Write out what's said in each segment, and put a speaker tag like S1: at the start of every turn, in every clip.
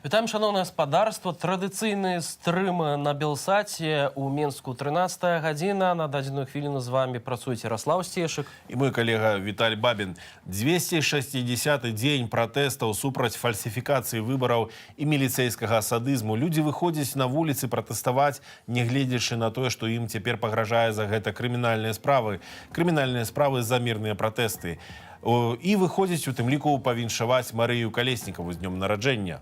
S1: Вітаем, шановное гаспадарство. Традыцыйны стрым на Белсаце у Менску 13-я гадзіна. На дадзеную хвіліну з вами працуюць Ярослав Стешык
S2: и мой коллега Виталий Бабин. 260-й день протестов супраць фальсификации выборов и милицейского садызму. Люди выходят на улицы протестовать, не глядячи на то, что им теперь погрожает за это криминальные справы за мирные протесты. И выходят у тым ліку павіншаваць Марыю Калеснікову з днем нараджэння.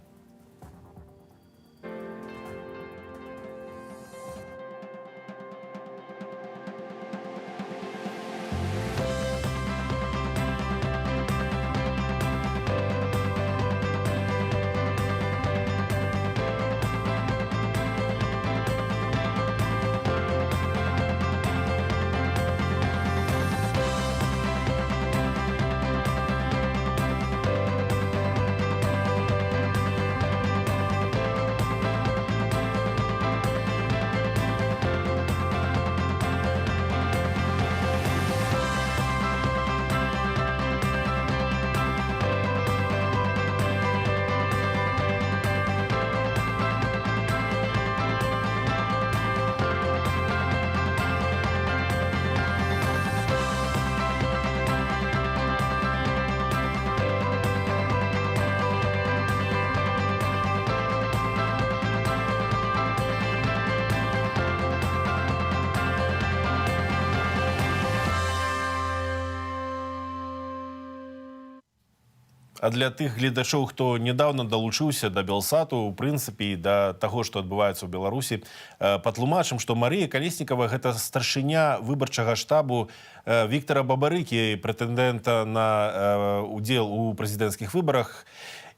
S2: А для тых гледачоў, хто недавно далучыўся да Белсату, у прынцыпе, да таго, што адбываецца ў Беларусі, патлумачым, што Марыя Калеснікова – гэта старшыня выбарчага штабу Віктара Бабарыкі, прэтэндэнта на удзел у прэзідэнцкіх выбарах.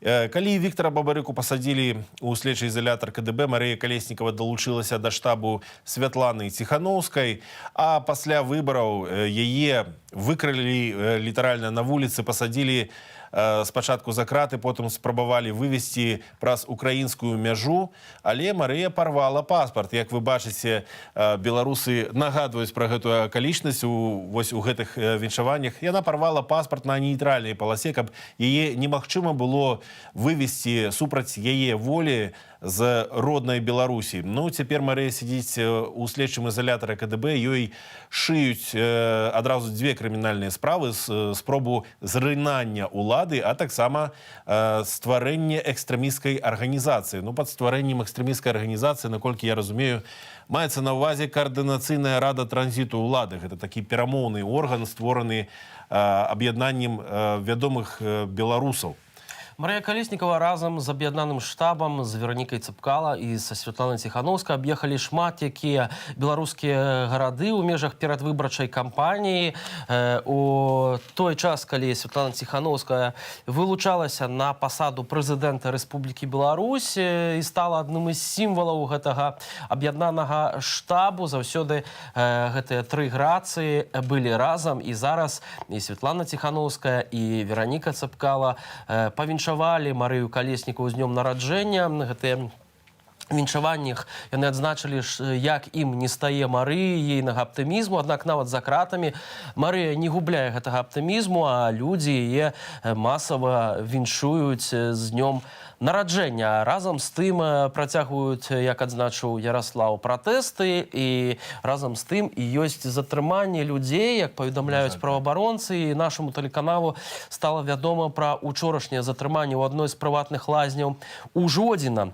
S2: Калі Віктара Бабарыку пасадзілі ў следчы изолятор КДБ, Марыя Калеснікова далучылася да штабу Святланы Ціханаўскай, а пасля выбараў яе выкралі літаральна на вуліцы, пасадзілі спачатку за краты, потым спрабавалі вывесці праз украінскую мяжу, але Марыя парвала паспарт. Як вы бачыце, беларусы нагадваюць пра гэтую акалічнасць вось у гэтых віншаваннях. Яна парвала паспарт на нейтральнай паласе, каб яе немагчыма было вывесці супраць яе волі з роднай Беларусі. Ну, цяпер Марыя сядзіць у следчым изолятары КДБ, ёй шыюць адразу дзве крымінальныя справы, спробу зрынання улады, а таксама стварэнне экстрэмісцкай арганізацыі. Ну, пад стварэннем экстрэмісцкай арганізацыі, наколькі я разумею, маецца на ўвазе каардынацыйная рада транзіту ўлады. Гэта такі перамоўны орган, створаны аб'яднаннем вядомых беларусаў.
S1: Марыя Калеснікова разам з аб'яднаным штабам, з Веранікай Цыпкала і са Святланай Ціханаўскай аб'ехалі шмат якія беларускія гарады ў межах перадвыбарчай кампаніі. У той час, калі Святлана Ціханаўская вылучалася на пасаду прэзідэнта Рэспублікі Беларусь і стала адным з сімвалаў гэтага аб'яднанага штабу, заўсёды гэтыя тры грацыі былі разам, і зараз і Святлана Ціханаўская, і Вераніка Цыпкала павіншавалі Марыю Калеснікаву з днём нараджэння. Гэтыя віншаваннях яны адзначылі, як ім не стае Марыі, ейнага аптымізму, аднак нават за кратамі Марыя не губляе гэтага аптымізму, а людзі яе масава віншуюць з днём нараджэння. Разам з тым працягваюць, як адзначыў Ярослаў, пратэсты, і разам з тым і ёсць затрыманне людзей, як паведамляюць праваабаронцы. І нашаму тэлеканалу стала вядома пра учорашняе затрыманне ў адной з прыватных лазняў у Жодзіна.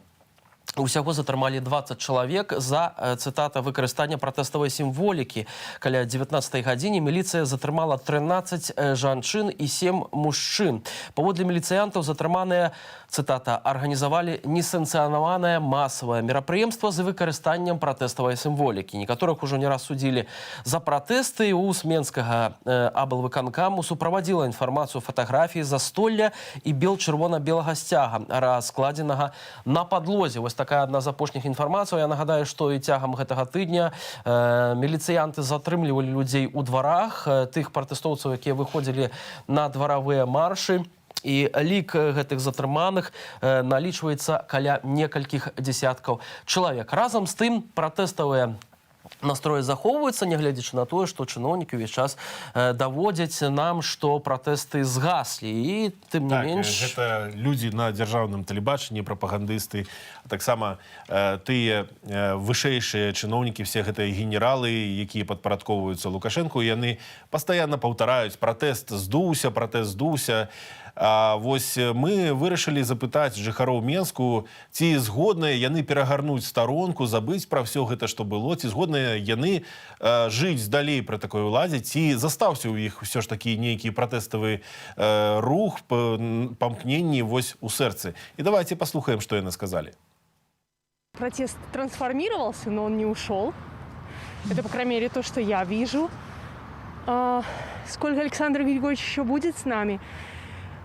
S1: Усяго затрымалі 20 чалавек за, цытата, выкарыстанне пратэставай сімволікі. Каля 19-й гадзіне міліцыя затрымала 13 жанчын і 7 мужчын. Паводле міліцыянтаў затрыманыя, цытата, арганізавалі несанкцыянаванае масавае мерапрыемства з выкарыстаннем пратэставай сімволікі. Некаторых ужо не раз судзілі за пратэсты. У Менскага аблвыканкаму суправадзіла інфармацыю фатаграфіі застолля і бел-чырвона-белага сцяга, раскладзенага на падлозе. Вось такая адна з апошніх інфармацый. Я нагадаю, што і цягам гэтага тыдня міліцыянты затрымлівалі людзей у дварах, тых пратэстоўцаў, якія выходзілі на дваравыя маршы. І лік гэтых затрыманых налічваецца каля некалькіх дзесяткаў чалавек. Разам з тым пратэставыя Настроі захоўваюцца, нягледзячы на тое, што чыноўнікі ўвесь час даводзяць нам, што пратэсты згаслі. І тым не менш...
S2: Гэта людзі на дзяржаўным тэлебачанні, прапагандысты, а таксама тыя вышэйшыя чыноўнікі, все гэтыя генералы, якія падпарадковваюцца Лукашэнку, яны пастаянна паўтараюць: пратэст здуўся, пратэст здуўся. А вось мы вырашылі запытаць жыхароў Менску, ці згодныя яны перагарнуць старонку, забыць пра ўсё гэта, што было, ці згодныя яны жыць далей пры такой уладзе, ці застаўся ў іх ўсё ж такі нейкі пратэставы рух, памкненні вось у сэрцы. І давайте паслухаем, што яны сказалі.
S3: Протест трансформировался, но он не ушел. Это, по крайней мере, то, что я вижу. Сколько Александр Григорьевич еще будет с нами?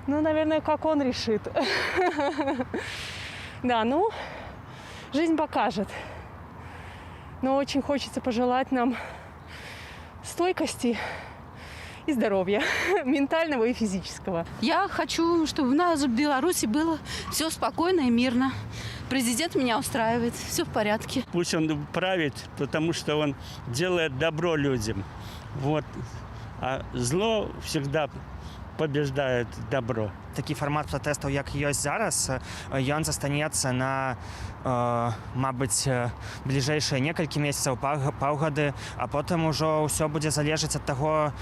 S3: Ну, наверное, как он решит. Да, ну, жизнь покажет. Но очень хочется пожелать нам стойкости и здоровья, ментального и физического.
S4: Я хочу, чтобы у нас в Беларуси было все спокойно и мирно. Президент меня устраивает, все в порядке.
S5: Пусть он правит, потому что он делает добро людям. Вот. А зло всегда побеждает добро.
S6: Такі фармат пратэстаў, як ёсць зараз, ён застанецца на, мабыць, бліжэйшыя некалькі месяцаў, паўгады, а потым ужо ўсё будзе залежаць ад таго,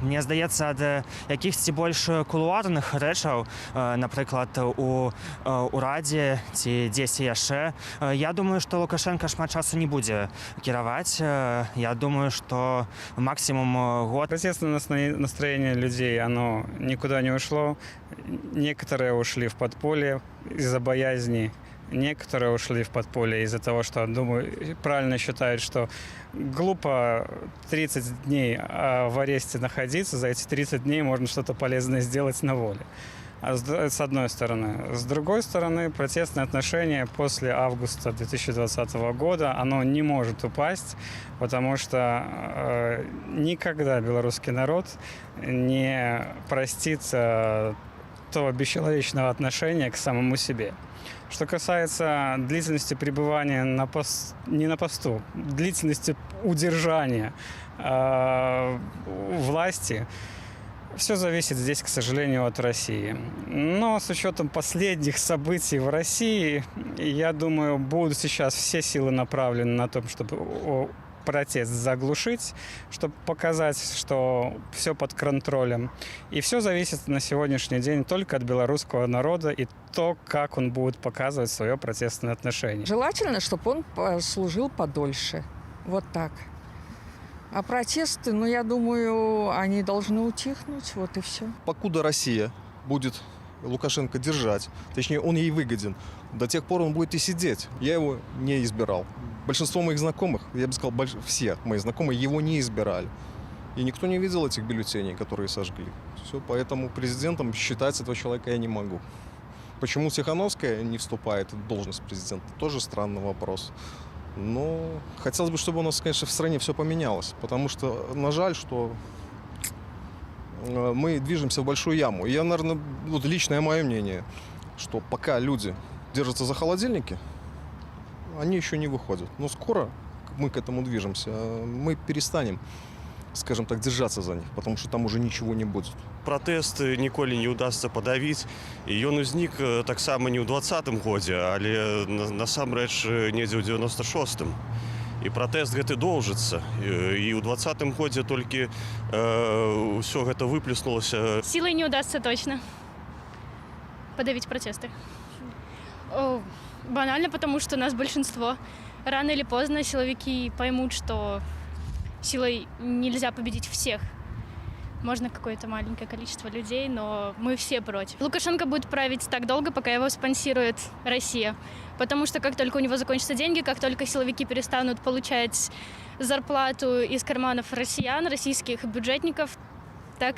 S6: мне здаецца, ад якіхсьці больш кулуарных рэчаў, напрыклад, у урадзе ці дзесьці яшчэ. Я думаю, што Лукашенко шмат часу не будзе кіраваць. Я думаю, што максимум год.
S7: Протестное настроение людей, оно никуда не ушло. Некоторые ушли в подполье из-за боязни, некоторые ушли в подполье из-за того, что, думаю, правильно считают, что глупо 30 дней в аресте находиться, за эти 30 дней можно что-то полезное сделать на воле. С одной стороны. С другой стороны, протестное отношение после августа 2020 года, оно не может упасть, потому что никогда белорусский народ не простит того бесчеловечного отношения к самому себе. Что касается длительности пребывания не на посту, длительности удержания власти, все зависит здесь, к сожалению, от России. Но с учетом последних событий в России, я думаю, будут сейчас все силы направлены на то, чтобы протест заглушить, чтобы показать, что все под контролем. И все зависит на сегодняшний день только от белорусского народа и то, как он будет показывать свое протестное отношение.
S8: Желательно, чтобы он послужил подольше. Вот так. А протесты, ну, я думаю, они должны утихнуть, вот и все.
S9: Покуда Россия будет Лукашенко держать, точнее, он ей выгоден, до тех пор он будет и сидеть. Я его не избирал. Большинство моих знакомых, я бы сказал, все мои знакомые его не избирали. И никто не видел этих бюллетеней, которые сожгли. Все, поэтому президентом считать этого человека я не могу. Почему Тихановская не вступает в должность президента, тоже странный вопрос. Но хотелось бы, чтобы у нас, конечно, в стране все поменялось, потому что, на жаль, что мы движемся в большую яму. И я, наверное, вот личное мое мнение, что пока люди держатся за холодильники, они еще не выходят. Но скоро мы к этому движемся, мы перестанем, скажем так, держаться за них, потому что там уже ничего не будет.
S10: Пратэст ніколі не ўдасца падавіць, і ён узнік таксама не ў 20-м годзе, але насамрэч недзе ў 96-м. І пратэст гэты доўжыцца. І ў 20-м годзе толькі ўсё гэта выплеснулася.
S11: Силой не удастся точно подавить протесты. Банально, потому что нас большинство. Рано или поздно силовики поймут, что силой нельзя победить всех. Можно какое-то маленькое количество людей, но мы все против. Лукашенко будет править так долго, пока его спонсирует Россия. Потому что как только у него закончатся деньги, как только силовики перестанут получать зарплату из карманов россиян, российских бюджетников, так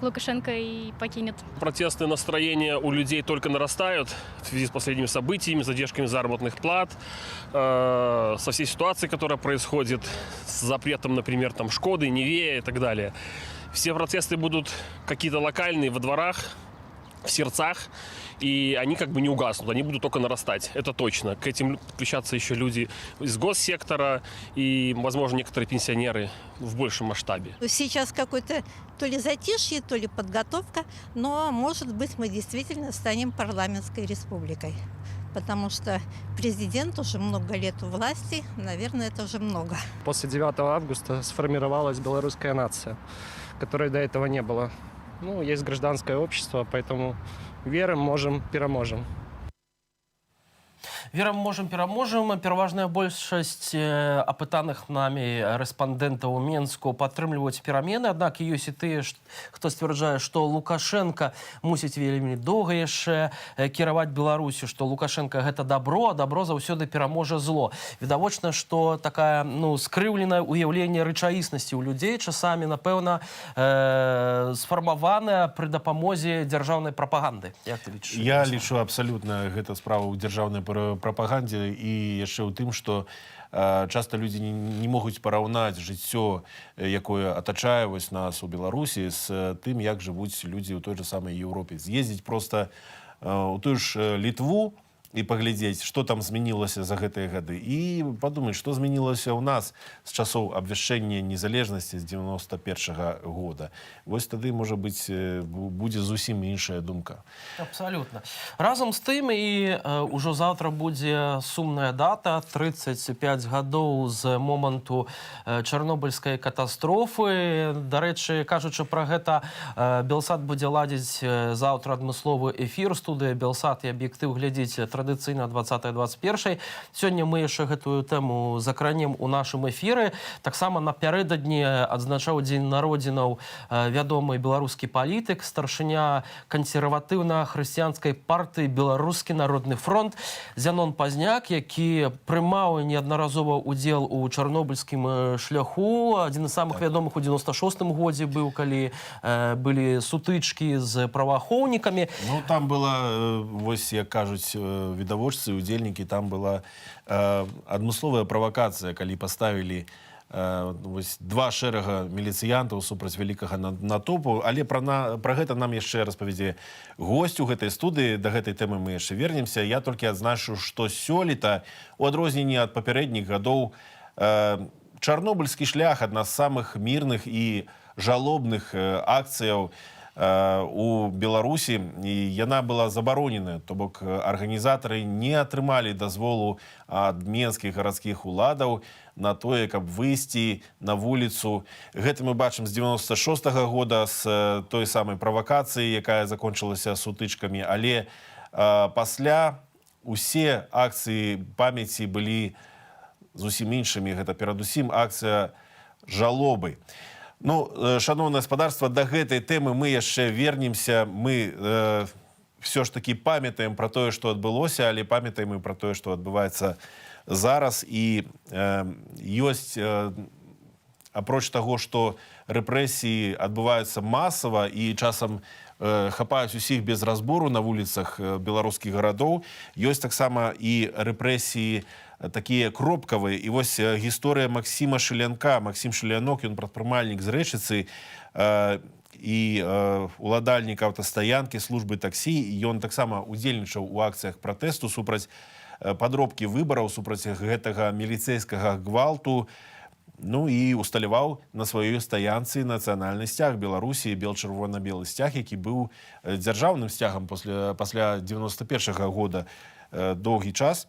S11: Лукашенко и покинет.
S12: Протестные настроения у людей только нарастают в связи с последними событиями, задержками заработных плат, со всей ситуацией, которая происходит, с запретом, например, там, Шкоды, Нивея и так далее. Все протесты будут какие-то локальные во дворах, в сердцах, и они как бы не угаснут, они будут только нарастать, это точно. К этим подключатся еще люди из госсектора и, возможно, некоторые пенсионеры в большем масштабе.
S13: Сейчас какой-то то ли затишье, то ли подготовка, но, может быть, мы действительно станем парламентской республикой. Потому что президент уже много лет у власти, наверное, это уже много.
S14: После 9 августа сформировалась белорусская нация, которой до этого не было. Ну, есть гражданское общество, поэтому верим, можем, пераможем.
S1: Верам можам пераможам. Пераважная большасць апытаных намі рэспандэнтаў у Менску падтрымліваюць перамены, аднак ёсць і тыя, хто сцвярджае, што Лукашенко мусіць вельмі доўга яшчэ кіраваць Беларусю, што Лукашенко гэта добро, а добро заўсёды пераможа зло. Відавочна, што такая скрыўленае ўяўленне рэчаіснасці ў людзей часамі, напэўна, сфармаваная пры дапамозе дзяржаўнай прапаганды. Як ты лічыш?
S2: Я лічу абсалютна гэта справа ў дзяржаўнай прапагандзе і яшчэ ў тым, што часта людзі не могуць параўнаць жыццё, якое атачае вось нас у Беларусі, з тым, як жывуць людзі ў той жа самай Еўропе. З'ездзіць проста ў тую ж Літву і паглядзець, што там змянілася за гэтыя гады, і падумаць, што змянілася ў нас з часоў абвяшчэння незалежнасці з 91-го года. Вось тады, можа быць, будзе зусім іншая думка.
S1: Абсалютна. Разам з тым і ўжо заўтра будзе сумная дата, 35 гадоў з моманту чарнобыльскай катастрофы. Дарэчы, кажучы пра гэта, Белсат будзе ладзіць заўтра адмысловы эфір. Студыя Белсат і аб'ектыў глядзіць традыцыйна 20-21. Сёння мы яшчэ гэтую тэму закранем у нашым эфіры. Таксама напярэдадні адзначаў дзень народзінаў вядомы беларускі палітык, старшыня кансерватыўна-хрысціянскай партыі Беларускі народны фронт Зянон Пазняк, які прымаў неаднаразова удзел у чарнобыльскім шляху. Адзін з самых вядомых у 96-м годзе быў, калі былі сутычкі з праваахоўнікамі.
S2: Ну, там была, вось, як кажуць відавочцы, удзельнікі, там была адмысловая правакацыя, калі паставілі два шэрага міліцыянтаў супраць вялікага натоўпу. Але пра гэта нам яшчэ распавядзе госць у гэтай студыі. Да гэтай тэмы мы яшчэ вернемся. Я толькі адзначу, што сёлета, у адрозненні ад папярэдніх гадоў, чарнобыльскі шлях — адна з самых мірных і жалобных акцыяў у Беларусі, і яна была забаронена, то бок арганізатары не атрымалі дазволу ад менскіх гарадскіх уладаў на тое, каб выйсці на вуліцу. Гэта мы бачым з 96-го года, з той самай правакацыі, якая закончылася сутычкамі, але пасля усе акцыі памяці былі зусім іншымі. Гэта перадусім акцыя жалобы. Ну, шановное гаспадарства, да гэтай тэмы мы яшчэ вернемся. Мы все ж таки памятаем пра тое, што адбылося, але памятаем і пра тое, што адбываецца зараз. І ёсць, апроч таго, што рэпрэсіі адбываюцца масава і часам хапаюць усіх без разбору на вуліцах беларускіх гарадоў, ёсць таксама і рэпрэсіі такія кропкавыя. І вось гісторыя Максіма Шылянка. Максім Шылянок, ён прадпрымальнік з Рэчыцы і уладальнік аўтастаянкі, службы таксі. Ён таксама удзельнічаў у акцыях пратэсту супраць падробкі выбараў, супраць гэтага міліцэйскага гвалту. Ну і усталяваў на сваёй стаянцы нацыянальны сцяг Беларусі, бел-чырвона-белы сцяг, які быў дзяржаўным сцягам пасля 91-го года доўгі час.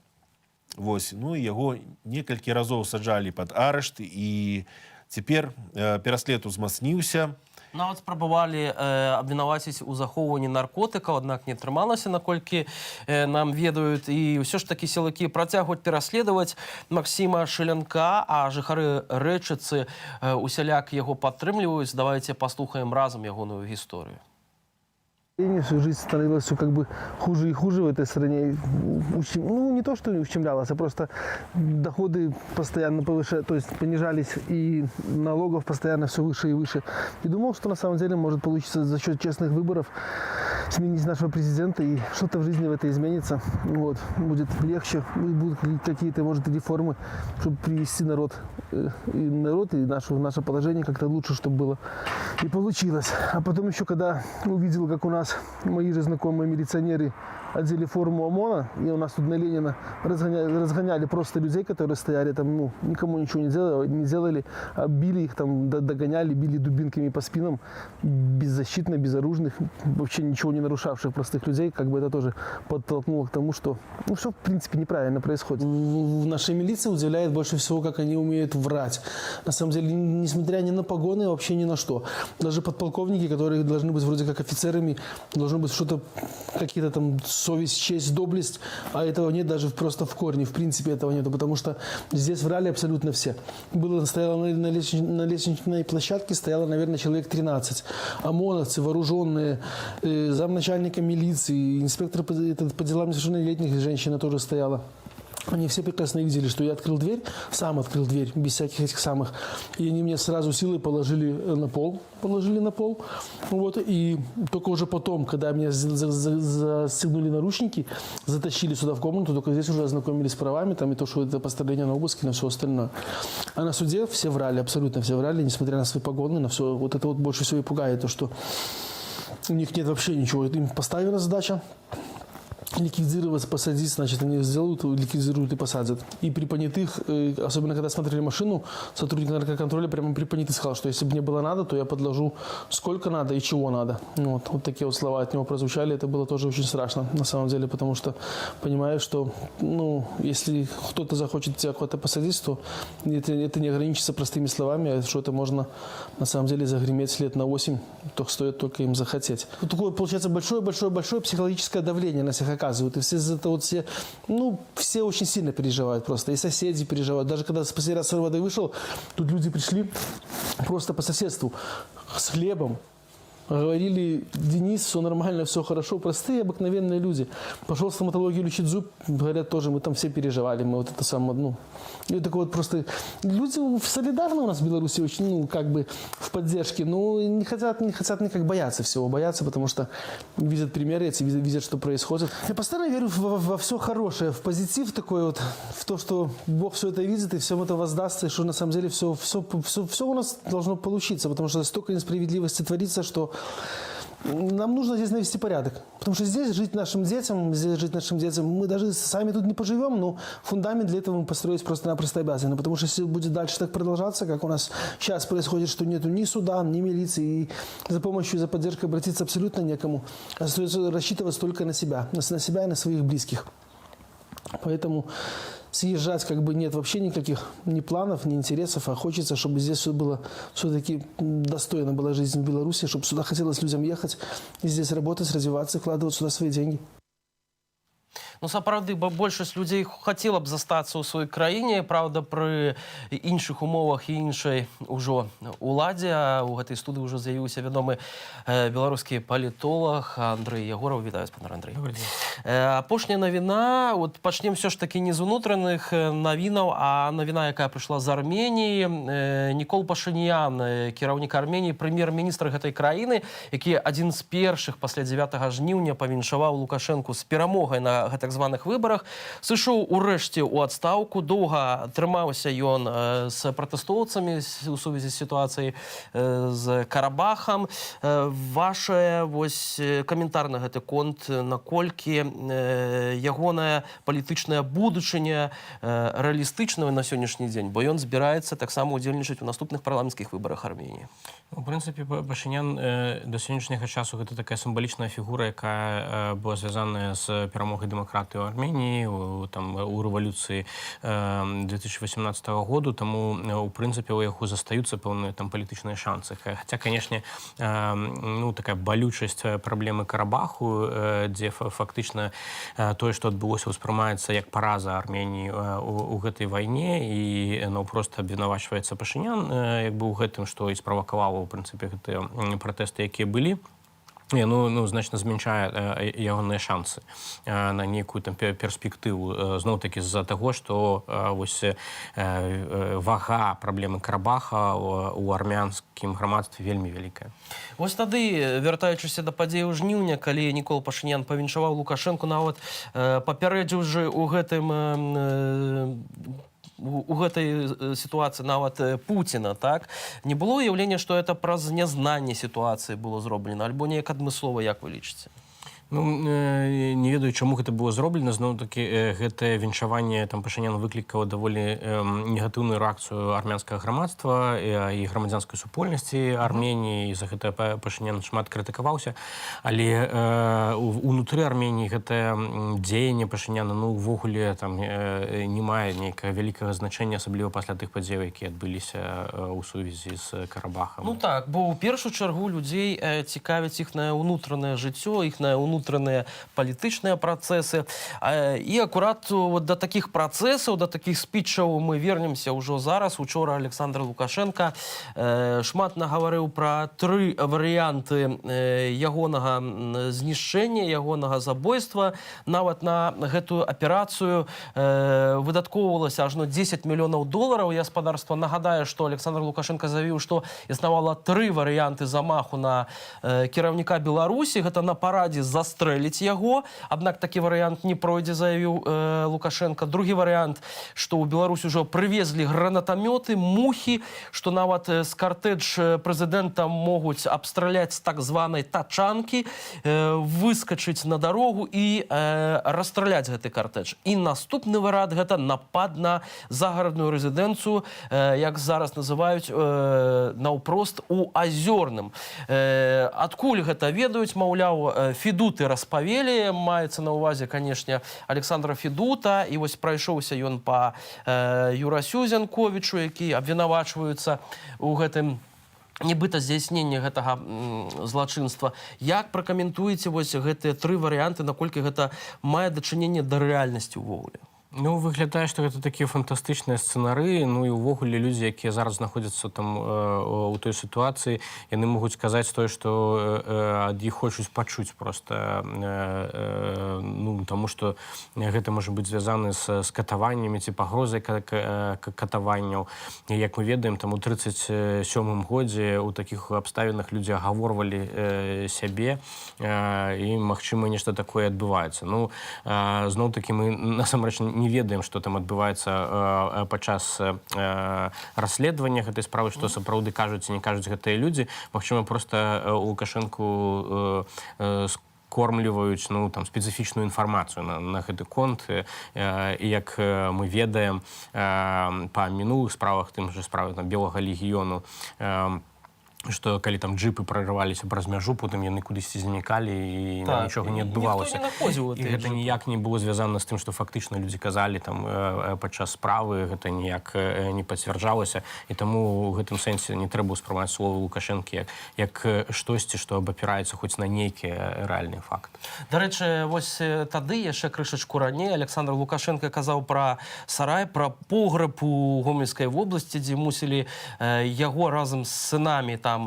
S2: Вось, ну і яго некалькі разоў саджалі пад арышт, і цяпер пераслед узмацніўся.
S1: Нават спрабавалі абвінаваціць у захоўванні наркотыкаў, аднак не атрымалася, наколькі нам ведаюць. І ўсё ж такі сілакі працягваюць пераследаваць Максіма Шылянка, а жыхары Рэчыцы усяляк яго падтрымліваюць. Давайте паслухаем разам ягоную гісторыю.
S15: Всю жизнь становилось все как бы хуже и хуже в этой стране. Ну, не то, что ущемлялось, а просто доходы постоянно повышались, то есть понижались, и налогов постоянно все выше и выше. И думал, что на самом деле может получиться за счет честных выборов сменить нашего президента, и что-то в жизни в этой изменится. Вот. Будет легче, будут какие-то, может, реформы, чтобы привести народ и народ, и наше положение как-то лучше, чтобы было. И получилось. А потом еще, когда увидел, как у нас мои же знакомые милиционеры одели форму ОМОНа, и у нас тут на Ленина разгоняли просто людей, которые стояли там, ну, никому ничего не делали, а били их там, догоняли, били дубинками по спинам, беззащитно, безоружных, вообще ничего не нарушавших простых людей, как бы это тоже подтолкнуло к тому, что, ну, все, в принципе, неправильно происходит. В нашей милиции удивляет больше всего, как они умеют врать. На самом деле, несмотря ни на погоны, вообще ни на что. Даже подполковники, которые должны быть вроде как офицерами, должны быть что-то, какие-то там совесть, честь, доблесть, а этого нет даже просто в корне, в принципе этого нету, потому что здесь врали абсолютно все. Стояло на лестничной площадке, стояло, наверное, человек 13. ОМОНовцы, вооруженные, замначальника милиции, инспектор по делам несовершеннолетних, женщина тоже стояла. Они все прекрасно видели, что я открыл дверь, сам открыл дверь, без всяких этих самых. И они мне сразу силой положили на пол. Вот, и только уже потом, когда меня застегнули наручники, затащили сюда в комнату, только здесь уже ознакомились с правами, там и то, что это постановление на обыск и на все остальное. А на суде все врали, абсолютно все врали, несмотря на свои погоны, на все. Вот это вот больше всего и пугает, то, что у них нет вообще ничего. Им поставила задача ликвидировать, посадить, значит, они сделают, ликвидируют и посадят. И при понятых, особенно когда смотрели машину, сотрудник наркоконтроля прямо при понятых сказал, что если бы мне было надо, то я подложу сколько надо и чего надо. Вот такие вот слова от него прозвучали. Это было тоже очень страшно, на самом деле, потому что понимаешь, что, ну, если кто-то захочет тебя куда-то посадить, то это не ограничится простыми словами, а что это можно, на самом деле, загреметь лет на 8, то стоит только им захотеть. Вот такое, получается, большое психологическое давление на всех оказывают. И все, ну, все очень сильно переживают просто. И соседи переживают. Даже когда последний раз с водой вышел, тут люди пришли просто по соседству с хлебом. Говорили: Денис, все нормально, все хорошо. Простые, обыкновенные люди. Пошел в стоматологию лечить зуб, говорят, тоже мы там все переживали. Мы вот это самое, ну, и так вот просто люди солидарны у нас в Беларуси очень, ну, как бы в поддержке, но не хотят никак бояться всего, потому что видят примеры эти, видят, что происходит. Я постоянно верю во все хорошее, в позитив такой вот, в то, что Бог все это видит и всем это воздастся, и что на самом деле все у нас должно получиться, потому что столько несправедливости творится, что нам нужно здесь навести порядок. Потому что здесь жить нашим детям, мы даже сами тут не поживем, но фундамент для этого мы построить просто-напросто обязаны. Потому что если будет дальше так продолжаться, как у нас сейчас происходит, что нету ни суда, ни милиции, и за помощью, за поддержкой обратиться абсолютно некому. Остается рассчитывать только на себя и на своих близких. Поэтому съезжать как бы нет вообще никаких ни планов, ни интересов, а хочется, чтобы здесь все было все-таки достойно была жизнь в Беларуси, чтобы сюда хотелось людям ехать и здесь работать, развиваться, вкладывать сюда свои деньги.
S1: Ну, сапраўды, большасць людзей хацела б застацца ў сваёй краіне, праўда, пры іншых умовах і іншай ужо уладзе. У гэтай студыі ўжо з'явіўся вядомы беларускі палітолог Андрэй Ягораў. Вітаю, пан Андрэй. Апошняя навіна, от пачнем все ж таки не з унутраных навінаў, а навіна, якая прыйшла з Арменіі. Нікол Пашынян, кіраўнік Арменіі, прэм'ер-міністр гэтай краіны, які адзін з першых пасля 9 жніўня павіншаваў Лукашэнку з перамогай на так званых выборах, сышоў урэшце ў адстаўку. Доўга трымаўся ён з пратэстоўцамі у сувязі з сітуацыяй з Карабахам. Ваше вось каментар на гэты конт, наколькі ягоная палітычная будучыня рэалістычная на сённяшні дзень, бо ён збіраецца таксама удзельнічаць у наступных парламенцкіх выбарах Арменіі.
S16: У прынцыпе, Пашынян да сённяшняга часу гэта такая сімвалічная фігура, якая была звязаная з перамогай дэмакратыі ў Арменіі, у рэвалюцыі 2018 году, таму у прынцыпе у яго застаюцца пэўныя там палітычныя шансы. Хаця, канешне, ну, такая балючасць праблемы Карабаху, дзе фактычна тое, што адбылося, ўспрымаецца як параза Арменіі у гэтай вайне, і наўпрост абвінавачваецца Пашынян як бы ў гэтым, што і справакавала, у прынцыпе, гэтыя пратэсты, якія былі. Ну, значна змяншае ягоныя шансы на нейкую там перспектыву. Зноў-такі з-за таго, што вось вага праблемы Карабаха у армянскім грамадстве вельмі вялікая.
S1: Вось тады, вяртаючыся да падзеяў жніўня, калі Нікол Пашынян павіншаваў Лукашэнку, нават папярэдзіў жа ў гэтым у гэтай сітуацыі нават Пуціна, так? Не было ўяўлення, што это праз нязнанне сітуацыі было зроблена, альбо неяк адмыслова, як вы лічыце?
S16: Ну, не ведаю, чаму гэта было зроблена. Зноў-такі, гэтае віншаванне там Пашынян выклікала даволі негатыўную рэакцыю армянскага грамадства і грамадзянскай супольнасці Арменіі, і за гэта Пашынян шмат крытыкаваўся. Але унутры Арменіі гэтае дзеянне Пашыняна, ну, увогуле там не мае нейкага вялікага значэння, асабліва пасля тых падзеяў, якія адбыліся ў сувязі з Карабахам.
S1: Ну так, бо ў першую чаргу людзей цікавіць іхнае ўнутранае жыццё, іхнае унутраныя палітычныя працэсы. І акурат да такіх працэсаў, да такіх спічаў мы вернемся ўжо зараз. Учора Александр Лукашенко шмат нагаварыў пра 3 варыянты ягонага знішчэння, ягонага забойства. Нават на гэтую аперацыю выдаткоўвалася ажно $10 мільёнаў. І гаспадарства нагадае, што Александр Лукашенко заявіў, што існавала 3 варыянты замаху на кіраўніка Беларусі. Гэта на парадзе застрэліць яго. Аднак такі варыянт не пройдзе, заявіў Лукашенко. Другі варыянт, што ў Беларусь ужо прывезлі гранатамёты, мухі, што нават з картэдж прэзідэнта могуць абстраляць так званай тачанкі, выскачыць на дарогу і расстраляць гэты картэдж. І наступны варыянт — гэта напад на загарадную рэзідэнцыю, як зараз называюць наўпрост у Азёрным. Адкуль гэта ведаюць? Маўляў, Федуты распавелі, маецца на ўвазе, канешне, Александра Федута, і вось прайшоўся ён па Юрасю Зянковічу, які абвінавачваюцца ў гэтым нібыта здзяйсненне гэтага злачынства. Як пракаментуеце вось гэтыя 3 варыянты, наколькі гэта мае дачыненне да рэальнасці ўвогуле?
S16: Ну, выглядае, што гэта такія фантастычныя сцэнары. Ну і ўвогуле людзі, якія зараз знаходзяцца там у той сітуацыі, яны могуць сказаць тое, што ад іх хочуць пачуць проста. Ну, таму што гэта можа быць звязаны з катаваннямі ці пагрозай катаванняў. Як мы ведаем, там у 37-м годзе ў такіх абставінах людзі агаворвалі сябе, і, магчыма, нешта такое адбываецца. Ну, зноў-такі мы насамрэч не ведаем, што там адбываецца падчас расследавання гэтай справы, што сапраўды кажуць і не кажуць гэтыя людзі. Магчыма, проста Лукашэнку скормліваюць, ну, там, спецыфічную інфармацыю на гэты конт. І як мы ведаем па мінулых справах, тым жа справах Белага легіёну, што калі там джипы прорываліся праз мяжу, потым яны кудысьці знікалі і нічога не адбывалася. І гэта ніяк не было звязана з тым, што фактычна людзі казалі там падчас справы, гэта ніяк не пацвярджалася. І таму ў гэтым сэнсе не трэба ўспрымаць словы Лукашэнкі як штосьці, што абапіраецца хоць на нейкі рэальны факт.
S1: Дарэчы, вось тады, яшчэ крышачку раней, Александр Лукашенко казаў пра сарай, пра погреб у Гомельскай вобласці, дзе мусілі яго разам з сынамі там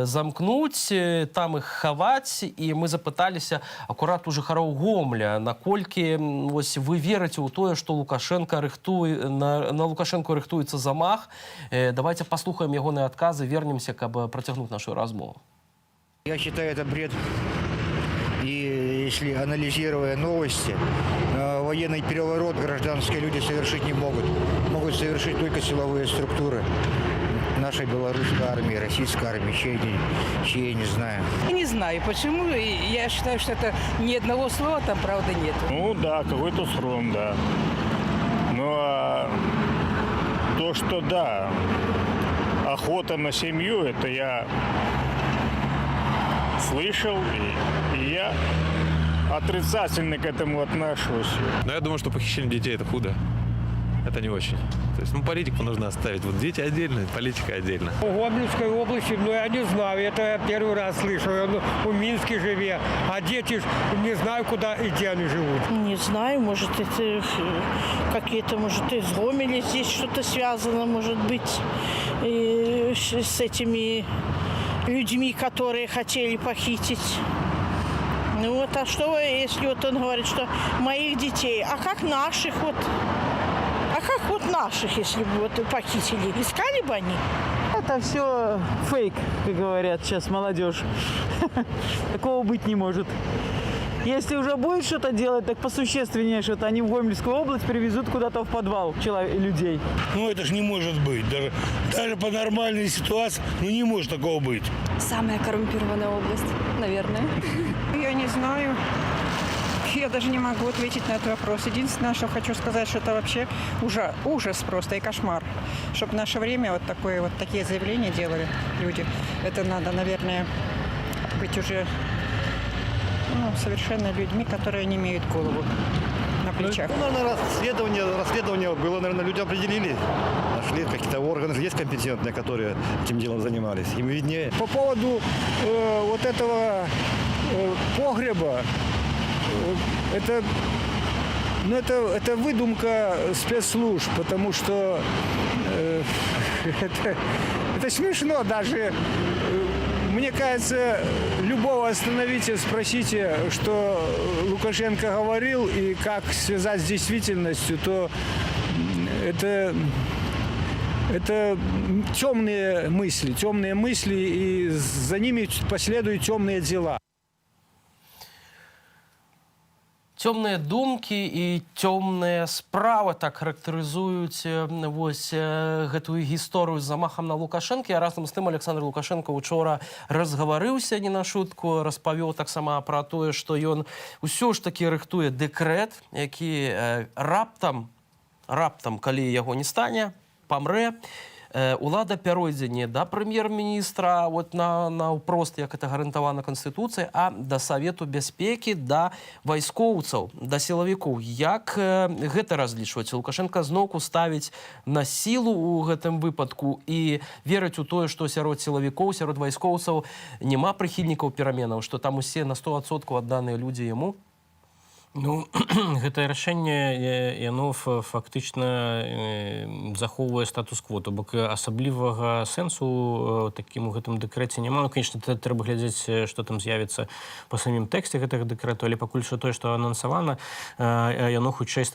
S1: замкнуць, там іх хаваць. І мы запыталіся акурат у жыхароў Гомля, наколькі вось вы верыце ў тое, што на Лукашенко рыхтуецца замах. Давайте паслухаем ягоныя адказы, вернемся, каб працягнуць нашу размову.
S17: Я считаю, это бред. И если анализируя новости, военный переворот гражданские люди совершить не могут. Могут совершить только силовые структуры нашей белорусской армии, российской армии, чьей не знаю.
S18: Не знаю, почему. Я считаю, что это ни одного слова там, правда, нет.
S19: Ну да, какой-то сром, да. Но то, что да, охота на семью, это я слышал, и я отрицательно к этому отношусь.
S20: Но я думаю, что похищение детей – это худо. Это не очень. То есть, политику нужно оставить. Вот дети отдельно, политика отдельно.
S21: В Гомельской области, я не знаю, это я первый раз слышу. Он в Минске живет, а дети, не знаю, куда и где они живут.
S22: Не знаю, может, это какие-то, может, из Гомеля здесь что-то связано, может быть, с этими людьми, которые хотели похитить. Ну вот, а что, если вот он говорит, что моих детей, а как наших вот? А как вот наших, если бы вот похитили? Искали бы они?
S23: Это все фейк, как говорят сейчас молодежь. Такого быть не может.
S3: Если уже будет что-то делать, так посущественнее что-то. Они в Гомельскую область привезут куда-то в подвал людей.
S21: Ну, это ж не может быть. Даже по нормальной ситуации, ну, не может такого быть.
S4: Самая коррумпированная область, наверное.
S23: Я не знаю. Я даже не могу ответить на этот вопрос. Единственное, что хочу сказать, что это вообще ужас просто и кошмар. Чтобы в наше время вот такие заявления делали люди. Это надо, наверное, быть уже совершенно людьми, которые не имеют голову на плечах.
S24: Ну, наверное, расследование было, наверное, люди определили. Нашли какие-то органы, есть компетентные, которые этим делом занимались. Им виднее.
S21: По поводу вот этого погреба, это выдумка спецслужб, потому что это смешно даже. Мне кажется, любого остановите, спросите, что Лукашенко говорил и как связать с действительностью, то это темные мысли, и за ними последуют темные дела.
S1: Цёмныя думкі і цёмныя справы так характарызуюць гэтую гісторыю з замахам на Лукашэнка. А разам з тым Александр Лукашенко учора разгаварыўся не на шутку, распавёў таксама пра тое, што ён усё ж такі рыхтуе дэкрэт, які раптам, калі яго не стане, памрэ. Улада пяройдзе не да прэм'ер-міністра наўпрост, як это гарантавана Канстытуцыяй, а да Савету бяспекі, да вайскоўцаў, да сілавікоў. Як гэта разлічваць? Лукашенко зноўку ставіць на сілу ў гэтым выпадку і верыць у тое, што сярод сілавікоў, сярод вайскоўцаў няма прыхільнікаў пераменаў, што там усе на 100% адданыя людзі яму?
S16: Ну, гэтае рашэнне, яно фактычна захоўвае статус-кво, то бок асаблівага сэнсу такім у гэтым дэкрэце няма. Ну, конечно, трэба глядзець, што там з'явіцца па самім тэксце гэтага дэкрэту, але пакуль што тое, што анансавана, яно хутчэй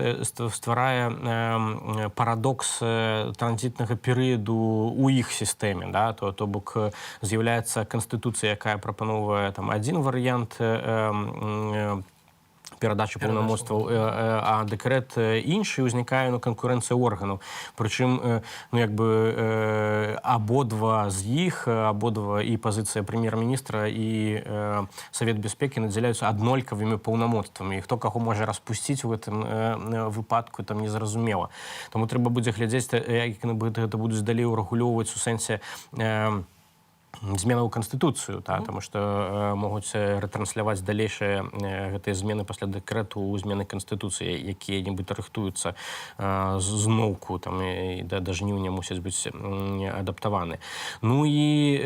S16: стварае парадокс транзітнага перыяду ў іх сістэме, да? То бок з'яўляецца Канстытуцыя, якая прапановвае там адзін варыянт перадачу паўнамоцтваў, а дэкрэт іншы, узнікае канкурэнцыя органаў. Прычым, абодва з іх, і пазіцыя прэм'ер-міністра, і Савет бяспекі надзяляюцца аднолькавымі паўнамоцтвамі. І хто каго можа распусціць у гэтым выпадку, там незразумела. Таму трэба будзе глядзець, як гэта будуць далей урэгулёўваць у сэнсе зменаў у Канстытуцыю, таму што могуць рэтрансляваць далейшыя гэтыя змены пасля дэкрэту ў змены Канстытуцыі, якія нібыта рыхтуюцца зноўку, да жніўня мусяць быць адаптаваны. Ну і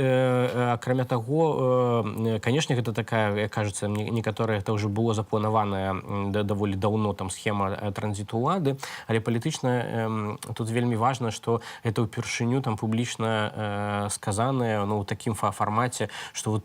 S16: акрамя таго, канешне, гэта такая, як кажацца, некаторая гэта ўжо было запланаваная даволі даўно схема транзіту улады, але палітычна тут вельмі важна, што гэта ўпершыню публічна сказанае ў такім фармаце, што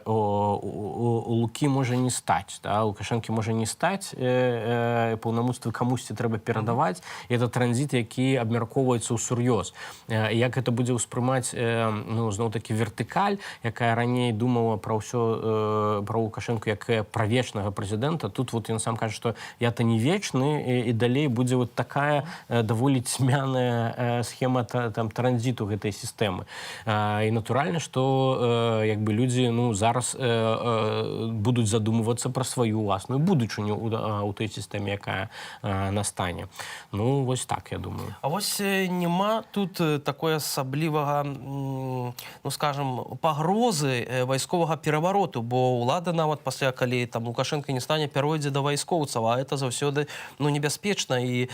S16: у Лукі можа не стаць, Лукашэнкі можа не стаць, паўнамоцтвы камусьці трэба перадаваць, і это транзіт, які абмяркоўваецца ўсур'ёз. Як гэта будзе ўспрымаць зноў-такі вертыкаль, якая раней думала пра Лукашэнку як пра вечнага прэзідэнта, тут ён сам кажа, што я-то не вечны, і далей будзе такая даволі цьмяная схема транзіту гэтай сістэмы. І натуральна, што людзі зараз будуць задумвацца пра сваю ўласную будучыню ў той сістэме, якая настане. Ну, вось так, я думаю.
S1: А вось няма тут такой асаблівага, скажам, пагрозы вайсковага перавароту, бо ўлада нават пасля, калі Лукашенко не стане, пяройдзе да вайскоўцаў, а это заўсёды небяспечна і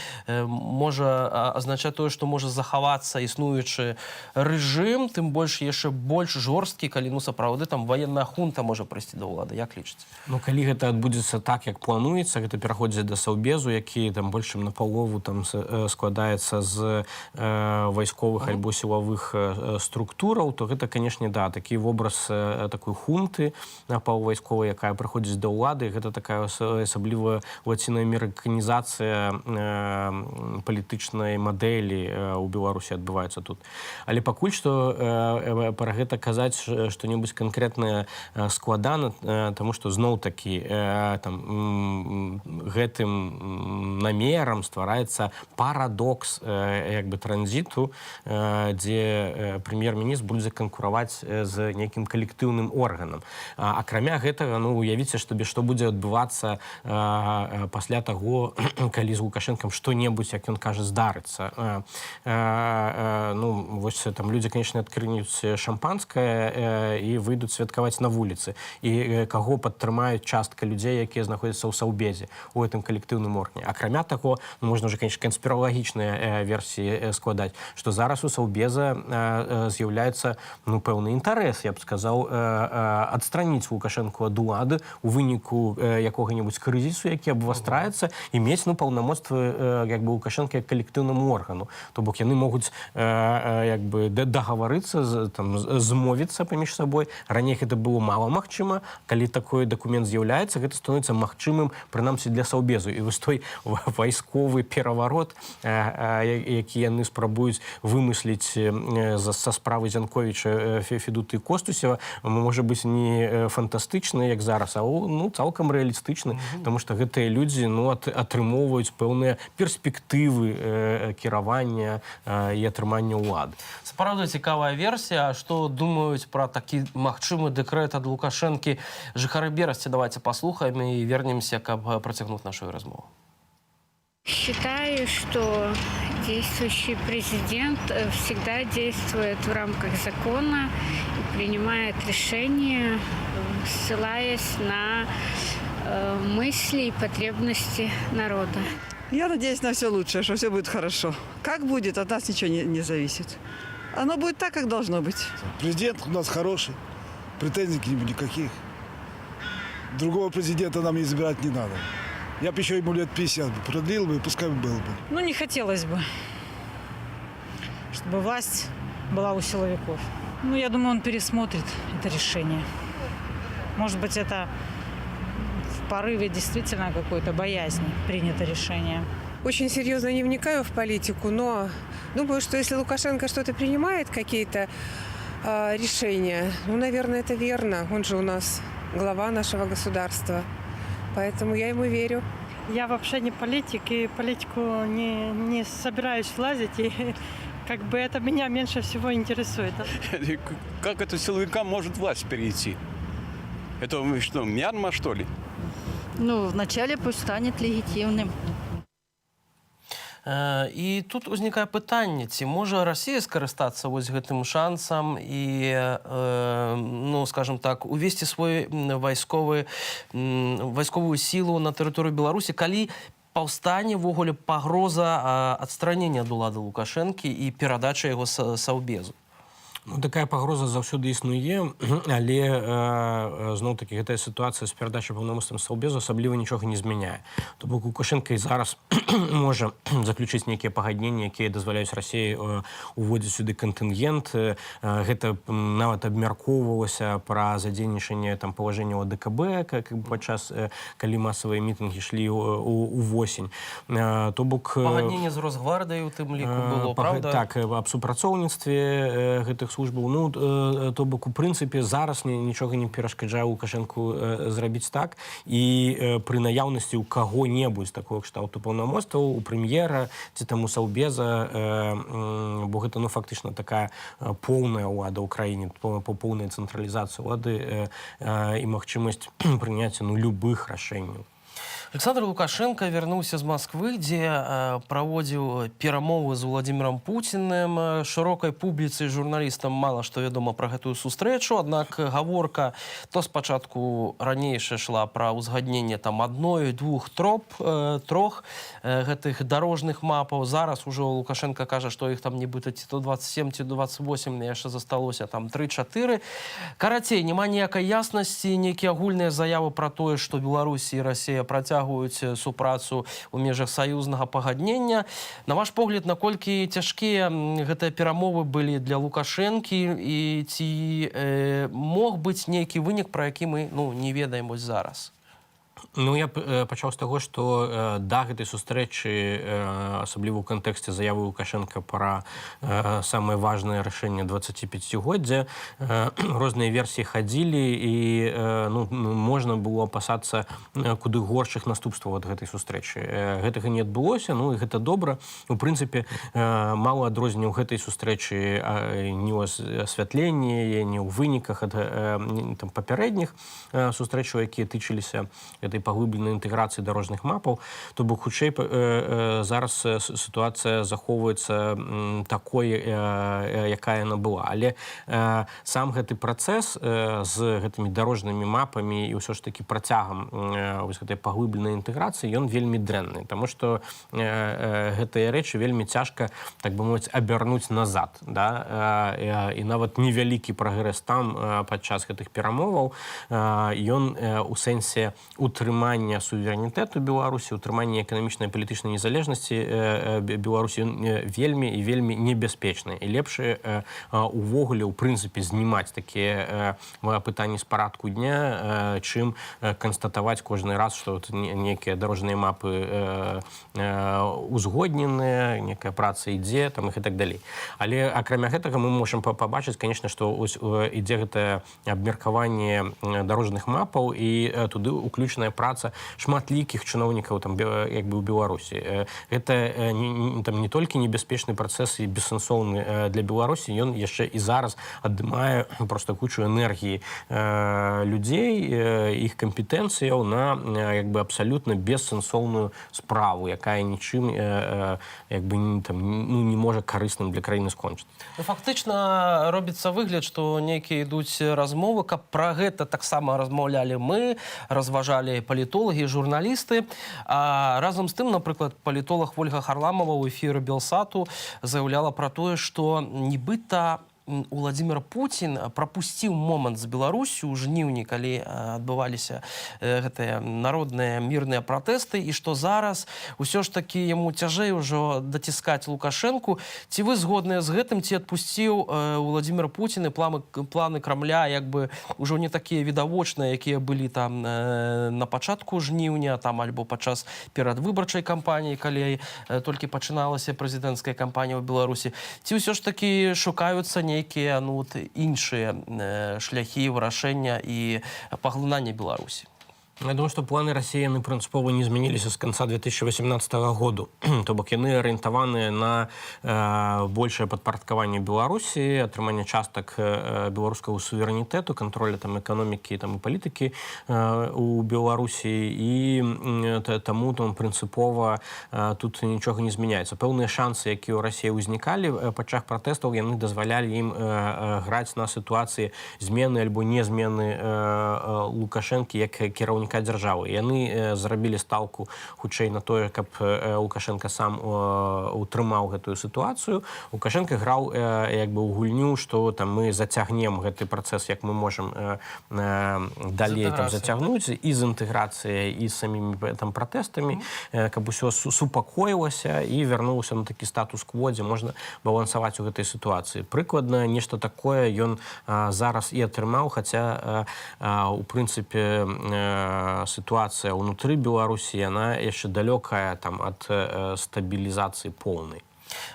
S1: можа азначаць тое, што можа захавацца існуючы рэжым, тым больш яшчэ больш жорсткі, калі сапраўды ваенная хунта можа прыйсці да ўлады. Як лічыце?
S16: Ну, калі гэта адбудзецца так, як плануецца, гэта пераходзіць да Саўбезу, які больш чым напалову складаецца з вайсковых альбо сілавых структураў, то гэта, канешне, такі вобраз такой хунты паўвайсковай, якая прыходзіць да ўлады. Гэта такая асаблівая лацінаамерыканізацыя палітычнай мадэлі ў Беларусі адбываецца тут. Але пакуль што пра гэта гэта казаць што-небудзь канкрэтнае складана, таму што зноў-такі гэтым намерам ствараецца парадокс як бы транзіту, дзе прэм'ер-міністр будзе канкураваць з нейкім калектыўным органам. Акрамя гэтага, ну, уявіце сабе, што будзе адбывацца пасля таго, калі з Лукашэнкам што-небудзь, як ён кажа, здарыцца. Ну, вось там людзі, конечно, адкрынуць шампанскае і выйдуць святкаваць на вуліцы. І каго падтрымаюць частка людзей, якія знаходзяцца ў Саўбезе, у гэтым калектыўным органе. Акрамя таго, ну, можна ўжо, конечно, канспіралагічныя версіі складаць, што зараз у Саўбеза з'яўляецца, ну, пэўны інтарэс, я б сказаў, адстраніць Лукашэнку ад улады у выніку якога-небудзь крызісу, які абвастраецца, і мець, ну, паўнамоцтвы як бы Лукашэнка як калектыўнаму органу. То бок яны могуць як бы дагаварыцца, змовіцца паміж сабой. Раней гэта было мала магчыма. Калі такой дакумент з'яўляецца, гэта становіцца магчымым, прынамсі, для Саўбезу. І вось той вайсковы пераварот, які яны спрабуюць вымысліць са справы Зянковіча, Федуты і Костусева, можа быць не фантастычны, як зараз, а, ну, цалкам рэалістычны, тому што гэтыя людзі, ну, атрымоўваюць пэўныя перспектывы кіравання і атрымання ўлады.
S1: Сапраўды цікавая версія. Што думаюць пра такі магчымы дэкрэт ад Лукашэнкі жыхары Берасці? Давайте послухаем и вернемся, каб процягнуть нашу размову.
S5: Считаю, что действующий президент всегда действует в рамках закона и принимает решения, ссылаясь на мысли и потребности народа.
S23: Я надеюсь на все лучшее, что все будет хорошо. Как будет, от нас ничего не зависит. Оно будет так, как должно быть.
S6: Президент у нас хороший, претензий к нему никаких. Другого президента нам избирать не надо. Я бы еще ему лет 50 продлил бы, пускай был бы.
S23: Ну, не хотелось бы, чтобы власть была у силовиков. Ну, я думаю, он пересмотрит это решение. Может быть, это в порыве действительно какой-то боязни принято решение.
S7: Очень серьезно не вникаю в политику, но думаю, что если Лукашенко что-то принимает, какие-то решения, ну, наверное, это верно. Он же у нас глава нашего государства. Поэтому я ему верю.
S8: Я вообще не политик, и политику не собираюсь влазить, и как бы это меня меньше всего интересует.
S25: Как это силовикам может власть перейти? Это что, Мьянма, что ли?
S22: Ну, вначале пусть станет легитимным.
S1: І тут узнікае пытанне, ці можа Расія скарыстацца вось гэтым шансам і, ну, скажем так, увесці свой вайсковую сілу на тэрыторыю Беларусі, калі паўстане ввогуле пагроза адстранення ад улады Лукашэнкі і перадачы яго Саўбезу?
S16: Ну, такая пагроза заўсёды існуе, але зноў-такі гэтая сітуацыя з перадачай паўнамоцтвам Саўбезу асабліва нічога не змяняе. То бок Лукашэнка і зараз можа заключыць нейкія пагадненні, якія дазваляюць Расіі уводзіць сюды кантынгент. Гэта нават абмяркоўвалася пра задзейнічанне там палажэнняў АДКБ падчас, калі масавыя мітынгі ішлі увосень. То бок
S1: пагадненне з Росгвардыяй у тым ліку было, правда?
S16: Так, аб супрацоўніцтве гэтых службаў. Ну, то бок, у прынцыпе, зараз нічога не перашкаджае Лукашэнку зрабіць так, і пры наяўнасці ў каго-небудзь такого кшталту паўнамоцтваў, у прэм'ера ці там у Саўбеза, бо гэта, ну, фактычна такая поўная ўлада ў краіне, поўная цэнтралізацыя ўлады і магчымасць прыняцця, ну, любых рашэнняў.
S1: Александр Лукашенко вярнуўся з Масквы, дзе праводзіў перамовы з Владимиром Путиным. Шырокай публіцы і журналістам мала што вядома пра гэтую сустрэчу, аднак гаворка то спачатку ранейшая шла пра ўзгадненне там адной, двух, трох гэтых дарожных мапаў. Зараз ужо Лукашенко кажа, што іх там нібыта ці то 27, ці 28, яшчэ засталося там 3-4. Карацей, няма ніякай яснасці, нейкія агульныя заявы пра тое, што Беларусь і Расія працягваюць супрацу ў межах саюзнага пагаднення. На ваш погляд, наколькі цяжкія гэтыя перамовы былі для Лукашэнкі і ці мог быць нейкі вынік, пра які мы, ну, не ведаем вось зараз?
S16: Ну, я пачаў з таго, што да гэтай сустрэчы, асабліва ў кантэксце заявы Лукашенка пра самае важнае рашэнне 25-годдзя, розныя версіі хадзілі, і можна было апасацца куды горшых наступстваў ад гэтай сустрэчы. Гэтага не адбылося, ну і гэта добра. У прынцыпе, мала адрозненняў гэтай сустрэчы ні ў асвятленні, ні ў выніках ад папярэдніх сустрэчаў, якія тычыліся этой паглыбленай інтэграцыі дарожных мапаў. То бок, хутчэй, зараз сітуацыя захоўваецца такой, якая яна была. Але сам гэты працэс з гэтымі дарожнымі мапамі і ўсё ж такі працягам гэтай паглыбленай інтэграцыі, ён вельмі дрэнны, таму што гэтыя рэчы вельмі цяжка, так бы мовіць, абярнуць назад. І нават невялікі прагрэс там падчас гэтых перамоваў, ён у сэнсе утрымання суверэнітэту Беларусі, утрымання эканамічнай і палітычнай незалежнасці Беларусі, ён вельмі і вельмі небяспечны. І лепш увогуле, у прынцыпе, знімаць такія пытанні з парадку дня, чым канстатаваць кожны раз, што нейкія дарожныя мапы узгодненыя, некая праца ідзе, там, і так далей. Але акрамя гэтага мы можам пабачыць, конечно, што ідзе гэтае абмеркаванне дарожных мапаў, і туды уключаная праца шматлікіх чыноўнікаў у Беларусі. Гэта не толькі небяспечны працэс і бессэнсоўны для Беларусі, ён яшчэ і зараз аддымае проста кучу энергіі людзей, іх кампетэнцыяў на абсалютна бессэнсоўную справу, якая нічым не можа карысным для краіны скончыць.
S1: Фактычна робіцца выгляд, што нейкія ідуць размовы, каб пра гэта таксама размаўлялі мы, разважалі палітолагі, журналісты. А разам з тым, напрыклад, палітолог Ольга Харламова ў эфіры Белсату заяўляла пра тое, што нібыта Владимир Путин пропусціў момант з Беларусю ў жніўні, калі адбываліся гэтыя народныя мірныя пратэсты, і што зараз усё ж такі яму цяжэй ужо даціскаць Лукашэнку. Ці вы згодныя з гэтым, ці адпусціў Владимир Путин і планы Крамля ўжо не такія відавочныя, якія былі там на пачатку жніўня, там альбо падчас перадвыбарчай кампаніі, калі толькі пачыналася прэзідэнцкая кампанія ў Беларусі. Ці ўсё ж такі шукаюцца нейкія іншыя шляхі вырашэння і паглынання Беларусі?
S16: Я думаю, што планы Расіі прынцыпова не змяніліся з канца 2018 году. То бок яны арыентаваныя на большае падпарадкаванне Беларусі, атрыманне частак беларускага суверэнітэту, кантроля эканомікі і палітыкі у Беларусі, і таму прынцыпова тут нічога не змяняецца. Пэўныя шансы, якія ў Расіі ўзнікалі падчас пратэстаў, яны дазвалялі ім граць на сітуацыі змены альбо не змены Лукашэнкі як кіраўніка дзяржавы. Яны зрабілі стаўку хутчэй на тое, каб Лукашенко сам утрымаў гэтую сітуацыю. Лукашенко граў у гульню, што мы зацягнем гэты працэс, як мы можам далей зацягнуць і з інтэграцыяй, і з самімі пратэстамі, каб усё супакоілася і вярнулася на такі статус-кво, дзе можна балансаваць у гэтай сітуацыі. Прыкладна нешта такое ён зараз і атрымаў, хаця у прынцыпе ситуация внутри Беларуси, она еще далекая от стабилизации полной.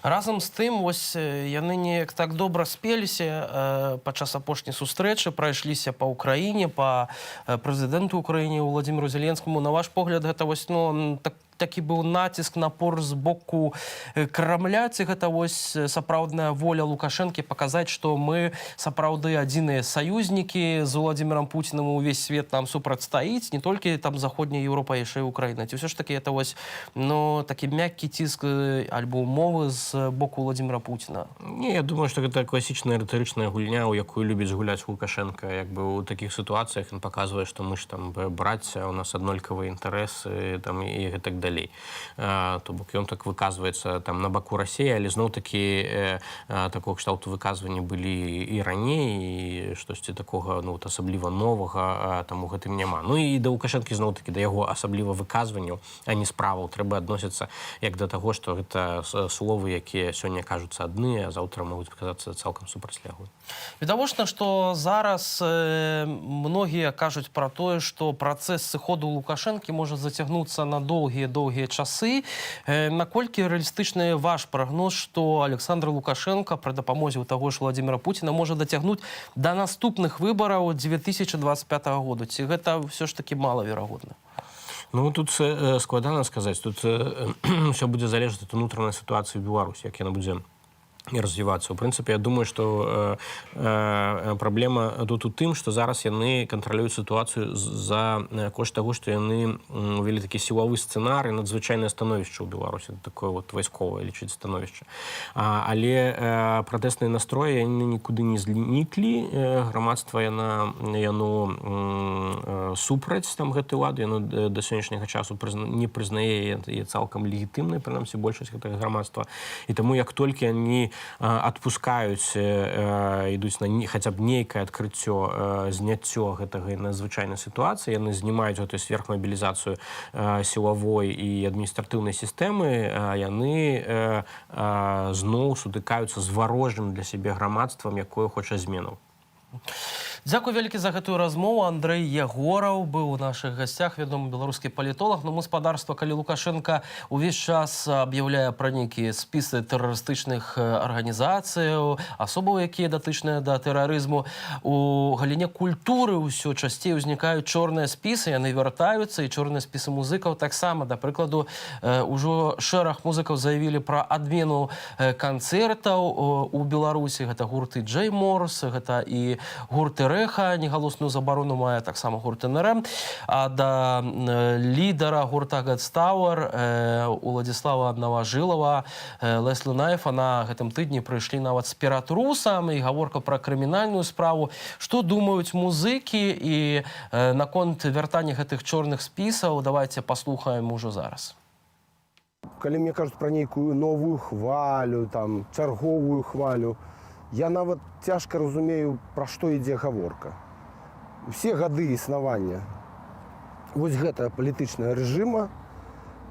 S1: Разам з тым, яны неяк так добра спеліся падчас апошняй сустрэчы, прайшліся па ўкраіне, па прэзідэнту ўкраіне Владимиру Зеленскому. На ваш погляд, гэта такі быў націск, напор з боку Крамля, ці гэта сапраўдная воля Лукашэнкі паказаць, што мы сапраўды адзіныя саюзнікі з Владимиром Путиным, увесь свет нам супрацьстаіць, не толькі заходняя Еўропа, яшчэ і Украіна. Ці ўсё ж такі гэта такі мяккі ціск альбо умовы з боку Владимира Путина?
S16: Не, я думаю, што гэта класічная рытарычная гульня, у якую любіць гуляць Лукашенко. У такіх сітуацыях ён паказвае, што мы ж брацья, у нас аднолькавыя інтарэсы і гэтак далей. далей. То бок ён так выказваецца там на баку Расіі, але зноў-такі такого кшталту выказванні былі і раней, і штосьці такога асабліва новага там у гэтым няма. Ну і да Лукашэнкі зноў-такі да яго асабліва выказванняў, а не справаў трэба адносіцца як да таго, што гэта словы, якія сёння кажуцца адны, а заўтра могуць казацца цалкам супрацьлеглыя.
S1: Відавочна, што зараз многія кажуць пра тое, што працэс сыходу Лукашэнкі можа зацягнуцца на доўгія часы. Наколькі рэалістычны ваш прагноз, што Александр Лукашенко пры дапамозе таго ж Владимира Путина можа дацягнуць да наступных выбараў 2025 года? Ці гэта ўсё ж такі малаверагодна?
S16: Ну, тут складана сказаць. Тут ўсё будзе залежаць ад унутранай сітуацыі ў Беларусі, як яна будзе развівацца. У прынцыпе, я думаю, што праблема тут у тым, што зараз яны кантралююць сітуацыю за кошт таго, што яны увялі такі сілавы сцэнарый, надзвычайнае становішча ў Беларусі, такое вайсковае лічыць становішча. Але пратэсныя настроі яны нікуды не зніклі. Грамадства яно супраць гэтай улады, яно да сённяшняга часу не прызнае яе цалкам легітымнай, прынамсі большасць гэтага грамадства. І таму як толькі яны адпускаюць, ідуць на хаця б нейкае адкрыццё, зняццё гэтага надзвычайнай сітуацыі, яны знімаюць гэтую сверхмабілізацыю сілавой і адміністратыўнай сістэмы, яны зноў сутыкаюцца з варожым для сябе грамадствам, якое хоча зменаў.
S1: Дзякуй вялікі за гэтую размову. Андрэй Ягораў быў у нашых гасцях, вядомы беларускі палітолаг. Но гаспадарства, калі Лукашенко увесь час аб'яўляе пра нейкія спісы тэрарыстычных арганізацыяў, асобаў, якія датычныя да тэрарызму, у галіне культуры ўсё часцей узнікаюць чорныя спісы, яны вяртаюцца, і чорныя спісы музыкаў таксама. Да прыкладу, ужо шэраг музыкаў заявілі пра адмену канцэртаў у Беларусі. Гэта гурты Джей Морс, гэта і гурты Рэха, негалосную забарону мае таксама гурт НРМ. А да лідара гурта Гэтстауэр Уладзіслава Наважылава, Леслі Найфа на гэтым тыдні прыйшлі нават з ператрусам, і гаворка пра крымінальную справу. Што думаюць музыкі і наконт вяртання гэтых чорных спісаў? Давайте паслухаем ужо зараз.
S9: Калі мне кажуць пра нейкую новую хвалю, там, чарговую хвалю, я нават цяжка разумею, пра што ідзе гаворка. Усе гады існавання вось гэтага палітычнага рэжыма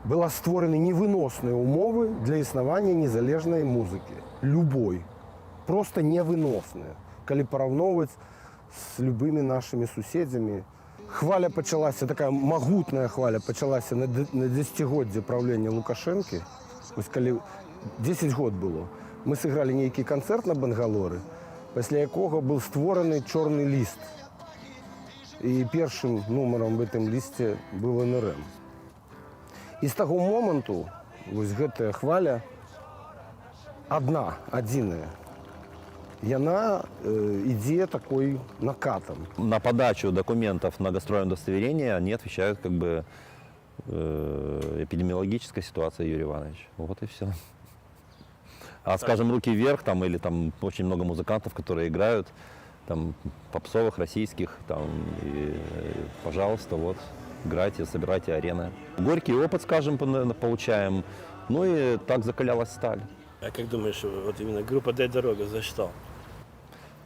S9: была створаны невыносныя ўмовы для існавання незалежнай музыкі. Любой. Проста невыносныя. Калі параўноўваць з любымі нашымі суседзямі. Хваля пачалася, такая магутная хваля пачалася на дзесяцігоддзе праўлення Лукашэнкі. Вось калі 10 год было. Мы сыгралі нейкі канцэрт на Бангалоры, пасля якога быў створаны чорны ліст. І першым нумарам в гэтым лісце быў НРМ. І з таго моманту вось гэтая хваля адзіная. Яна ідзе такой накатом.
S10: На подачу документов на гастрольное удостоверение они отвечают эпидемиологическая ситуация, Юрий Иванович. Вот и все. А, скажем, руки вверх, там, или там очень много музыкантов, которые играют, там, попсовых, российских, там, и, пожалуйста, вот, играйте, собирайте арены. Горький опыт, скажем, получаем, ну и так закалялась сталь.
S11: А как думаешь, вот именно группа «Дай дорога» за что?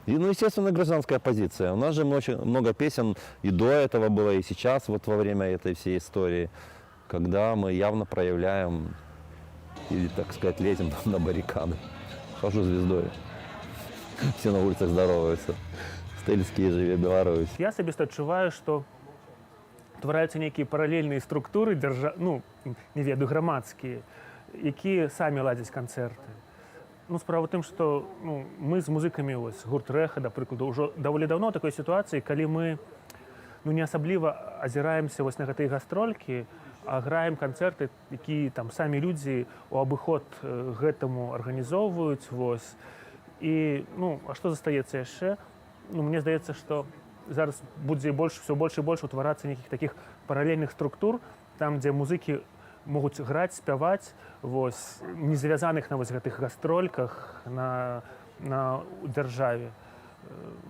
S10: И, ну, естественно, гражданская позиция. У нас же очень много песен и до этого было, и сейчас, вот во время этой всей истории, когда мы явно проявляем или, так сказать, лезем на баррикады. Хожу звездой. Все на улицах здороваются. Стельские, живе Беларусь.
S12: Я особисто адчуваю, што твараюцца нейкія паралельныя структуры, не ведаю, грамадскія, якія самі ладзяць канцэрты. Справа ў тым, што мы з музыкамі, гурт Рэха, да прыкладу, ўжо даволі даўно такой сітуацыі, калі мы не асабліва азіраемся на гэтыя гастролькі, а граем канцэрты, якія там самі людзі ў абыход гэтаму арганізоўваюць. І, а што застаецца яшчэ? Мне здаецца, што зараз будзе ўсё больш і больш утварацца нейкіх такіх паралельных структур, там, дзе музыкі могуць граць, спяваць, не завязаных на гэтых гастрольках на дзяржаве.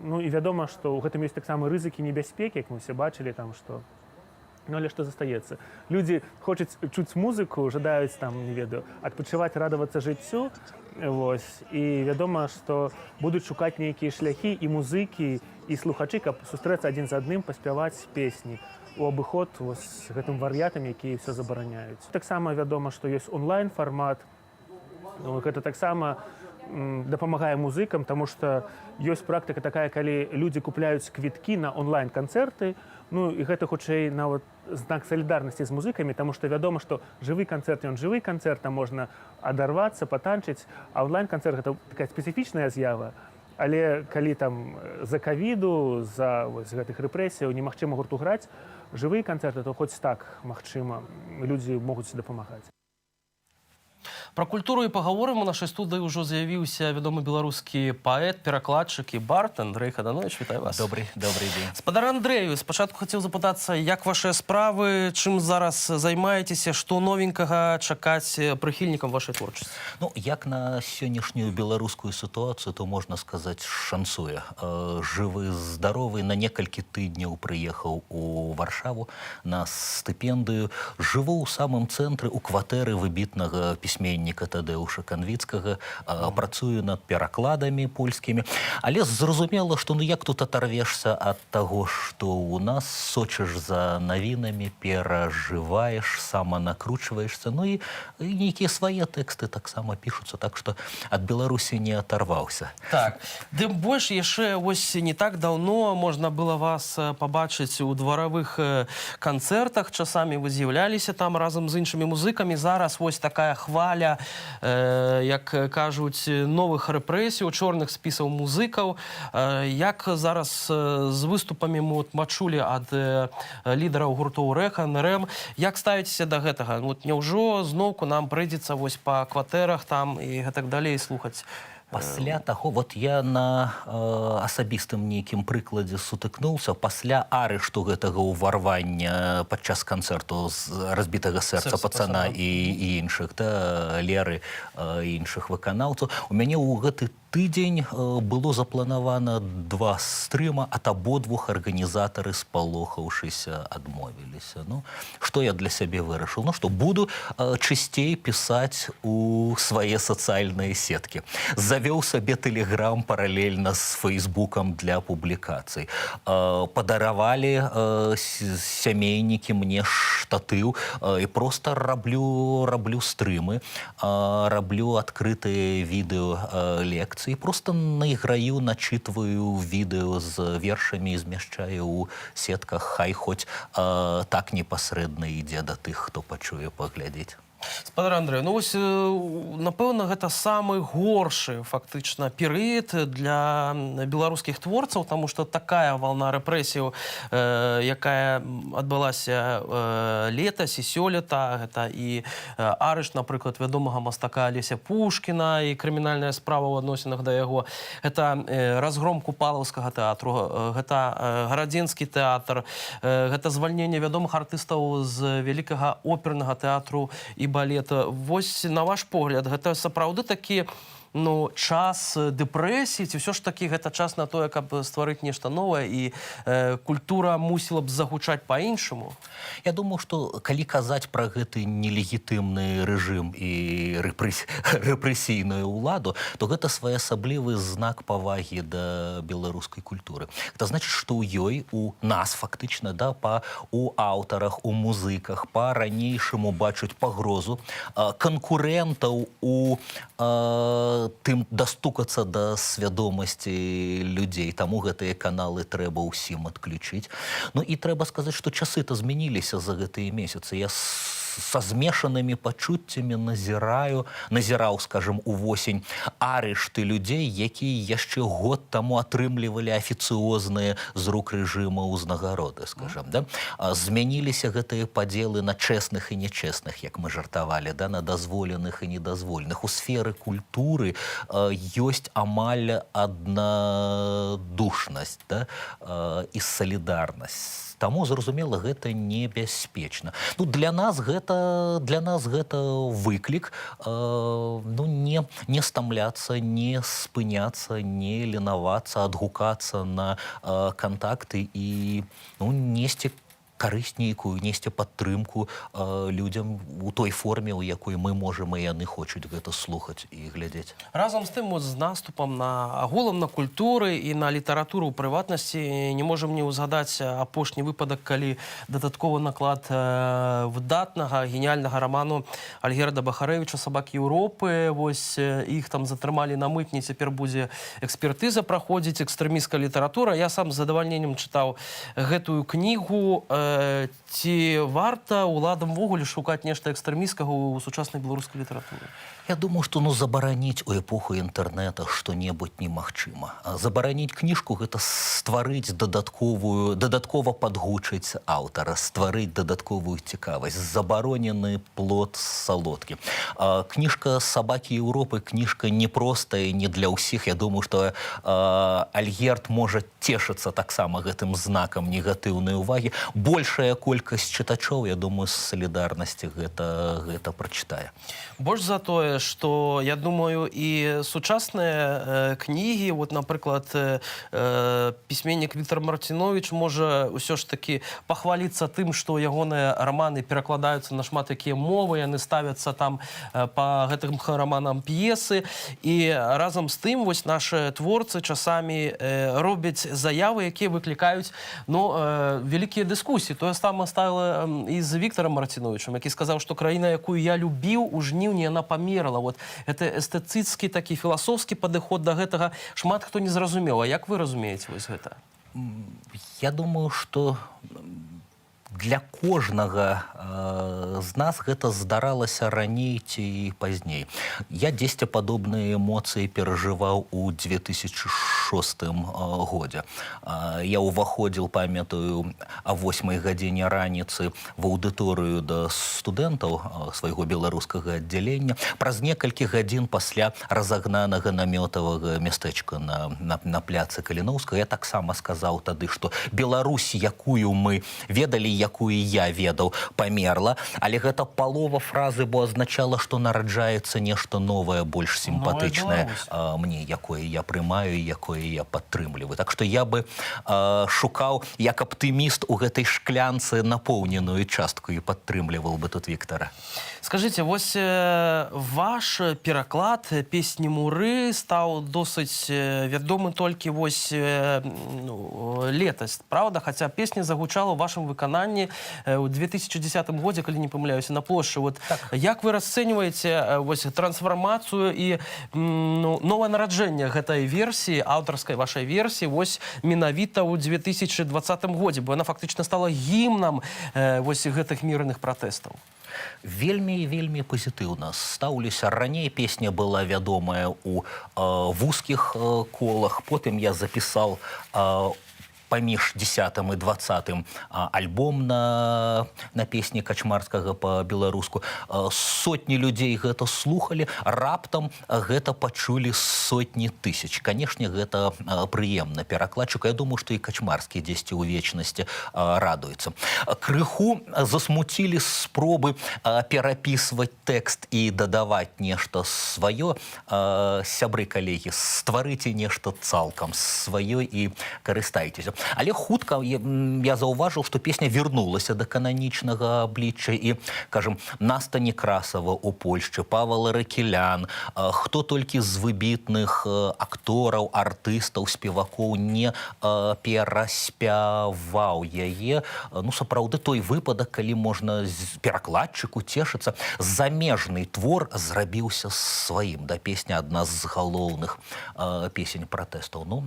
S12: І вядома, што ў гэтым ёсць таксама рызыкі небяспекі, як мы ўсе бачылі, што Ну, але што застаецца? Людзі хочуць чуць музыку, жадаюць там, не ведаю, адпачываць, радавацца жыццю. Вось. І вядома, што будуць шукаць нейкія шляхі і музыкі, і слухачы, каб сустрэцца адзін з адным, паспяваць песні у абыход з гэтым вар'ятам, якія ўсё забараняюць. Таксама вядома, што ёсць онлайн-фармат. Гэта таксама дапамагае музыкам, таму што ёсць практыка такая, калі людзі купляюць квіткі на онлайн-канцэрты, ну і гэта хутчэй нават знак салідарнасці з музыкамі, таму што вядома, што жывы канцэрт, ён жывы канцэрт, там можна адарвацца, патанчыць, а онлайн-канцэрт гэта такая спецыфічная з'ява. Але калі там з-за ковіду, з-за гэтых рэпрэсіяў немагчыма гурту граць, жывыя канцэрты, то хоць так, магчыма, людзі могуць дапамагаць.
S1: Пра культуру і пагаворым у нашай студыі ўжо з'явіўся вядомы беларускі паэт, перакладчык і бард Андрэй Хаданович. Вітаю вас.
S2: Добрый дзень.
S1: Спадар Андрэю, спачатку хацеў запытацца, як вашыя справы, чым зараз займаецеся, што новенькага чакаць прыхільнікам вашай творчасці?
S2: Ну, як на сённяшнюю беларускую сітуацыю, то можна сказаць, шансуе. Жывы, здаровы, на некалькі тыдняў прыехаў у Варшаву на стыпендыю. Жыву ў самым цэнтры, у кватэры выбітнага пісьменніка Тадэуша Канвіцкага, працую над перакладамі польскімі. Але зразумела, што ну як тут аторвешся ад таго, што ў нас сочыш за навінамі, перажываеш, саманакручваешся, ну і нейкія свае тэксты таксама пішуцца, так што ад Беларусі не аторваўся.
S1: Так, тым больш яшчэ вось не так даўно можна было вас пабачыць у дваравых канцэртах, часамі вы з'яўляліся там разам з іншымі музыкамі. Зараз вось такая хваля, як кажуць, новых рэпрэсій, чорных спісаў музыкаў. Як зараз з выступамі мы мачулі ад лідараў гуртоў Рэха, НРМ, як ставіцеся да гэтага? Няўжо зноўку нам прыйдзецца вось па кватэрах там і гэтак далей слухаць?
S2: Пасля таго, вот я на асабістым нейкім прыкладзе сутыкнуўся, пасля арышту гэтага ўварвання падчас канцэрту з разбітага сэрца пацана і іншых, Леры і іншых выканаўцаў, у мяне ў гэты тыдзень было запланавана 2 стрыма, ад абодвух арганізатары, спалохаўшыся, адмовіліся. Ну, што я для сябе вырашыў? Ну, што буду чысцей пісаць у свае сацыяльныя сеткі. Завёў сабе тэлеграм паралельна з фэйсбукам для публікацый. Падаравалі сямейнікі мне штатыў і проста раблю стрымы, раблю адкрытыя відэо лекцыі. І просто наіграю, начитываю відэо з вершамі і змяшчаю ў сетках, хай хоць так непасрэдна ідзе да тых, хто пачуе паглядзець.
S1: Спадар Андрэй, ну вось, напэўна, гэта самы горшы, фактычна, перыяд для беларускіх творцаў, таму што такая вална рэпрэсіяў, якая адбылася летась і сёлета, гэта і арышт, напрыклад, вядомага мастака Алеся Пушкіна і крымінальная справа ў адносінах да яго, гэта разгром Купалаўскага тэатру, гэта Гарадзенскі тэатр, гэта звальненне вядомых артыстаў з вялікага опернага тэатру і балета. Вось, на ваш погляд, гэта сапраўды такі час дэпрэсіі, ці ўсё ж такі гэта час на тое, каб стварыць нешта новае і культура мусіла б загучаць па-іншаму?
S2: Я думаю, што калі казаць пра гэты нелегітымны рэжым і рэпрэсійную ўладу, то гэта своеасаблівы знак павагі да беларускай культуры. Гэта значыць, што ў ёй, у нас фактычна, у аўтарах, у музыках па-ранейшаму бачыць пагрозу, канкурэнтаў у тым дастукацца да свядомасці людзей. Таму гэтыя каналы трэба ўсім адключыць. Ну і трэба сказаць, што часы-то змяніліся за гэтыя месяцы. Я са змешанымі пачуццямі назіраў, скажем, увосень арышты людзей, якія яшчэ год таму атрымлівалі афіцыозныя з рук рэжыма ўзнагароды, скажем. Змяніліся гэтыя падзелы на чэсных і нечэсных, як мы жартавалі, на дазволеных і недазволеных. У сферы культуры ёсць амаль аднадушнасць і салідарнасць. Таму, зразумела, гэта небяспечна. Ну, для нас гэта выклік не стамляцца, не спыняцца, не ленавацца, адгукацца на кантакты і несці карысць нейкую, несці падтрымку людзям у той форме, у якой мы можам, і яны хочуць гэта слухаць і глядзець.
S1: Разам з тым, з наступам на агулам на культуры і на літаратуру ў прыватнасці не можам не ўзгадаць апошні выпадак, калі дадатковы наклад выдатнага, геніяльнага раману Альгерда Бахарэвіча «Сабакі Еўропы». Вось іх там затрымалі на мытні, цяпер будзе экспертыза праходзіць, экстрэмісцкая літаратура. Я сам з задавальненнем чытаў гэтую кнігу. Ці варта уладам ввогуле шукаць нешта экстрэмісцкага ў сучаснай беларускай літаратуры?
S2: Я думаю, што забараніць у эпоху інтэрнэта што-небудзь немагчыма. Забараніць кніжку — гэта стварыць дадаткова падгучыць аўтара, стварыць дадатковую цікавасць, забаронены плод салодкі. Кніжка «Сабакі Еўропы» кніжка непростая, не для ўсіх. Я думаю, што Альгерд можа цешыцца таксама гэтым знакам негатыўнай увагі. Большая колькасць чытачоў, я думаю, з салідарнасці гэта прачытае.
S1: Больш за тое, што, я думаю, і сучасныя кнігі, вот, напрыклад, пісьменнік Віктор Мартинович можа ўсё ж такі пахваліцца тым, што ягоныя раманы перакладаюцца на шмат якія мовы, яны ставяцца там па гэтым раманам п'есы, і разам з тым вось нашы творцы часамі робяць заявы, якія выклікаюць вялікія дыскусіі. Тое самае стала і з Віктарам Мартиновичам, які сказаў, што краіна, якую я любіў, у жніўні яна памерла. Вот это эстэтыцкі такі філасофскі падыход да гэтага шмат хто не зразумеў. А як вы разумееце вось гэта?
S2: Я думаю, што для кожнага з нас гэта здаралася раней ці пазней. Я дзесьці падобныя эмоцыі перажываў у 2006 годзе. Я ўваходзіў, памятаю, о 8 гадзіне раніцы в аўдыторыю да студэнтаў свайго беларускага аддзялення. Праз некалькі гадзін пасля разагнанага намётавага мястэчка на пляцы Каліноўскага я таксама сказаў тады, што Беларусь, якую мы ведалі, якую я ведаў, памерла, але гэта палова фразы, бо азначала, што нараджаецца нешта новае, больш сімпатычнае мне, якое я прымаю і якое я падтрымліваю. Так што я бы шукаў, як аптыміст у гэтай шклянцы напоўненую частку і падтрымліваў бы тут Віктара.
S1: Скажыце, вось ваш пераклад песні Муры стаў досыць вядомы толькі вось летась, правда? Хаця песня загучала ў вашым выкананні ў 2010 годзе, калі не памыляюся, на плошчы. Вот як вы расцэньваеце вось трансфармацыю і новае нараджэнне гэтай версіі, аўтарскай вашай версіі, вось менавіта ў 2020 годзе, бо яна фактычна стала гімнам вось гэтых мірных пратэстаў?
S2: Вельмі і вельмі пазітыўна стаўлюся. Раней песня была вядомая ў вузкіх колах, потым я запісаў паміж 10-м і 20-м альбом на песні Качмарскага па-беларуску. Сотні людзей гэта слухалі, раптам гэта пачулі сотні тысяч. Канешне, гэта прыемна перакладчыку. Я думаю, што і Качмарскі дзесьці ў вечнасці радуецца. Крыху засмуцілі спробы перапісваць тэкст і дадаваць нешта сваё. Сябры, калегі, стварыце нешта цалкам сваё і карыстайцеся. Але хутка я заўважыў, што песня вярнулася да кананічнага аблічча і, кажам, Наста Некрасава ў Польшчы, Павел Аракелян, хто толькі з выбітных актораў, артыстаў, спевакоў не пераспяваў яе. Ну, сапраўды, той выпадак, калі можна перакладчыку цешыцца, замежны твор зрабіўся сваім. Да, песня адна з галоўных песень пратэстаў. Ну,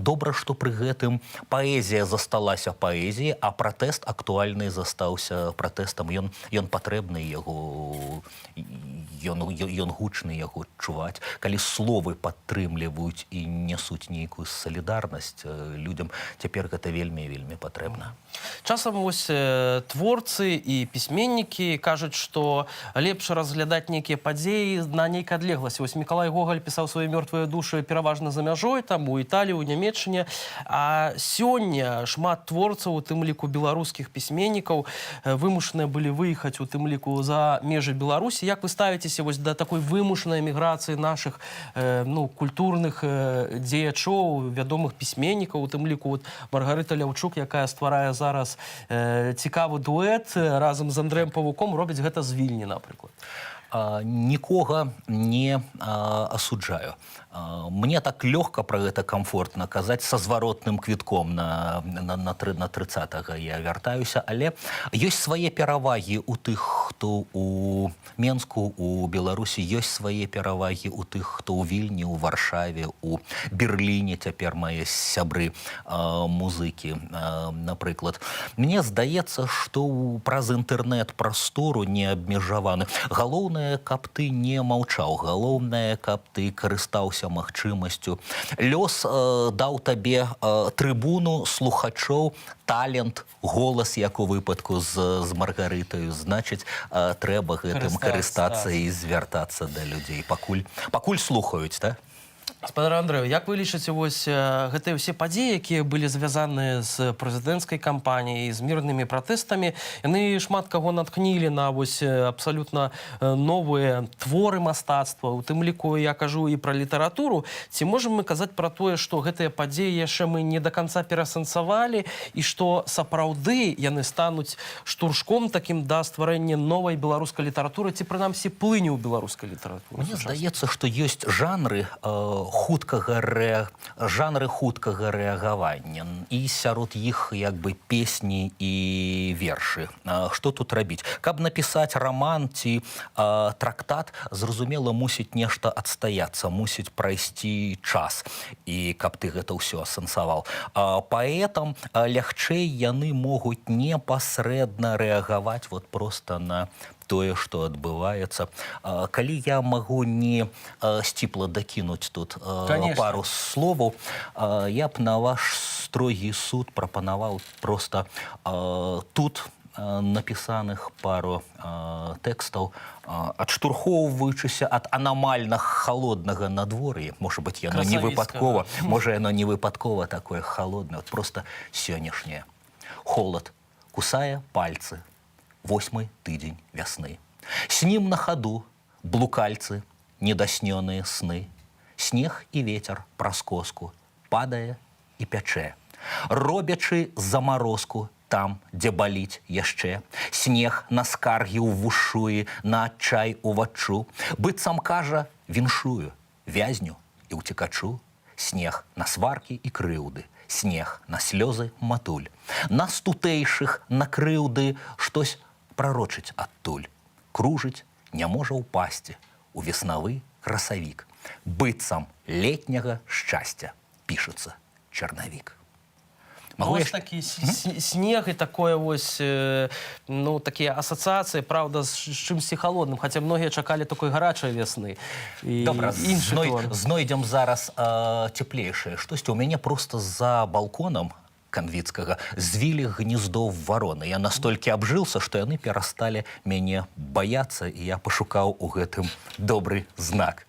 S2: добра, што пры гэтым паэзія засталася паэзіяй, а пратэст актуальны застаўся пратэстам. Ён патрэбны, ён гучны, яго чуваць. Калі словы падтрымліваюць і нясуць нейкую салідарнасць людзям, цяпер гэта вельмі патрэбна.
S1: Часам вось творцы і пісьменнікі кажуць, што лепш разглядаць нейкія падзеі на нейкай адлегласці. Вось Мікалай Гогаль пісаў свае мёртвыя душы пераважна за мяжой, там у Італіі, у Нямецчыне. А сёння шмат творцаў, у тым ліку беларускіх пісьменнікаў, вымушаныя былі выехаць у тым ліку за межы Беларусі. Як вы ставіцеся ставіцеся вось да такой вымушанай міграцыі нашых ну, культурных дзеячоў, вядомых пісьменнікаў, у тым ліку вот Маргарыта Ляўчук, якая стварае зараз цікавы дуэт разам з Андрэем Павуком, робіць гэта з Вільні, напрыклад.
S2: Нікога не асуджаю. Мне так лёгка пра гэта камфортна казаць са зваротным квітком на 30-га я вяртаюся, але ёсць свае перавагі ў тых, хто у Менску, у Беларусі, ёсць свае перавагі ў тых, хто ў Вільні, у Варшаве, у Берліне, цяпер мае сябры музыкі, напрыклад. Мне здаецца, што праз інтэрнэт-прастору не абмежаваны. Галоўнае, каб ты не маўчаў, галоўнае, каб ты карыстаўся магчымасцю. Лёс даў табе трыбуну слухачоў, талент, голас, як у выпадку з Маргарытаю. Значыць, трэба гэтым карыстацца і звяртацца да людзей. Пакуль слухаюць, так?
S1: Спадар Андрэю, як вы лічыце вось гэтыя ўсе падзеі, якія былі звязаныя з прэзідэнцкай кампаніяй, з мірнымі пратэстамі, яны шмат каго наткнілі на вось абсалютна новыя творы мастацтва, у тым ліку я кажу і пра літаратуру. Ці можам мы казаць пра тое, што гэтыя падзеі яшчэ мы не да канца перасэнсавалі і што сапраўды яны стануць штуршком такім да стварэння новай беларускай літаратуры, ці прынамсі плыню ў беларускай літаратуры?
S2: Мне здаецца, што ёсць жанры хуткага рэагавання, і сярод іх як бы песні і вершы. Што тут рабіць? Каб напісаць раман ці трактат, зразумела, мусіць нешта адстаяцца, мусіць прайсці час, і каб ты гэта ўсё асэнсаваў. Паэтам лягчэй, яны могуць непасрэдна рэагаваць вот проста на тое, што адбываецца. Калі я магу не сціпла дакінуць тут пару словаў, я б на ваш строгі суд прапанаваў проста тут напісаных пару тэкстаў, адштурхоўваючыся ад анамальна халоднага надвор'я. Можа быць, яно не выпадкова, можа, яно не выпадкова такое халоднае, проста сённяшняе. Холад кусае пальцы. 8-й тыдзень вясны. Снім на хаду блукальцы, недаснёныя сны. Снег і ветер праз коску падае і пячэ. Робячы замарозку там, дзе баліць яшчэ. Снег на скаргі ўвушуе, на адчай уваччу. Быццам кажа, віншую вязню і ўцекачу. Снег на сваркі і крыўды. Снег на слёзы матуль. Нас тутэйшых на крыўды штось прарочыць адтуль. Кружыць не можа ўпасці у веснавы красавік. Быццам летняга шчасця пішацца чарнавік.
S1: Вось такі снег і такое вось, ну, такія асацыяцыі, правда, з чымсьці халодным, хаця многія чакалі такой гарачай вясны.
S2: Добра, знойдзем зараз цеплейшае штосьці. У мяне проста за балконам Канвіцкага звілі гнездо вароны. Я настолькі абжыўся, што яны перасталі мяне баяцца, і я пашукаў у гэтым добры знак.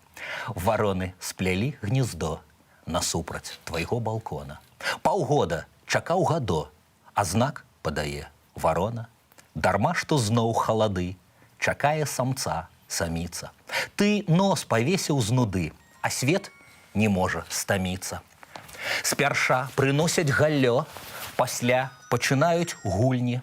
S2: Вароны сплялі гнездо насупраць твайго балкона. Паўгода чакаў гадо, а знак падае варона. Дарма, што зноў халады, чакае самца саміца. Ты нос павесіў з нуды, а свет не можа стаміцца. Спярша прыносяць галлё, пасля пачынаюць гульні,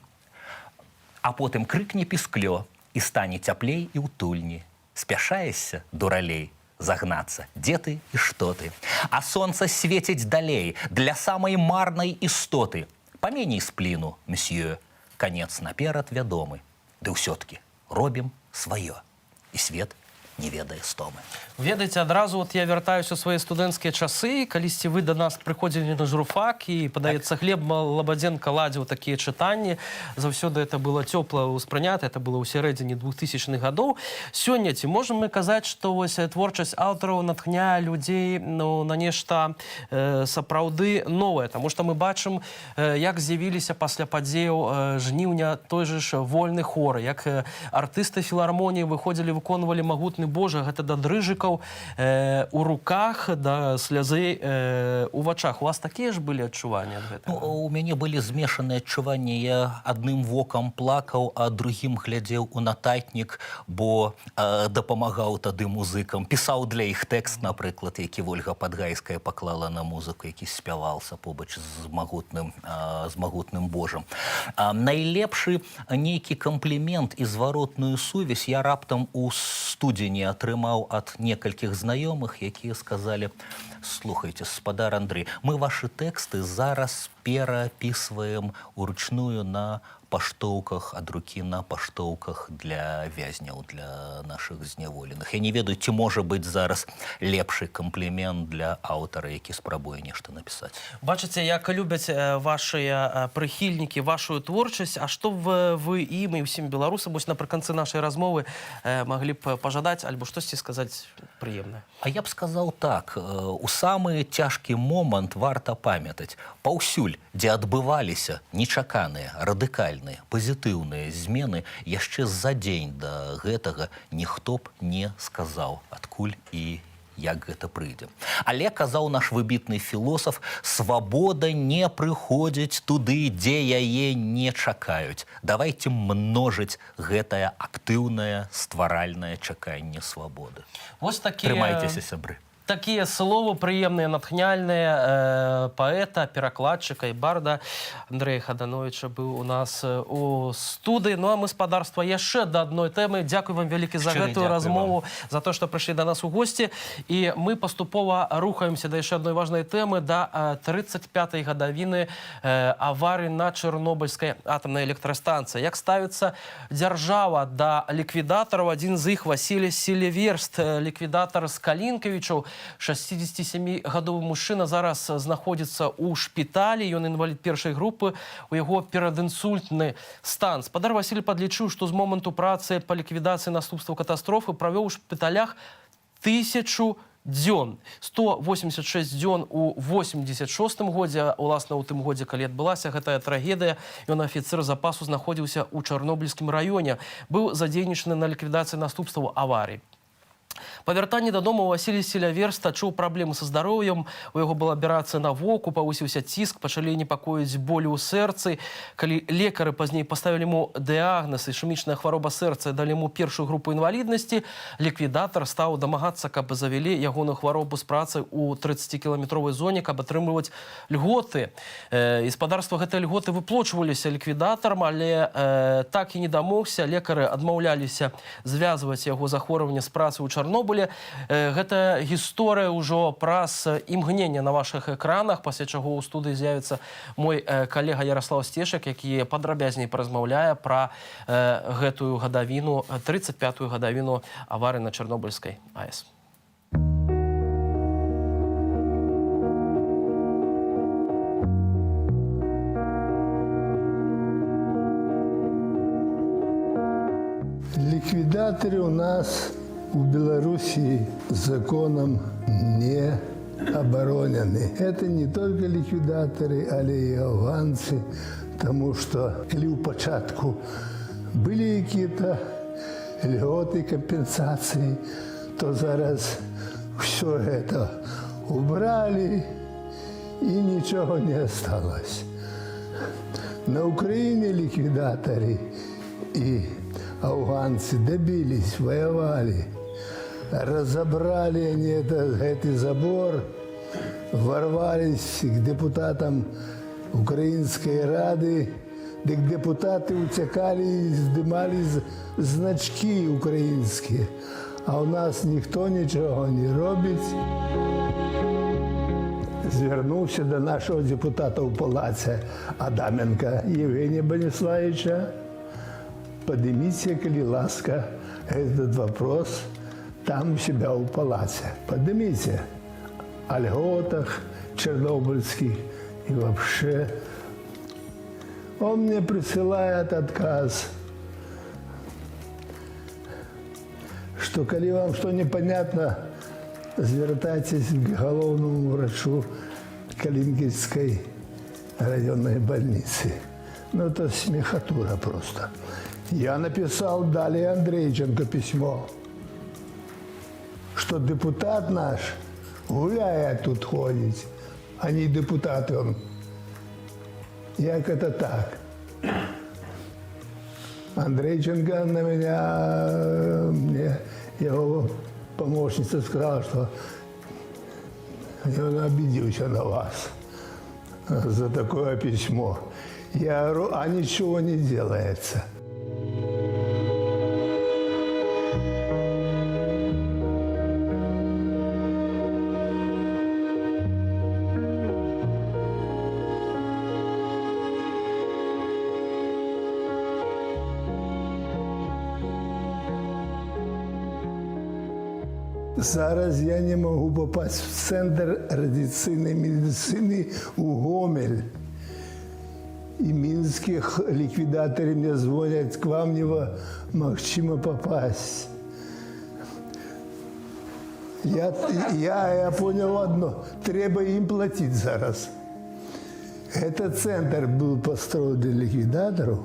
S2: а потым крыкне пісклё, і стане цяплей і ўтульні. Спяшаешся, дуралей, загнацца, дзе ты і што ты. А сонца свеціць далей для самай марнай істоты. Паменей спліну, мсьё, канец наперад вядомы. Ды ўсё-ткі робім сваё, і свет не ведае стомы.
S1: Ведаеце, адразу вот я вяртаюся ў свае студэнцкія часы, калісьці вы да нас прыходзілі на журфак, і, падаецца, Глеб Лабадзенка ладзіў такія чытанні. Заўсёды это было цёпла ўспрынята, это было ў сярэдзіне 2000-х гадоў. Сёння ці можам мы казаць, што вось творчасць аўтараў натхняе людзей, ну, на нешта сапраўды новае? Таму што мы бачым, як з'явіліся пасля падзеяў жніўня той же ж вольны хор, як артысты філармоніі выходзілі, выконвалі магутны Матчыны Божа, гэта да дрыжыкаў у руках, да слязы у вачах. У вас такія ж былі адчуванні ад гэтага?
S2: У мяне былі змешаныя адчуванні. Я адным вокам плакаў, а другім глядзеў у нататнік, бо дапамагаў тады музыкам. Пісаў для іх тэкст, напрыклад, які Вольга Падгайская паклала на музыку, які спяваўся побач з магутным Божам. Найлепшы нейкі камплімент і зваротную сувязь я раптам у студзені атрымаў ад некалькіх знаёмых, якія сказалі: «Слухайте, спадар Андрэй, мы ваши тэксты зараз перапісваем уручную на паштоўках, ад рукі на паштоўках для вязняў, для нашых зняволеных. Я не ведаю, ці можа быць зараз лепшы камплімент для аўтара, які спрабуе нешта напісаць».
S1: Бачыце, як любяць вашыя прыхільнікі вашую творчасць, а што вы ім і ўсім беларусам вось напрыканцы нашай размовы маглі б пажадаць альбо штосьці сказаць прыемнае?
S2: А я б сказаў так, у самы цяжкі момант варта памятаць: паўсюль, дзе адбываліся нечаканыя, радыкальныя, пазітыўныя змены, яшчэ за дзень да гэтага ніхто б не сказаў, адкуль і як гэта прыйдзе. Але, казаў наш выбітны філосаф, свабода не прыходзіць туды, дзе яе не чакаюць. Давайте множыць гэтае актыўнае, стваральнае чаканне свабоды. Трымайцеся, сябры.
S1: Такія словы прыемныя, натхняльныя паэта, перакладчыка і барда Андрэя Хадановича быў у нас у студыі. Ну а мы, спадарства, яшчэ да адной тэмы. Дзякуй вам вялікі за гэтую размову, за то, што прыйшлі да нас у госці. І мы паступова рухаемся да яшчэ адной важнай тэмы, да 35-й гадавіны аварыі на Чарнобыльскай атамнай электрастанцыі. Як ставіцца дзяржава да ліквідатараў? Адзін з іх Васілій Селіверст, ліквідатар з Калінкавічаў, 67-гадовы мужчына, зараз знаходзіцца ў шпіталі. Ён інвалід першай групы, у яго перадінсультны стан. Спадар Васілій падлічыў, што з моманту працы па ліквідацыі наступстваў катастрофы правёў у шпіталях 1000 дзён. 186 дзён у 86-м годзе, уласна ў тым годзе, калі адбылася гэтая трагедыя. Ён, афіцэр запасу, знаходзіўся ў Чарнобыльскім раёне. Быў задзейнічаны на ліквідацыі наступстваў аварыі. Па вяртанні дадому Васілій Селіверст адчуў праблемы са здароўем. У яго была аперацыя на воку, павысіўся ціск, пачалі непакоіць болі ў сэрцы. Калі лекары пазней паставілі яму дыягназ ішэмічная хвароба сэрца, далі яму першую групу інваліднасці, ліквідатар стаў дамагацца, каб завялі ягоную хваробу з працай у 30-кіламетровай зоне, каб атрымліваць льготы. І спадарства гэтыя льготы выплачваліся ліквідатарам, але так і не дамогся. Лекары адмаўляліся звязваць яго захворванне з працай у Чарнобылі. Гэта гісторыя ўжо праз імгнення на вашых экранах, пасля чаго ў студыі з'явіцца мой калега Ярослав Стешак, які падрабязней паразмаўляе пра гэтую гадавіну, 35-ю гадавіну аварыі на Чарнобыльскай АЭС.
S13: Ликвидаторы у нас в Белоруссии законом не оборонены. Это не только ликвидаторы, але и афганцы, потому что коли у початку были какие-то льготы, компенсации, то зараз все это убрали и ничего не осталось. На Украине ликвидаторы и афганцы добились, воевали. Разобрали они этот забор, ворвались к депутатам Украинской Рады, где депутаты утекали и сдымали значки украинские. А у нас никто ничего не робит. Звернувся до нашего депутата в палаце Адаменка Евгения Бониславовича. Поднимите, коли ласка, этот вопрос там у себя в палаце. Поднимите о льготах чернобыльских и вообще. Он мне присылает отказ, что коли вам что непонятно, звертайтесь к головному врачу Калинкинской районной больницы. Ну, это смехотура просто. Я написал Далее Андрейченко письмо. что депутат наш гуляет тут ходить, а не депутат он. Як это так? Андрейченко на меня, мне его помощница сказала, что он обиделся на вас за такое письмо. Я говорю, а ничего не делается. Зараз я не могу попасть в центр радиационной медицины у Гомель. И минские ликвидаторы мне звонят, к вам невозможно попасть. Я понял одно, треба им платить зараз. Этот центр был построен для ликвидаторов,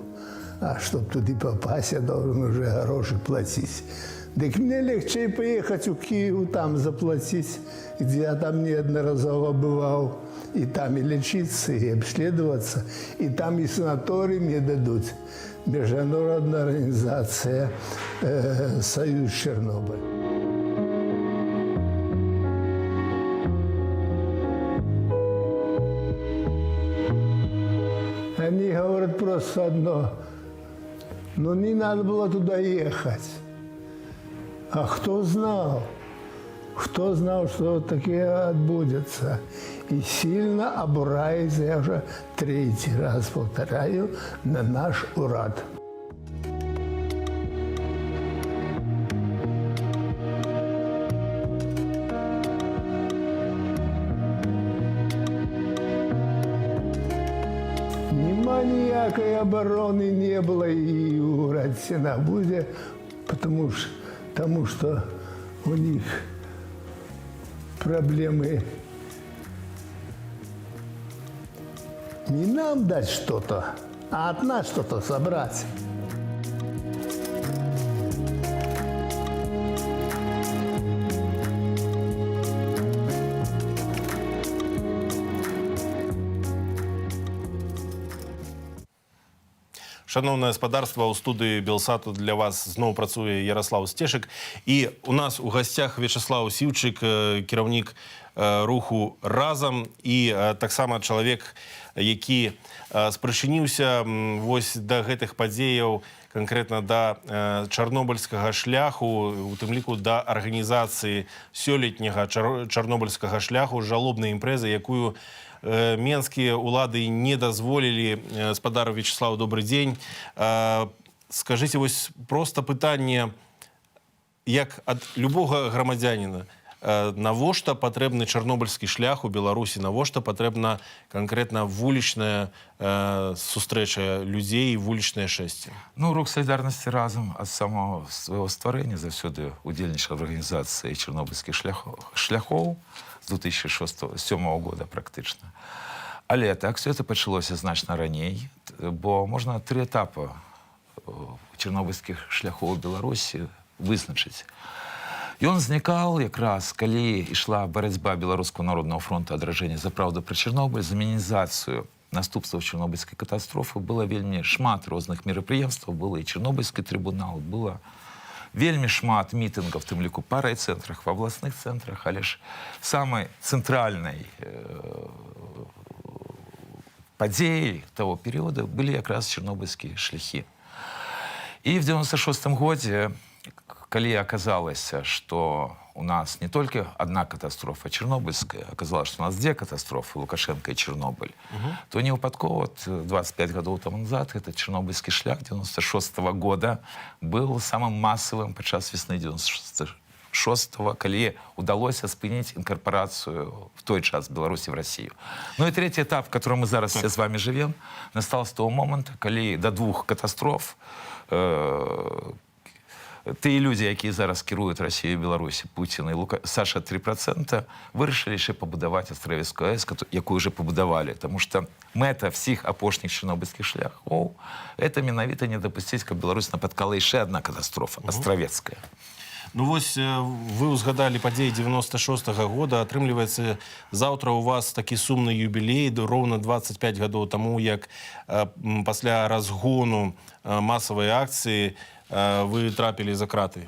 S13: а чтобы туда попасть, я должен уже гроши платить. Так мне легче поехать в Киев, там заплатить, где я там неодноразово бывал, и там и лечиться, и обследоваться, и там и санаторий мне дадут. Международная организация «Союз Чернобыль». Они говорят просто одно, но не надо было туда ехать. А кто знал, что такое отбудется? И сильно обурается, я уже третий раз повторяю, на наш урад. Никакой обороны не было и у Радсинабуде, потому что у них проблемы не нам дать что-то, а от нас что-то собрать.
S14: Шановне господарство, у студії Білсату для вас знову працює Ярослав Стешик. І у нас у гостях В'ячеслав Сівчик, керівник руху «Разом», і так само чоловік, який спричинився ось до гэтых падзеяў, конкретно до чорнобильського шляху, у тим ліку до організації сёлетняга чорнобильського шляху, жалобної імпрэзы, якую менскія улады не дазволілі. Спадар Вячеслав, добрый дзень. Скажите, вось просто пытанне, як ад любога грамадзяніна, навошта патрэбны чарнобыльскі шлях у Беларусі, навошта патрэбна конкретна вулічная сустрэча людзей, вулічнае шэсце?
S15: Ну, рух солидарности «Разом» от самого своего створения завсёды удзельнічаў в организации чорнобыльскіх шляхоў з 2007 года практычна. Але так все это пачалося значна раней, бо можна 3 этапы чорнобыльскіх шляхоў у Беларусі вызначыць. Ён узнікаў якраз, калі ішла барацьба Беларускага народнага фронту адраджэння за праўду пра Чарнобыль, за мінімізацыю наступстваў чарнобыльскай катастрофы. Было вельмі шмат розных мерапрыемстваў, было і Чарнобыльскі трыбунал, было вельмі шмат мітынгаў, в тым ліку па райцэнтрах, в абласных цэнтрах, але ж самай цэнтральнай падзеяй того перыяда былі якраз чарнобыльскія шляхі. І в 96-м годзе, калі аказалася, што у нас не толькі одна катастрофа чарнобыльская, аказалася, што у нас 2 катастрофы, Лукашенко і Чарнобыль, то не выпадкова 25 гадоў таму назад этот чарнобыльскі шлях 96-го года быў самым масавым падчас весны 96-го, калі удалося спыніць інкарпорацыю в той час Беларусі в Россию. Ну и третий этап, в котором мы зараз все с вами живем, настал с того момента, калі до 2 катастроф тыя людзі, якія зараз кіруюць Расіяю і Беларусі, Пуцін і Саша 3%, вырашылі яшчэ пабудаваць Астравецкую АЭС, якую уже пабудавалі. Таму што мэта всіх апошніх чарнобыльскіх шляхоў — это менавіта не дапусціць, каб Беларусь напаткала яшчэ одна катастрофа, Астравецкая.
S14: Ну вось вы узгадалі падзеі 96-го года. Атрымліваецца, заўтра у вас такі сумны юбілей, роўна 25 гадоў таму, як пасля разгону масавай акцыі вы трапілі за краты.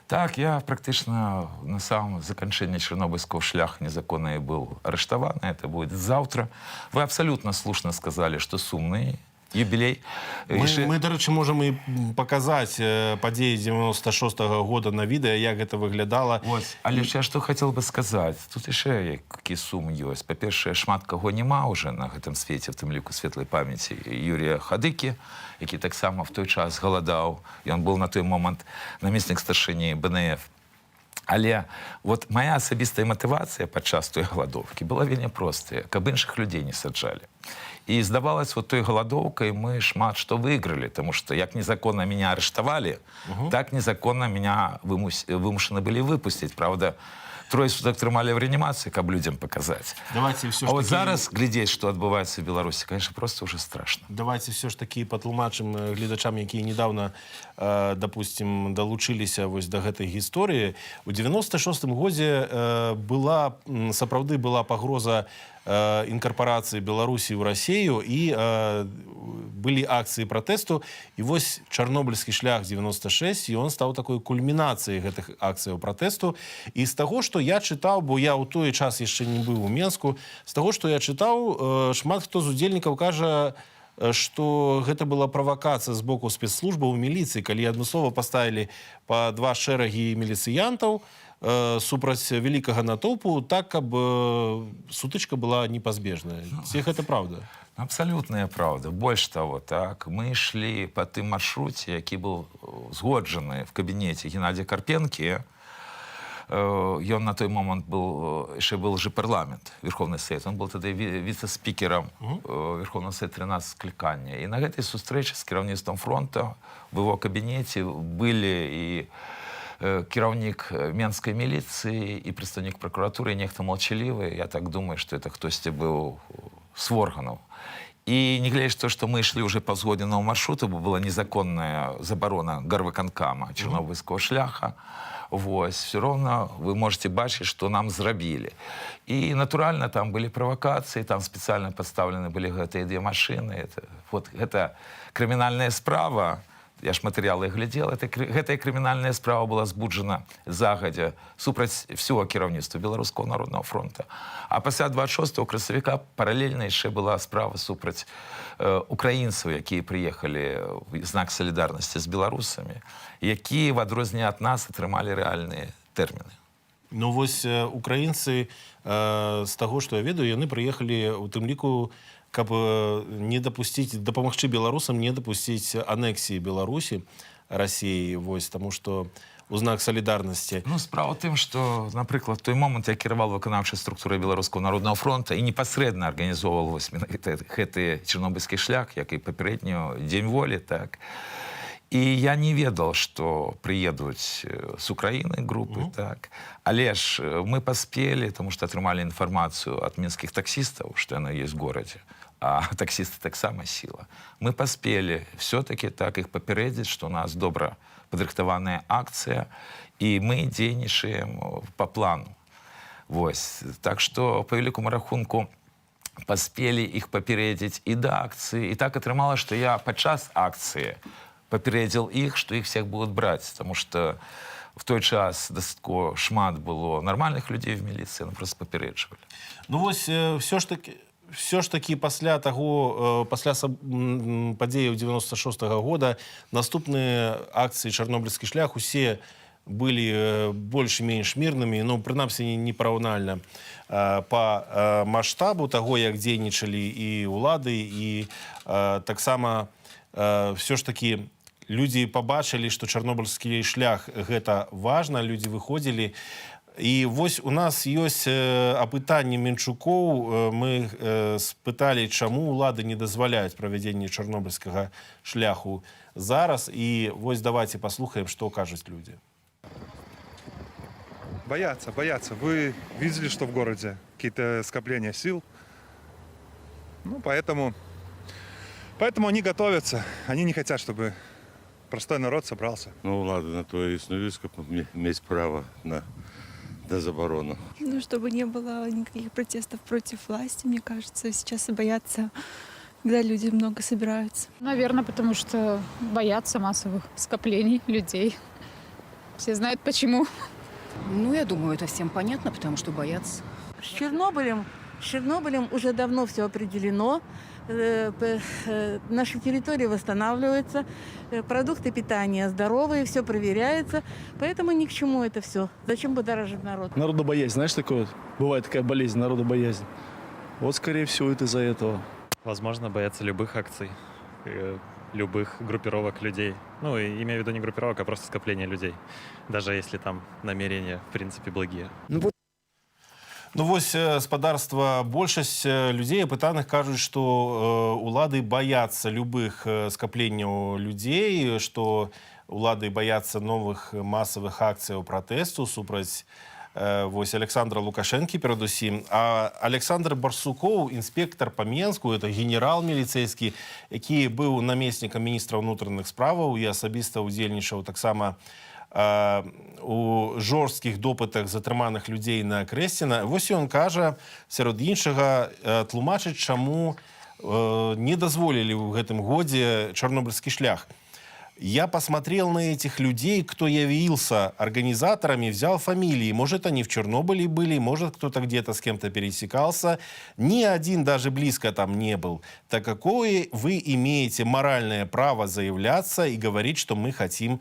S15: Так, я практично на самом заканчэнні чернобыльского шляха незаконно и был арыштован. Это будет завтра. Вы абсолютно слушно сказали, что сумный юбилей.
S14: Мы, до речі, можемо і показати події 96-го года на відео, як це виглядало.
S15: Ось, але ж я що хотів би сказати, тут ще які сум є. По-перше, шмат кого нема вже на гэтым світі, в тим ліку світлої пам'яті Юрія Хадики, який так само в той час голодав, і він був на той момент намісник старшині БНФ. Але от моя особиста мотивація падчас той голодовки була вельмі проста, каб інших людей не саджали. И здавалось, вот той голодовкой мы шмат что выиграли, потому что як незаконно меня арестовали, так незаконно меня вымушены были выпустить. Правда, 3 суток трымали в реанимации, каб людям показать.
S14: Давайте все
S15: а вот зараз глядеть, что отбывается в Беларуси, конечно, просто уже страшно.
S14: Давайте все ж таки патлумачым гледачам, якія недавно, допустим, долучилися вось до гэтай гісторыі. У 96-м годзе сапраўды была пагроза інкарпорацыі Беларусі ў Расію, і былі акцыі пратэсту, і вось Чарнобыльскі шлях 96, і он стаў такой кульмінацыяй гэтых акцыяў пратэсту. І з таго, што я чытаў, бо я ў той час яшчэ не быў у Менску, з таго, што я чытаў, шмат хто з удзельнікаў кажа, што гэта была правакацыя з боку спецслужбаў у міліцыі, калі адмыслова паставілі па 2 шэрагі міліцыянтаў супраць вялікага натоўпу, так, каб сутычка была непазбежная. Ці гэта правда?
S15: Абсолютная правда. Больше того, так, мы шли по тым маршруте, які был згоджаны в кабинете Геннадия Карпенки. Он на той момент еще был же парламент, Верховный Совет. Он был тогда вице-спикером Верховного Совета 13 скликания. И на этой встрече с кіраўніцтвом фронта в его кабинете были и кіраўнік Менской милиции, и представник прокуратуры, и нехто молчаливый. Я так думаю, что это кто-то был с органов. И не глядя то, что мы шли уже по узгодненному маршруту, была незаконная заборона горвыканкама Чернобыльского шляха, вот, все равно вы можете бачить, что нам зрабили. И натурально там были провокации, там специально подставлены были эти 2 машины. Это криминальная справа. Я ж матэрыялы глядзел. Гэтая крымінальная справа была збуджана загадзя супраць всего кіраўніцтва Беларускага народнага фронта. А пасля 26 красавіка паралельна яшчэ была справа супраць украінцаў, якія прыехалі в знак салідарнасці з беларусамі, якія в адрозненне ад нас атрымалі рэальныя тэрміны.
S14: Ну вось украінцы, з таго, што я ведаю, яны прыехалі у тым ліку, каб не дапусціць, дапамагчы беларусам не дапусціць анексіі Беларусі Расіі, вось, таму што у знак салідарнасці.
S15: Ну, справа ў тым, што, напрыклад, той момант я кіраваў выканаўчай структурай Беларускага народнага фронта і непасрэдна арганізоўваў гэты чарнобыльскі шлях, як і папярэдню Дзень волі, так. И я не ведал, что приедут с Украины группы, так. Але ж мы поспели, потому что отрымали информацию от минских таксистов, что она есть в городе, а таксисты так само сила. Мы поспели все-таки так их попередить, что у нас добра подрыхтованная акция, и мы дзейнічаем по плану. Вось. Так что, по великому рахунку, поспели их попередить и до акции. И так отрымалось, что я подчас акции попередил их, что их всех будут брать, потому что в той час дастаткова шмат было нормальных людей в милиции, они просто попередживали.
S14: Ну вось, все ж таки пасля таго, пасля падзеяў 96-го года наступныя акцыі «Чарнобыльскі шлях» усе былі больш-менш мірнымі, ну, прынамсі, непараўнальна па маштабу таго, як дзейнічалі і ўлады, і таксама все ж таки людзі пабачылі, што Чарнобыльскі шлях гэта важна, людзі выходзілі. І вось у нас ёсць апытанне Менчукоў. Мы спыталі, чаму ўлады не дазваляюць правядзенне Чарнобыльскага шляху зараз. І вось давайте паслухаем, што кажуць людзі.
S3: Боятся. Вы видели, что в городе какие-то скопления сил? Ну, поэтому они готовятся. Они не хотят, чтобы Простой народ собрался.
S10: Ну ладно, на то и існуюсь, как иметь право на заборону.
S4: Ну, чтобы не было никаких протестов против власти, мне кажется. Сейчас боятся, когда люди много собираются.
S17: Наверное, потому что боятся массовых скоплений людей. Все знают почему.
S18: Ну, я думаю, это всем понятно, потому что боятся.
S22: С Чернобылем уже давно все определено. Наши территории восстанавливаются, продукты питания здоровые, все проверяется. Поэтому ни к чему это все. Зачем будоражить народ?
S19: Народобоязнь, знаешь, такое? Бывает такая болезнь, народобоязнь. Вот, скорее всего, это из-за этого.
S20: Возможно, боятся любых акций, любых группировок людей. Ну, и имею в виду не группировок, а просто скопления людей. Даже если там намерения, в принципе, благие.
S14: Ну вось спадарства большасць людзей апытаных кажуць, што улады баяцца любых скапленняў людзей, што улады баяцца новых масавых акцыяў пратэсту супраць вось Александра Лукашэнкі перадусім. А Александр Барсукоў, інспектар па Менску, это генерал міліцэйскі, які быў намеснікам міністра ўнутраных справаў і асабіста ўдзельнічаў таксама у жорсткіх допытах затрыманых людзей на Крэсціна. Вось ён кажа, сярод іншага, тлумачыць, чаму не дазволілі ў гэтым годзе чарнобыльскі шлях. Я посмотрел на этих людей, кто явился организаторами, взял фамилии. Может, они в Чернобыле были, может, кто-то где-то с кем-то пересекался. Ни один даже близко там не был. Так какое вы имеете моральное право заявляться и говорить, что мы хотим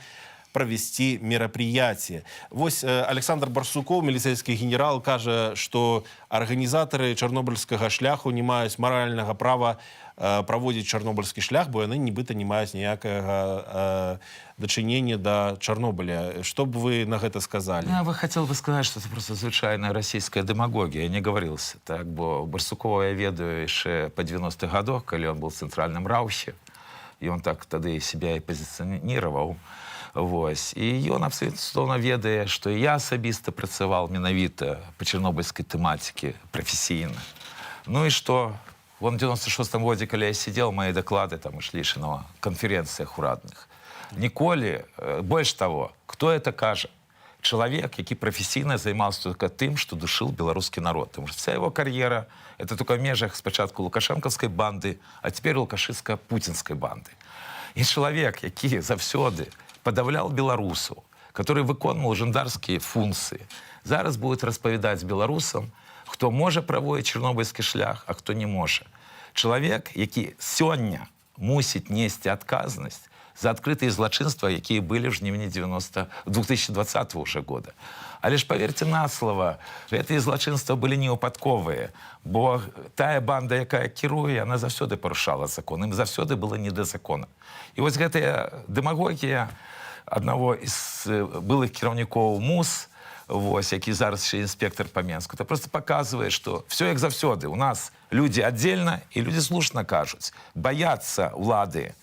S14: провести мерапрыяцце. Вось Александр Барсукоў, міліцэйскі генерал, кажа, што арганізатары чарнобыльскага шляху не маюць маральнага права праводзіць чарнобыльскі шлях, бо яны нібыта не маюць ніякага дачынення да Чарнобыля. Что бы вы на гэта сказали?
S15: Я бы хотел бы сказать, что это просто звычайная российская демагогия. Я не говорился так, бо Барсукова я ведаю яшчэ па 90-х годах, калі он был в цэнтральным раўще, і он так тады себя і пазіцыніраваў. Вось. І ён абсолютно ведае, што я асабіста працаваў менавіта па чарнобыльскай тэматыкі прафесійна. Ну і што? Вон в 96-м годзе, калі я сидел, мои доклады там ішлі на конференциях урадных. Ніколі, больш того, кто это кажа? Человек, які професійна займаўся только тым, что душил беларускі народ. Потому что вся его карьера — это только в межах спочатку лукашэнкаўскай банды, а теперь лукашистско-путинской банды. І чалавек, які заўсёды подавлял белорусов, который выконваў жандарскія функции, зараз будет распавядаць белорусам, кто может проводить чарнобыльскі шлях, а кто не может. Человек, які сёння мусіць несці адказнасць за адкрытыя злачынства, якія былі ў жніўні 2020 уже года. Але ж поверьте на слово, гэтыя злачынства былі не выпадковыя, бо тая банда, якая кіруе, она заўсёды парушала закон, ім заўсёды было не да закона. І вось гэтая дэмагогія аднаго з былых кіраўнікоў МУС, вось, які зараз ще інспектор по Менску, это просто показывает, что все як завсёды. У нас люди отдельно, и люди слушно кажуть, боятся улады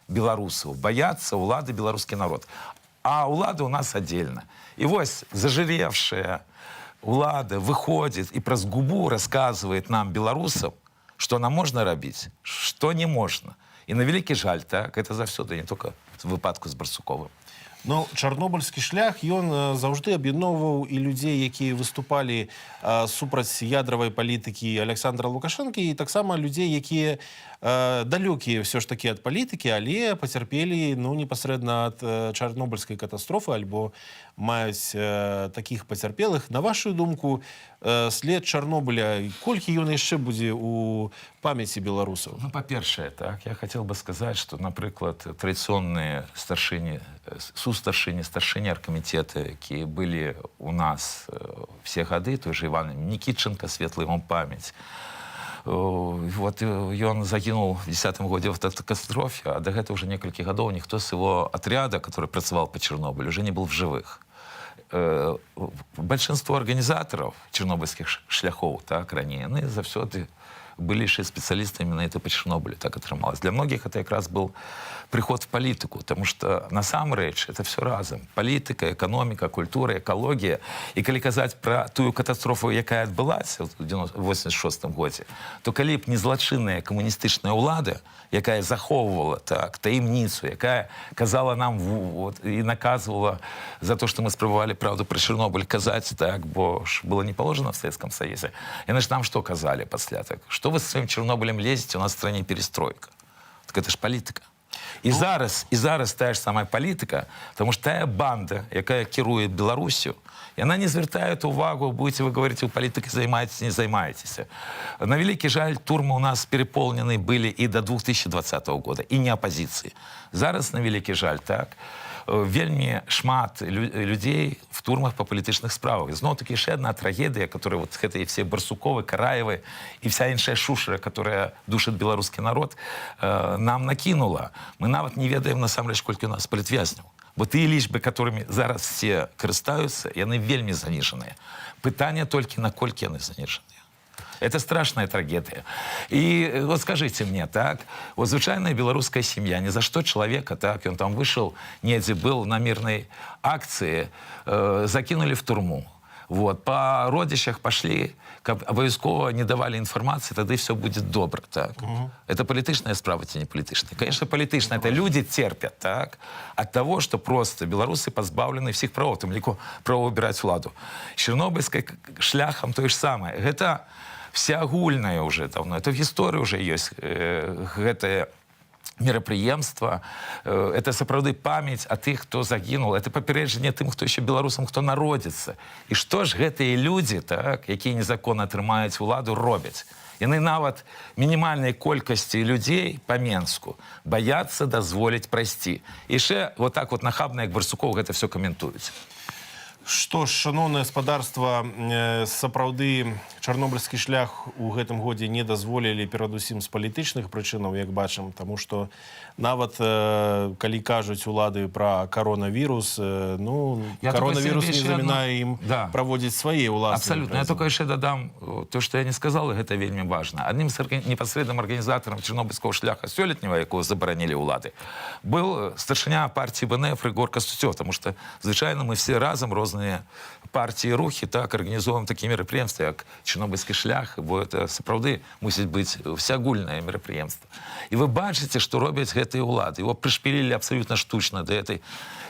S15: белорусов, боятся улады белорусский народ. А улады у нас отдельно. И вось зажиревшая улада выходит и праз губу рассказывает нам, белорусам, что нам можно робить, что не можно. И на великий жаль, так, это завсёды, не только в выпадку з Барсуковым.
S14: Ну, чарнобыльскі шлях, ён заўжды аб'ядноўваў і людзей, якія выступалі супраць ядравай палітыкі Александра Лукашэнкі, і таксама людзей, якія далёкія ўсё ж такі ад палітыкі, але пацярпелі непасрэдна ад чарнобыльскай катастрофы, альбо маюць такіх пацярпелых. На вашу думку, след Чарнобыля, колькі ён яшчэ будзе у памяці беларусаў?
S15: Ну, па-першае, так, я хотел бы сказать, что, например, традиционные старшыні аргкамітэты, якія былі у нас все гады, той же Иван Никитченко, светлая ему память. Вот ён загинул в 10-м годзе в катастрофе, а до этого уже несколько годов никто с его отряда, который працавал по Чернобылю, уже не был в живых. Большинство организаторов чернобыльских шляхов, так, ранее, они завсёды былейшие специалисты именно это по Чернобылю, так атрымалось. Для многих это как раз был приход в политику, потому что насамрэч это все разом. Политика, экономика, культура, экология. И коли казаць про тую катастрофу, якая адбылася в 86 годзе, то калі б не злачынная камуністычная ўлада, якая захоўвала так таемницу, якая казала нам вот, и наказывала за то, что мы спрабавалі правду про Чернобыль казаць, так, бо ж было не положено в Советском Союзе. Яны ж нам что казали пасля? Так, что вы со своим Чернобылем лезете, у нас в стране перестройка. Так это ж политика. І зараз тая ж самая палітыка, тому що тая банда, якая кіруе Беларусью, яна не звяртае увагу, будете вы говорить, вы палітыкай займаетесь, не займаетесь. На вялікі жаль, турмы у нас переполнены были и до 2020 года, и не оппозиции. Зараз, на вялікі жаль, так, вельмі шмат людей в турмах по палітычных справах. Зноў-таки яшчэ одна трагедия, которая вот гэтые все Барсуковы, Караевы и вся іншая шушера, которая душит беларускі народ, нам накинула. Мы нават не ведаем насамрэч, колькі у нас палітвязняў. Бо тыя лічбы, которыми зараз все карыстаюцца, яны вельмі заниженыя. Пытанне толькі, наколькі яны заниженыя. Это страшная трагедия. И вот скажите мне, так, вот звычайная белорусская семья, ни за что человека, так, он там вышел, недзе был на мирной акции, закинули в турму. Вот, по родичах пошли, как обовязково не давали информации, тогда все будет добро, так. Это политичная справа, это не политичная. Конечно, политичная. Это люди терпят, так, от того, что просто белорусы позбавлены всех прав, там легко право выбирать владу. Чернобыльской шляхом то же самое. Это всеагульнае уже давно, это в гісторыі уже ёсць гэтае мерапрыемства, это сапраўды памяць о тых, хто загінул, это папярэджанне тым, хто еще беларусам, хто народзіцца. І што ж гэтыя людзі, так, якія незаконна атрымаюць уладу, робяць? Яны нават мінімальнай колькасці людзей па Менску баяцца дазволіць прайсці. І яшчэ вот так вот нахабна, як Барсуков, гэта все каментуюць.
S14: Што ж, шаноўнае гаспадарства, сапраўды чарнобыльскі шлях у гэтым годзе не дазволілі перадусім з палітычных прычынаў, як бачым, таму што нават калі кажуць улады пра коронавірус, ну, коронавірус не замінае ім праводзіць свае ўласныя.
S15: Абсолютно. Я только яшчэ дадам то, што я не сказал, і гэта вельмі важна. Адным з непасрэдным арганізатарам чарнобыльскага шляха сёлетняга, якого забаранілі ўлады, был старшыня партии БНФ Рыгор Кастуцёв, потому что, звычайно, мы все разом розныя партии и рухи, так, организовываем такие мероприятия, как Чернобыльский шлях, бо это сапраўды мусіць быць всеагульнае мерапрыемства. И вы бачыце, што робяць гэтыя ўлады. Его пришпилили абсолютно штучно до этой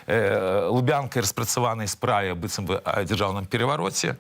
S15: лубянкой распрацаванай справе быццам бы о дзяржаўным перевороте.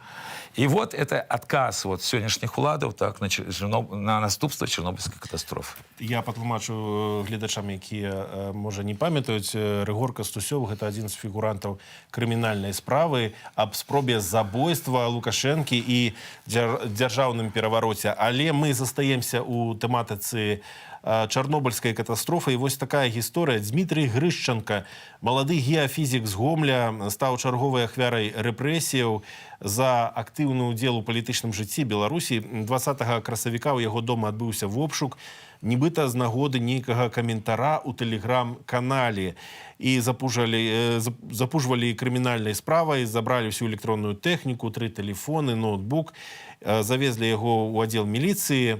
S15: И вот это отказ вот сённяшніх уладаў так, на наступства Чернобыльской катастрофы.
S14: Я патлумачу гледачам, якія, можа, не памятаюць, Рыгор Кастусёў — гэта адзін з фігурантаў крымінальнай справы аб спробе забойства Лукашэнкі і дзяржаўным перавароце. Але мы застаемся у тэматыцы чарнобыльскай катастрофы. І вось такая гісторыя. Дмітрый Грышчанка, малады геафізік з Гомля, стаў чарговай ахвярай рэпрэсіяў за актыўны ўдзел у палітычным жыцці Беларусі. 20 красавіка ў яго дома адбыўся вобшук, нібыта з нагоды нейкага каментара ў тэлеграм-канале. І запужвалі крымінальнай справай, забралі всю электронную тэхніку, 3 тэлефоны, ноутбук, завезлі яго ў аддзел міліцыі.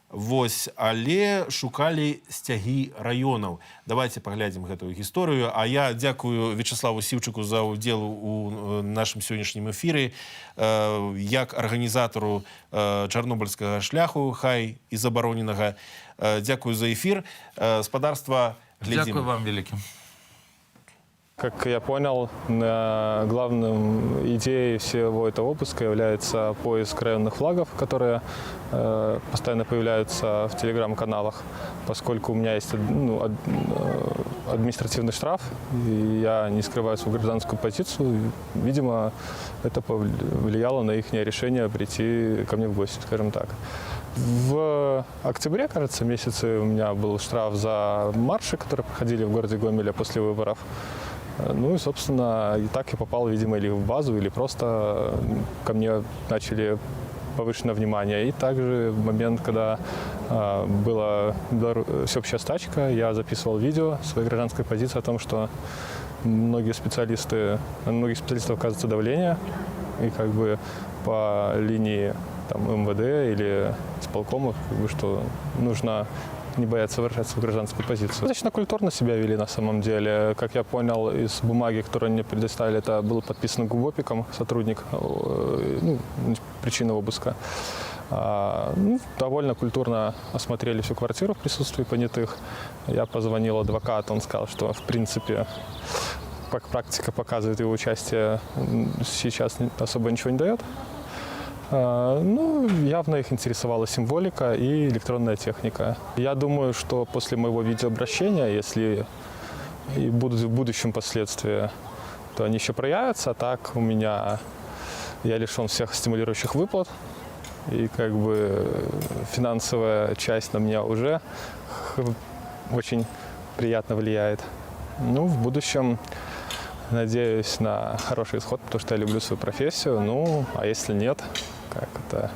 S14: Вось, але шукалі сцягі раёнаў. Давайте паглядзім гэтую гісторыю. А я дзякую Вячеславу Сіўчыку за ўдзел у нашым сённяшнім эфіры, як арганізатару чарнобыльскага шляху, хай і забароненага. Дзякую за эфір. Спадарства, глядзім.
S15: Дзякую вам вялікім.
S5: Как я понял, главной идеей всего этого выпуска является поиск районных флагов, которые постоянно появляются в телеграм-каналах, поскольку у меня есть административный штраф, и я не скрываю свою гражданскую позицию. Видимо, это повлияло на их решение прийти ко мне в гости, скажем так. В октябре, кажется, месяце у меня был штраф за марши, которые проходили в городе Гомеле после выборов. Ну и, собственно, и так я попал, видимо, или в базу, или просто ко мне начали повышенное внимание. И также в момент, когда была всеобщая стачка, я записывал видео своей гражданской позиции о том, что на многих специалистов оказывается давление, и как бы по линии там, МВД или исполкомов, как бы, что нужно не бояться выражаться в гражданскую позицию. Достаточно культурно себя вели на самом деле. Как я понял из бумаги, которую мне предоставили, это было подписано ГУБОПиком, сотрудник, причина обыска. Довольно культурно осмотрели всю квартиру в присутствии понятых. Я позвонил адвокату, он сказал, что в принципе, как практика показывает, его участие сейчас особо ничего не дает. Явно их интересовала символика и электронная техника. Я думаю, что после моего видеообращения, если и будут в будущем последствия, то они еще проявятся. Так я лишен всех стимулирующих выплат. И как бы финансовая часть на меня уже очень приятно влияет. В будущем надеюсь на хороший исход, потому что я люблю свою профессию. А если нет, как это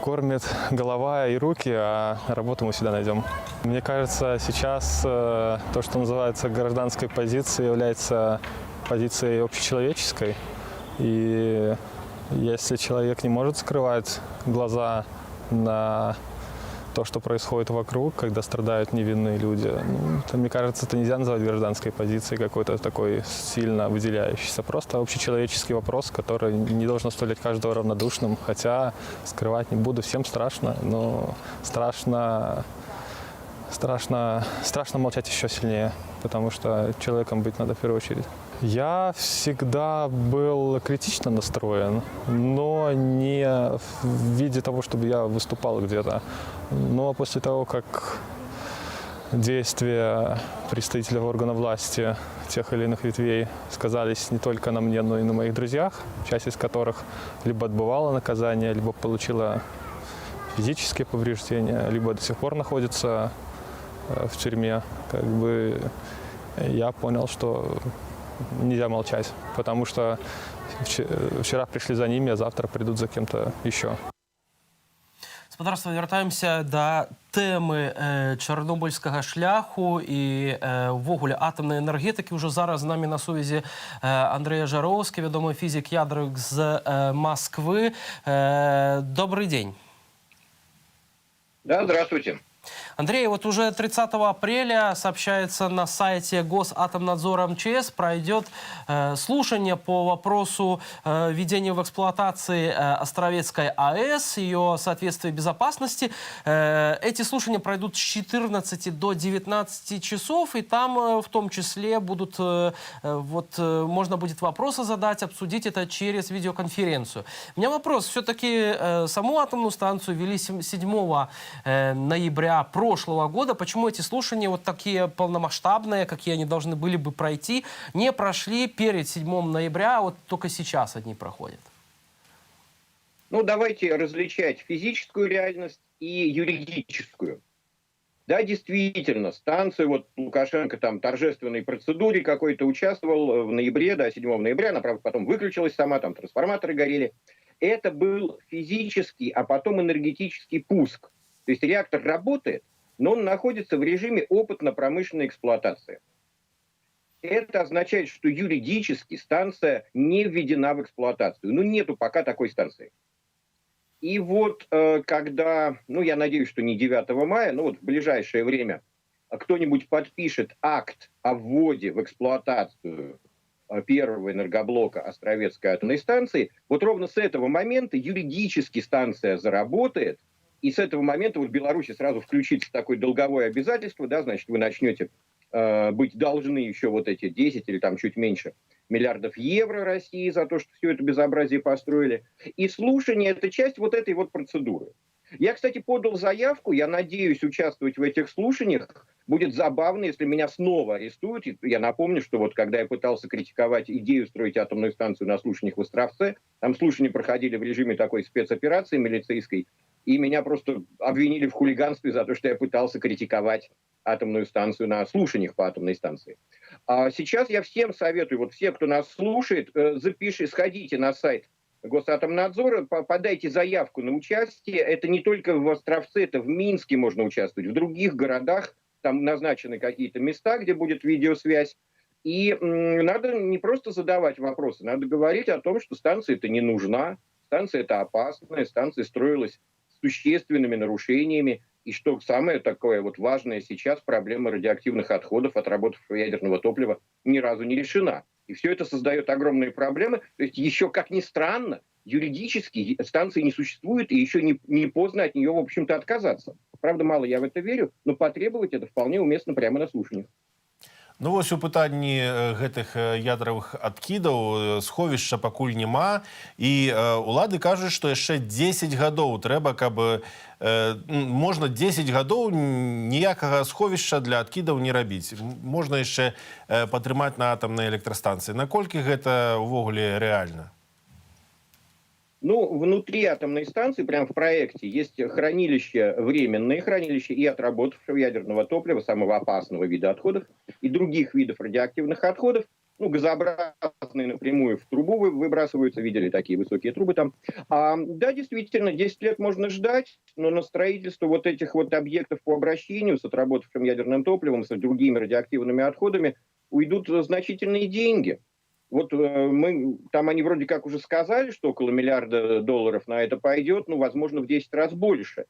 S5: кормит голова и руки, а работу мы всегда найдем. Мне кажется, сейчас то, что называется гражданской позицией, является позицией общечеловеческой. И если человек не может скрывать глаза на то, что происходит вокруг, когда страдают невинные люди, то, мне кажется, это нельзя называть гражданской позицией какой-то такой сильно выделяющейся. Просто общечеловеческий вопрос, который не должен оставлять каждого равнодушным. Хотя скрывать не буду, всем страшно, но страшно молчать еще сильнее, потому что человеком быть надо в первую очередь. Я всегда был критично настроен, но не в виде того, чтобы я выступал где-то. Но после того, как действия представителей органов власти тех или иных ветвей сказались не только на мне, но и на моих друзьях, часть из которых либо отбывала наказание, либо получила физические повреждения, либо до сих пор находится в тюрьме, как бы я понял, что нельзя молчать, потому что вчера пришли за ними, а завтра придут за кем-то еще.
S1: Спадарства, вяртаемся да тэмы чарнобыльскага шляху і ўвогуле атамнай энергетыкі. Ўжо зараз з намі на сувязі Андрэя Жароўскі, вядомы фізік ядровік з Москвы. Добрый день.
S6: Да, здравствуйте.
S1: Андрей, вот уже 30 апреля сообщается на сайте Госатомнадзора МЧС пройдет слушание по вопросу введения в эксплуатации Островецкой АЭС, ее соответствия безопасности. Эти слушания пройдут с 14 до 19 часов, и там в том числе будут, можно будет вопросы задать, обсудить это через видеоконференцию. У меня вопрос. Все-таки саму атомную станцию ввели 7 ноября прошлого года. Почему эти слушания вот такие полномасштабные, какие они должны были бы пройти, не прошли перед 7 ноября, а вот только сейчас они проходят?
S6: Давайте различать физическую реальность и юридическую. Да, действительно, станция, Лукашенко там в торжественной процедуре какой-то участвовал в ноябре, 7 ноября, она, правда, потом выключилась сама, там трансформаторы горели. Это был физический, а потом энергетический пуск. То есть реактор работает, но он находится в режиме опытно-промышленной эксплуатации. Это означает, что юридически станция не введена в эксплуатацию. Нету пока такой станции. И когда, я надеюсь, что не 9 мая, но в ближайшее время кто-нибудь подпишет акт о вводе в эксплуатацию первого энергоблока Островецкой атомной станции, ровно с этого момента юридически станция заработает. И с этого момента Беларусь сразу включится в такое долговое обязательство, да, значит, вы начнете быть должны еще эти 10 или там чуть меньше миллиардов евро России за то, что все это безобразие построили. И слушание – это часть этой процедуры. Я, кстати, подал заявку, я надеюсь участвовать в этих слушаниях. Будет забавно, если меня снова арестуют. Я напомню, что когда я пытался критиковать идею строить атомную станцию на слушаниях в Островце, там слушания проходили в режиме такой спецоперации милицейской, и меня просто обвинили в хулиганстве за то, что я пытался критиковать атомную станцию на слушаниях по атомной станции. А сейчас я всем советую, все, кто нас слушает, сходите на сайт Госатомнадзора, подайте заявку на участие. Это не только в Островце, это в Минске можно участвовать, в других городах, там назначены какие-то места, где будет видеосвязь. И надо не просто задавать вопросы, надо говорить о том, что станция-то не нужна, Станция эта опасная, станция строилась с существенными нарушениями. И что самое такое вот важное сейчас, проблема радиоактивных отходов, отработавшего ядерного топлива, ни разу не решена. И все это создает огромные проблемы. То есть еще, как ни странно, юридически станции не существует, и еще не поздно от нее, в общем-то, отказаться. Правда, мало я в это верю, но потребовать это вполне уместно прямо на слушаниях.
S14: Ну вось у пытанні гэтых ядравых адкідаў сховішча пакуль няма, і улады кажуць, што яшчэ 10 гадоў трэба, каб можна 10 гадоў ніякага сховішча для адкідаў не рабіць. Можна яшчэ падтрымаць на атамнай электрастанцыі. Наколькі гэта ўвогуле рэальна?
S6: Ну, внутри атомной станции, прямо в проекте, есть хранилище, временные хранилища и отработавшего ядерного топлива, самого опасного вида отходов, и других видов радиоактивных отходов, ну, газообразные напрямую в трубу выбрасываются, видели такие высокие трубы там. Да, действительно, 10 лет можно ждать, но на строительство вот этих вот объектов по обращению с отработавшим ядерным топливом, с другими радиоактивными отходами уйдут значительные деньги. Вот там они вроде как уже сказали, что около $1 миллиарда на это пойдет, ну, возможно, в 10 раз больше.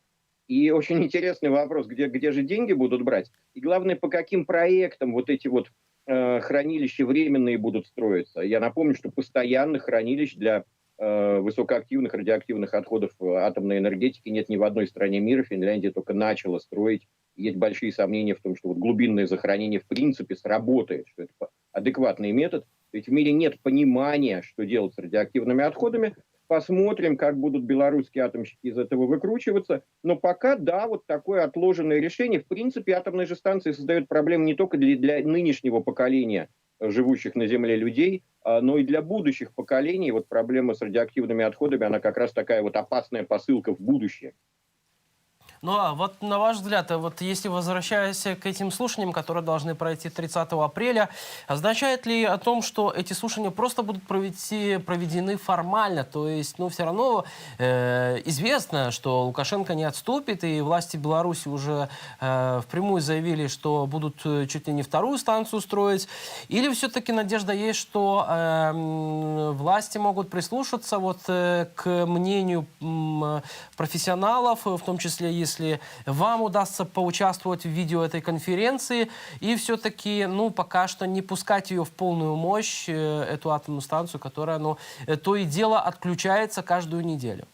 S6: И очень интересный вопрос, где же деньги будут брать? И главное, по каким проектам вот эти вот хранилища временные будут строиться. Я напомню, что постоянных хранилищ для высокоактивных радиоактивных отходов атомной энергетики нет ни в одной стране мира. Финляндия только начала строить. Есть большие сомнения в том, что вот глубинное захоронение в принципе сработает, что это адекватный метод. Ведь в мире нет понимания, что делать с радиоактивными отходами. Посмотрим, как будут белорусские атомщики из этого выкручиваться. Но пока, да, вот такое отложенное решение. В принципе, атомные же станции создают проблемы не только для нынешнего поколения живущих на Земле людей, но и для будущих поколений. Вот проблема с радиоактивными отходами, она как раз такая вот опасная посылка в будущее.
S1: Ну а вот на ваш взгляд, вот если возвращаясь к этим слушаниям, которые должны пройти 30 апреля, означает ли о том, что эти слушания просто будут проведены формально? То есть, ну, все равно известно, что Лукашенко не отступит, и власти Беларуси уже впрямую заявили, что будут чуть ли не вторую станцию строить. Или все-таки надежда есть, что власти могут прислушаться вот к мнению профессионалов, в том числе, если вам удастся поучаствовать в видео этой конференции, и все-таки, ну, пока что не пускать ее в полную мощь, эту атомную станцию, которая, ну, то и дело отключается каждую неделю.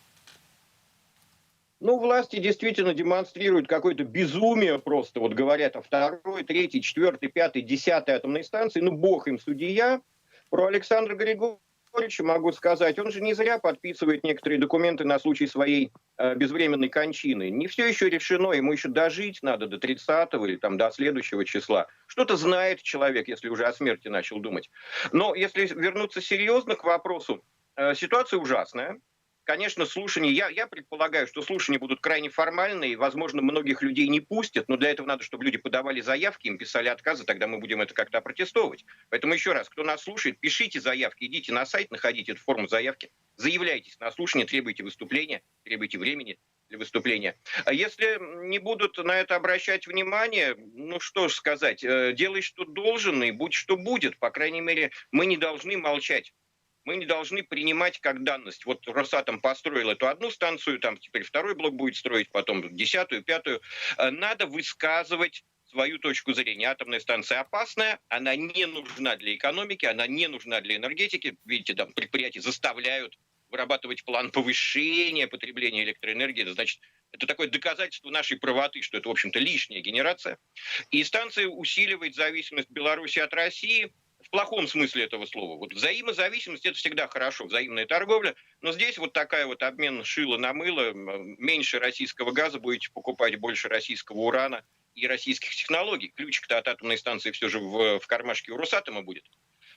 S6: Ну, власти действительно демонстрируют какое-то безумие просто. Вот говорят о 2-й, 3-й, 4-й, 5-й, 10-й атомной станции. Ну, бог им судья. Про Александра Григорьевича могу сказать, он же не зря подписывает некоторые документы на случай своей безвременной кончины. Не все еще решено, ему еще дожить надо до 30-го или там до следующего числа. Что-то знает человек, если уже о смерти начал думать. Но если вернуться серьезно к вопросу, ситуация ужасная. Конечно, слушания, я предполагаю, что слушания будут крайне формальные, возможно, многих людей не пустят, но для этого надо, чтобы люди подавали заявки, им писали отказы, тогда мы будем это как-то протестовывать. Поэтому еще раз, кто нас слушает, пишите заявки, идите на сайт, находите эту форму заявки, заявляйтесь на слушание, требуйте выступления, требуйте времени для выступления. А если не будут на это обращать внимание, ну что ж сказать, делай, что должен, и будь, что будет. По крайней мере, мы не должны молчать. Мы не должны принимать как данность. Вот Росатом построил эту одну станцию, там теперь 2-й блок будет строить, потом 10-ю, 5-ю. Надо высказывать свою точку зрения. Атомная станция опасная, она не нужна для экономики, она не нужна для энергетики. Видите, там предприятия заставляют вырабатывать план повышения потребления электроэнергии. Это значит, это такое доказательство нашей правоты, что это, в общем-то, лишняя генерация. И станция усиливает зависимость Беларуси от России, в плохом смысле этого слова. Вот взаимозависимость — это всегда хорошо, взаимная торговля, но здесь вот такая вот обмен шила на мыло, меньше российского газа будете покупать, больше российского урана и российских технологий. Ключик-то от атомной станции все же в кармашке у Росатома будет.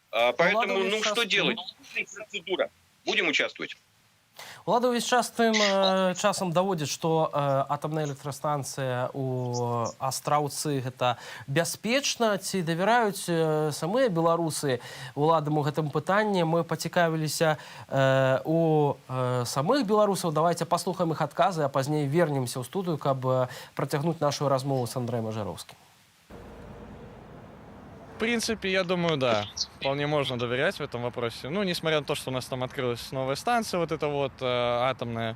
S6: Поэтому, ну что делать? Процедура. Будем участвовать.
S1: Улада ўвесь час тым часам даводзіць, што атамная электрастанцыя у Астраўцы гэта бяспечна. Ці давяраюць самыя беларусы уладам у гэтым пытанні? Мы пацікавіліся у самых беларусаў. Давайте паслухаем іх адказы, а пазней вернемся ў студыю, каб працягнуць нашу размову з Андрэем Ажароўскім.
S20: принципе, я думаю, да. Вполне можно доверять в этом вопросе. Ну, несмотря на то, что у нас там открылась новая станция, вот эта вот атомная.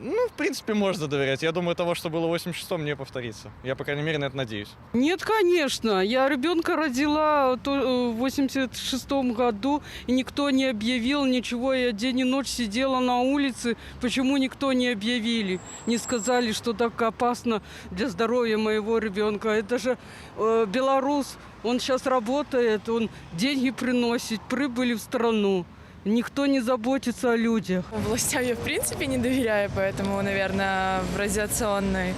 S20: Ну, в принципе, можно доверять. Я думаю, того, что было в 86-м, не повторится. Я, по крайней мере, на это надеюсь.
S7: Нет, конечно. Я ребенка родила в 86-м году, и никто не объявил ничего. Я день и ночь сидела на улице. Почему никто не объявили? Не сказали, что так опасно для здоровья моего ребенка. Это же белорус. Он сейчас работает, он деньги приносит, прибыли в страну. Никто не заботится о людях.
S8: Властям я в принципе не доверяю, поэтому, наверное, в радиационном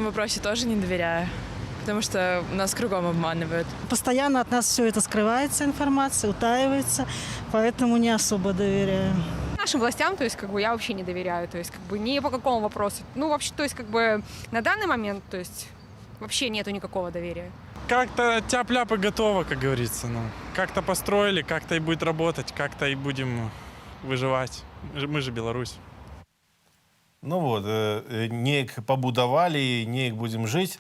S8: вопросе тоже не доверяю. Потому что нас кругом обманывают.
S21: Постоянно от нас все это скрывается, информация, утаивается, поэтому не особо доверяю.
S23: Нашим властям, то есть, как бы, я вообще не доверяю, то есть, как бы, ни по какому вопросу. Ну, вообще, то есть, как бы, на данный момент, то есть, вообще нету никакого доверия.
S24: Как-то тяп-ляп и готово, как говорится. Ну, как-то построили, как-то и будет работать, как-то и будем выживать. Мы же Беларусь.
S14: Ну вот, неяк пабудавалі, неяк будем жить.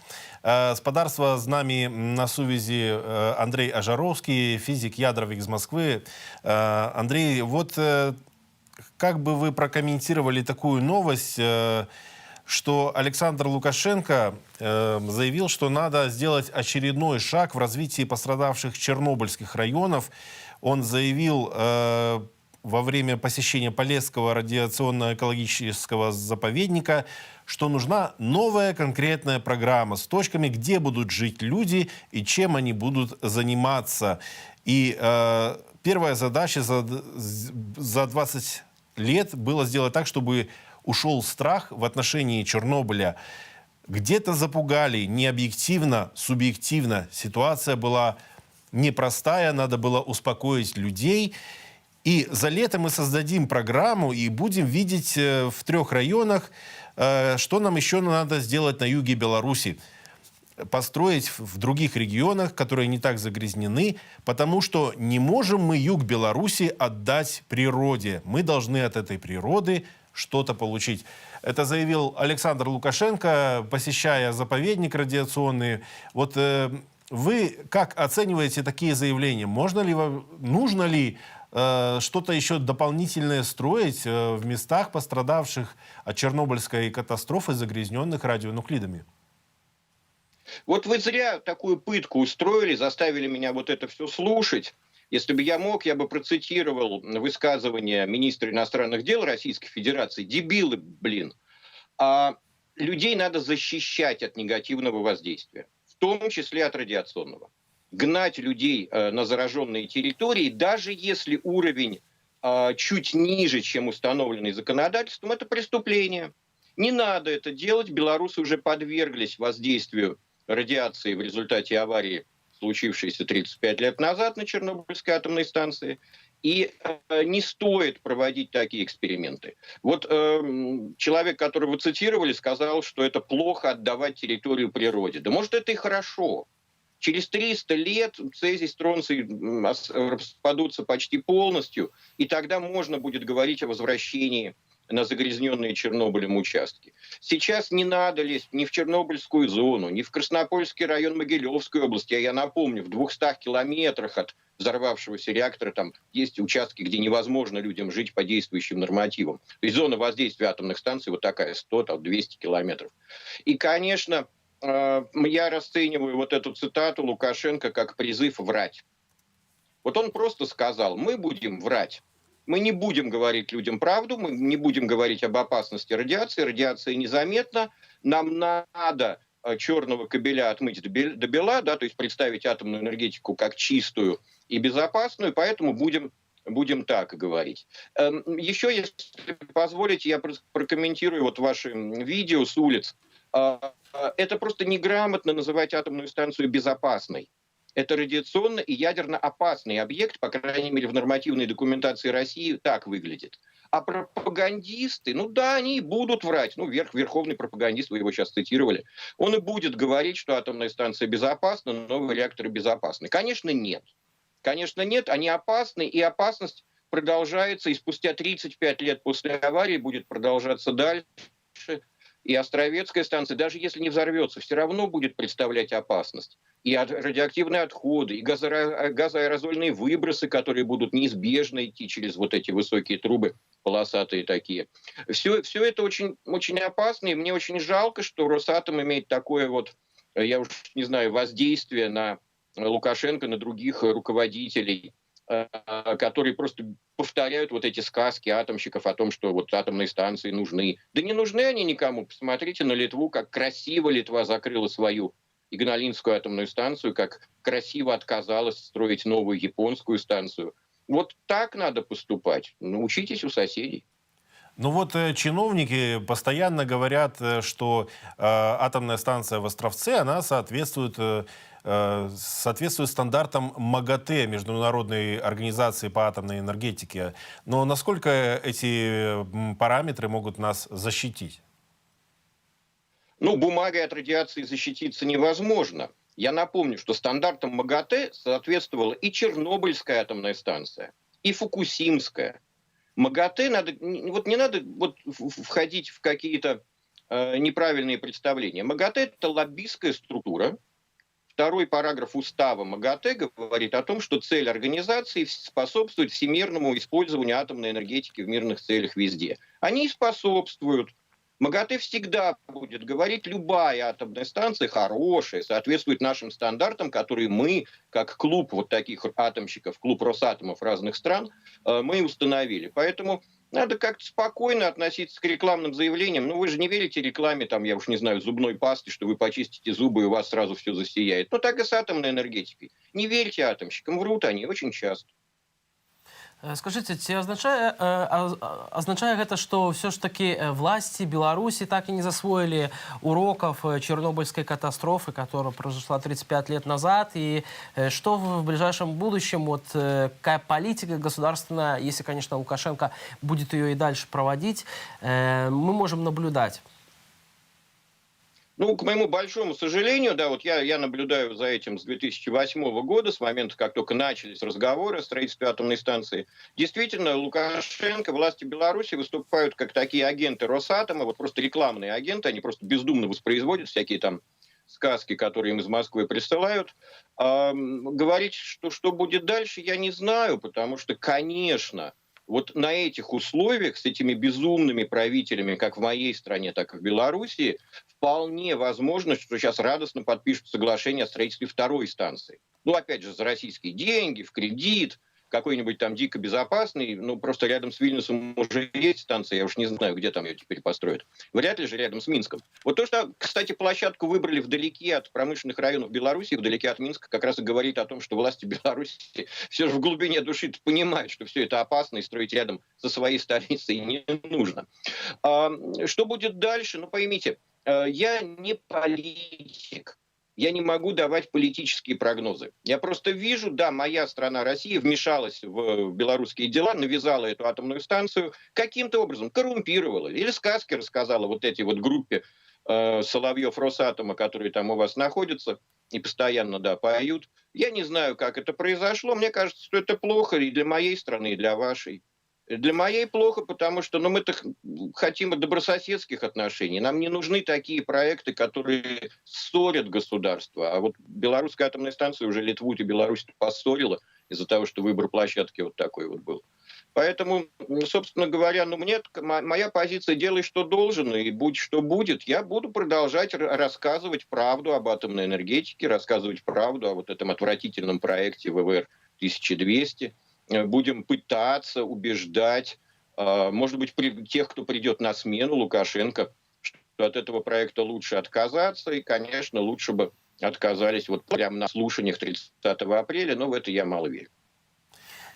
S14: Спадарства з нами на сувязі Андрей Ажаровский, физик-ядровик из Москвы. Андрей, вот как бы вы прокомментировали такую новость, что Александр Лукашенко заявил, что надо сделать очередной шаг в развитии пострадавших чернобыльских районов. Он заявил во время посещения Полесского радиационно-экологического заповедника, что нужна новая конкретная программа с точками, где будут жить люди и чем они будут заниматься. И первая задача за 20 лет было сделать так, чтобы ушел страх в отношении Чернобыля. Где-то запугали, не объективно, субъективно. Ситуация была непростая, надо было успокоить людей. И за лето мы создадим программу и будем видеть в 3 районах, что нам еще надо сделать на юге Беларуси. Построить в других регионах, которые не так загрязнены, потому что не можем мы юг Беларуси отдать природе. Мы должны от этой природы что-то получить. Это заявил Александр Лукашенко, посещая заповедник радиационный. Вот вы как оцениваете такие заявления? Можно ли, нужно ли что-то еще дополнительное строить в местах, пострадавших от чернобыльской катастрофы, загрязненных радионуклидами?
S6: Вот вы зря такую пытку устроили, заставили меня вот это все слушать. Если бы я мог, я бы процитировал высказывание министра иностранных дел Российской Федерации. Дебилы, блин. Людей надо защищать от негативного воздействия, в том числе от радиационного. Гнать людей на зараженные территории, даже если уровень чуть ниже, чем установленный законодательством, это преступление. Не надо это делать. Белорусы уже подверглись воздействию радиации в результате аварии, случившейся 35 лет назад на Чернобыльской атомной станции. И не стоит проводить такие эксперименты. Вот человек, которого вы цитировали, сказал, что это плохо отдавать территорию природе. Да может, это и хорошо. Через 300 лет цезий, стронций распадутся почти полностью, и тогда можно будет говорить о возвращении на загрязненные Чернобылем участки. Сейчас не надо лезть ни в Чернобыльскую зону, ни в Краснопольский район Могилевской области. А я напомню, в 200 километрах от взорвавшегося реактора там есть участки, где невозможно людям жить по действующим нормативам. То есть зона воздействия атомных станций вот такая, 100-200 километров. И, конечно, я расцениваю вот эту цитату Лукашенко как призыв врать. Вот он просто сказал: мы будем врать. Мы не будем говорить людям правду, мы не будем говорить об опасности радиации. Радиация незаметна. Нам надо черного кабеля отмыть до бела, да, то есть представить атомную энергетику как чистую и безопасную, поэтому будем так говорить. Еще, если позволите, я прокомментирую вот ваши видео с улиц. Это просто неграмотно называть атомную станцию безопасной. Это радиационно и ядерно опасный объект, по крайней мере, в нормативной документации России так выглядит. А пропагандисты, ну да, они и будут врать. Ну, верховный пропагандист, вы его сейчас цитировали, он и будет говорить, что атомная станция безопасна, но новые реакторы безопасны. Конечно, нет. Конечно, нет, они опасны, и опасность продолжается, и спустя 35 лет после аварии будет продолжаться дальше. И Островецкая станция, даже если не взорвется, все равно будет представлять опасность. И радиоактивные отходы, и газоаэрозольные выбросы, которые будут неизбежно идти через вот эти высокие трубы, полосатые такие. Все это очень, очень опасно, и мне очень жалко, что Росатом имеет такое вот, я уж не знаю, воздействие на Лукашенко, на других руководителей, которые просто повторяют вот эти сказки атомщиков о том, что вот атомные станции нужны. Да не нужны они никому. Посмотрите на Литву, как красиво Литва закрыла свою Игналинскую атомную станцию, как красиво отказалась строить новую японскую станцию. Вот так надо поступать. Научитесь у соседей.
S14: Ну вот чиновники постоянно говорят, что атомная станция в Островце, она соответствует стандартам МАГАТЭ, Международной организации по атомной энергетике. Но насколько эти параметры могут нас защитить?
S6: Ну, бумагой от радиации защититься невозможно. Я напомню, что стандартам МАГАТЭ соответствовала и Чернобыльская атомная станция, и Фукусимская. МАГАТЭ не надо входить в какие-то неправильные представления. МАГАТЭ – это лоббистская структура. Второй параграф устава МАГАТЭ говорит о том, что цель организации способствует всемирному использованию атомной энергетики в мирных целях везде. Они и способствуют. МАГАТЭ всегда будет говорить, любая атомная станция хорошая, соответствует нашим стандартам, которые мы, как клуб вот таких атомщиков, клуб Росатомов разных стран, мы установили. Поэтому надо как-то спокойно относиться к рекламным заявлениям. Ну, вы же не верите рекламе, там, я уж не знаю, зубной пасты, что вы почистите зубы, и у вас сразу все засияет. Ну, так и с атомной энергетикой. Не верьте атомщикам, врут они очень часто.
S1: Скажите, ці означае гэта, што ўсё ж таки власти Беларуси так и не засвоили уроков Чернобыльской катастрофы, которая произошла 35 лет назад, и что в ближайшем будущем, вот какая политика государственная, если, конечно, Лукашенко будет ее и дальше проводить, мы можем наблюдать?
S6: Ну, к моему большому сожалению, да, вот я наблюдаю за этим с 2008 года, с момента, как только начались разговоры о строительстве атомной станции. Действительно, Лукашенко, власти Беларуси выступают как такие агенты Росатома, вот просто рекламные агенты, они просто бездумно воспроизводят всякие там сказки, которые им из Москвы присылают. Говорить, что будет дальше, я не знаю, потому что, конечно, вот на этих условиях, с этими безумными правителями, как в моей стране, так и в Белоруссии, вполне возможно, что сейчас радостно подпишут соглашение о строительстве второй станции. Ну, опять же, за российские деньги, в кредит, какой-нибудь там дико безопасный, ну, просто рядом с Вильнюсом уже есть станция, я уж не знаю, где там ее теперь построят. Вряд ли же рядом с Минском. Вот то, что, кстати, площадку выбрали вдалеке от промышленных районов Беларуси, вдалеке от Минска, как раз и говорит о том, что власти Беларуси все же в глубине души понимают, что все это опасно и строить рядом со своей столицей не нужно. Что будет дальше? Ну, поймите, я не политик. Я не могу давать политические прогнозы. Я просто вижу, да, моя страна Россия вмешалась в белорусские дела, навязала эту атомную станцию, каким-то образом коррумпировала. Или сказки рассказала вот этой вот группе Соловьев Росатома, которые там у вас находятся и постоянно, да, поют. Я не знаю, как это произошло. Мне кажется, что это плохо и для моей страны, и для вашей. Для моей плохо, потому что мы-то хотим добрососедских отношений. Нам не нужны такие проекты, которые ссорят государства. А вот белорусская атомная станция уже Литву и Беларусь поссорила из-за того, что выбор площадки вот такой вот был. Поэтому, собственно говоря, моя позиция: делай, что должен, и будь что будет. Я буду продолжать рассказывать правду об атомной энергетике, рассказывать правду о вот этом отвратительном проекте ВВР-1200. Будем пытаться убеждать, может быть, тех, кто придет на смену Лукашенко, что от этого проекта лучше отказаться. И, конечно, лучше бы отказались вот прямо на слушаниях 30 апреля, но в это я мало верю.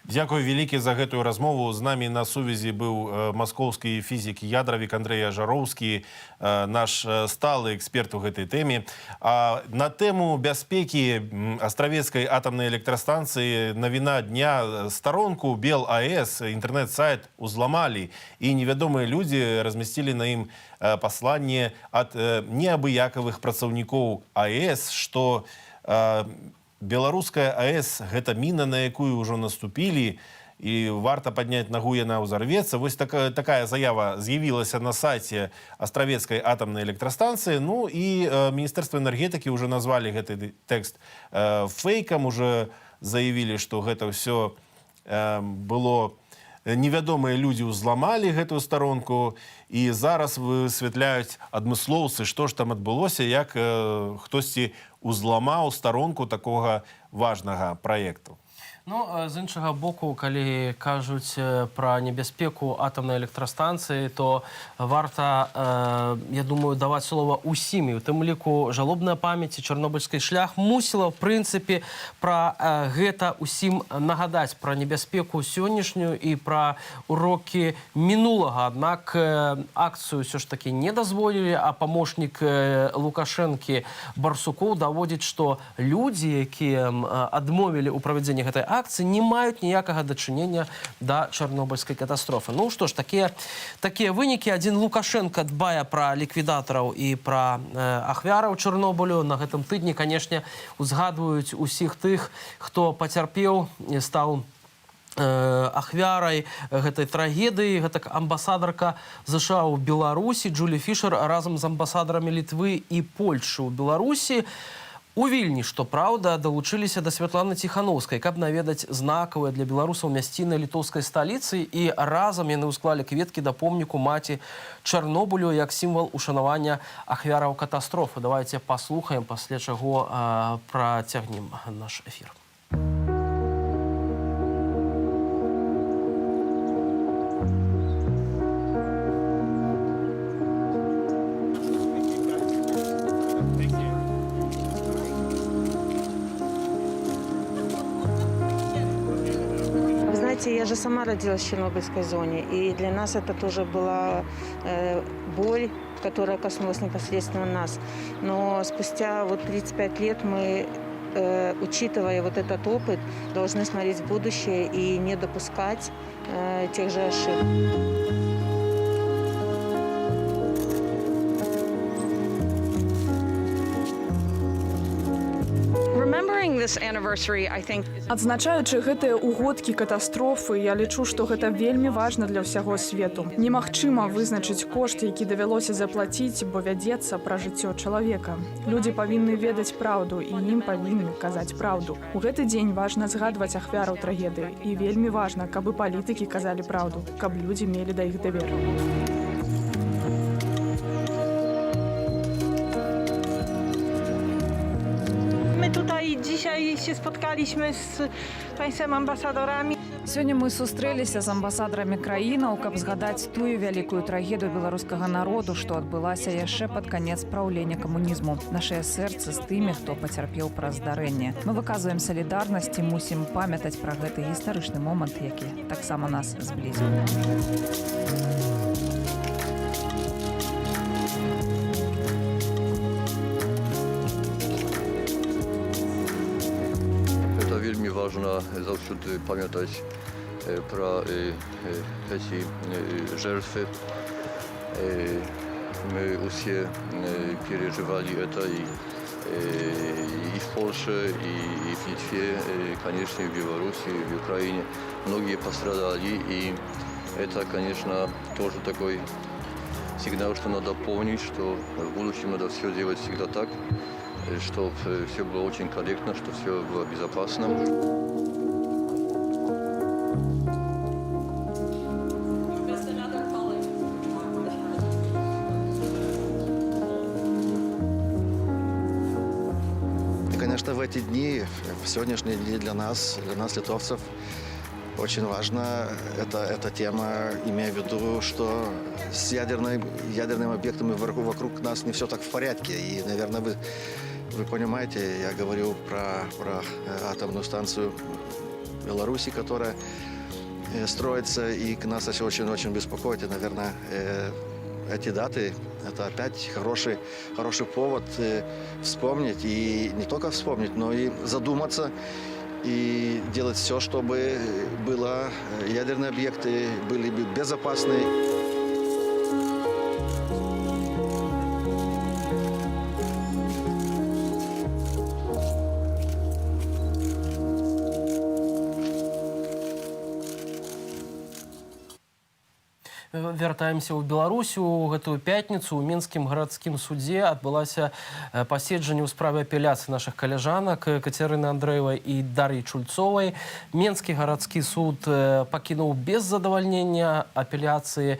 S14: Дякую вялікі за гэтую размову. З намі на сувязі быў маскоўскі фізік ядравік Андрэй Ажароўскі, наш сталы эксперт у гэтай тэме. А на тэму бяспекі Астравецкай атамнай электрастанцыі навіна дня: старонку БелАЭС, інтэрнэт-сайт узламалі, і невядомыя людзі размясцілі на ім пасланне ад неабыякавых працаўнікоў АЭС, што беларуская АЭС – гэта міна, на якую ўжо наступілі, і варта падняць нагу, яна ўзарвецца. Вось такая заява з'явілася на сайце Астравецкай атамнай электрастанцыі. Ну і Міністэрства энергетыкі ўжо назвалі гэты тэкст фейкам, уже заявілі, што гэта ўсё было... Невядомыя людзі ўзламалі гэтую старонку, і зараз высвятляюць адмыслоўцы, што ж там адбылося, як хтосьці ўзламаў старонку такога важнага праекту.
S1: Ну, з іншага боку, калі кажуць пра небяспеку атамнай электрастанцыі, то варта, я думаю, даваць слова ўсім. І у тым ліку жалобная памяць і чарнобыльскі шлях мусіла, в прынцыпе, пра гэта ўсім нагадаць, пра небяспеку сённяшнюю і пра урокі мінулага. Аднак акцыю ўсё ж такі не дазволілі, а памочнік Лукашэнкі Барсукоў даводзіць, што людзі, якія адмовілі ў правядзенні гэтай акцыі, не маюць ніякага дачынення да чарнобыльскай катастрофы. Ну што ж, такія вынікі. Адзін Лукашенко дбае пра ліквідатараў і пра ахвяраў Чарнобылю. На гэтым тыдні, канешне, узгадваюць усіх тых, хто пацярпеў і стаў ахвярай гэтай трагедыі. Гэта амбасадарка США ў Беларусі Джулі Фішер разам з амбасадарамі Літвы і Польшы ў Беларусі у Вільні, што праўда, далучыліся да Святланы Ціханаўскай, каб наведаць знакавыя для беларусаў мясціны літоўскай сталіцы, і разам яны ўсклалі кветкі да помніку маці Чарнобылю як сімвал ушанавання ахвяраў катастрофы. Давайте паслухаем, пасля чаго працягнем наш эфір.
S22: Я же сама родилась в Чернобыльской зоне, и для нас это тоже была боль, которая коснулась непосредственно нас. Но спустя 35 лет мы, учитывая вот этот опыт, должны смотреть в будущее и не допускать тех же ошибок.
S9: Адзначаючы гэтыя ўгодкі катастрофы, я лічу, што гэта вельмі важна для ўсяго свету. Немагчыма вызначыць кошт, які давялося заплаціць, бо вядзецца пра жыццё чалавека. Людзі павінны ведаць праўду, і ім павінны казаць праўду. У гэты дзень важна згадваць ахвяраў трагедыі, і вельмі важна, каб і палітыкі казалі праўду, каб людзі мелі да іх давер.
S22: Dzisiaj się spotkaliśmy z państwem ambasadorami.
S8: Сёння мы сустрэліся з амбасадарамі краінаў, каб згадаць тую вялікую трагедыю беларускага народу, што адбылася яшчэ пад канец праўлення камунізму. Нашыя сэрцы з тымі, хто пацярпеў праз здарэнне. Мы выказваем салідарнасць і мусім памятаць пра гэты гістарычны момант, які таксама нас зблізіў.
S11: Вельмі важна заўсёды памятаць пра эти жертвы. Мы усе переживали это и в Польше, и в Литве, конечно, и в Беларуси, и в Украине. Многие пострадали, и это, конечно, тоже такой сигнал, что надо помнить, что в будущем надо все делать всегда так, чтобы все было очень корректно, чтобы все было безопасно.
S12: Конечно, в эти дни, в сегодняшние дни для нас, литовцев, очень важна эта тема, имея в виду, что с ядерными объектами вокруг нас не все так в порядке. И, наверное, вы понимаете, я говорю про атомную станцию Беларуси, которая строится, и нас это очень-очень беспокоит. И, наверное, эти даты – это опять хороший повод вспомнить, и не только вспомнить, но и задуматься, и делать все, чтобы ядерные объекты были безопасны.
S1: Вяртаемся ў Беларусь. У гэтую пятніцу ў Мінскім гарадскім судзе адбылася паседжанне ў справе апеляцыі нашых каляжанак Кацярыны Андрэевай і Дар'і Чульцовай. Мінскі гарадскі суд пакінуў без задавальнення апеляцыі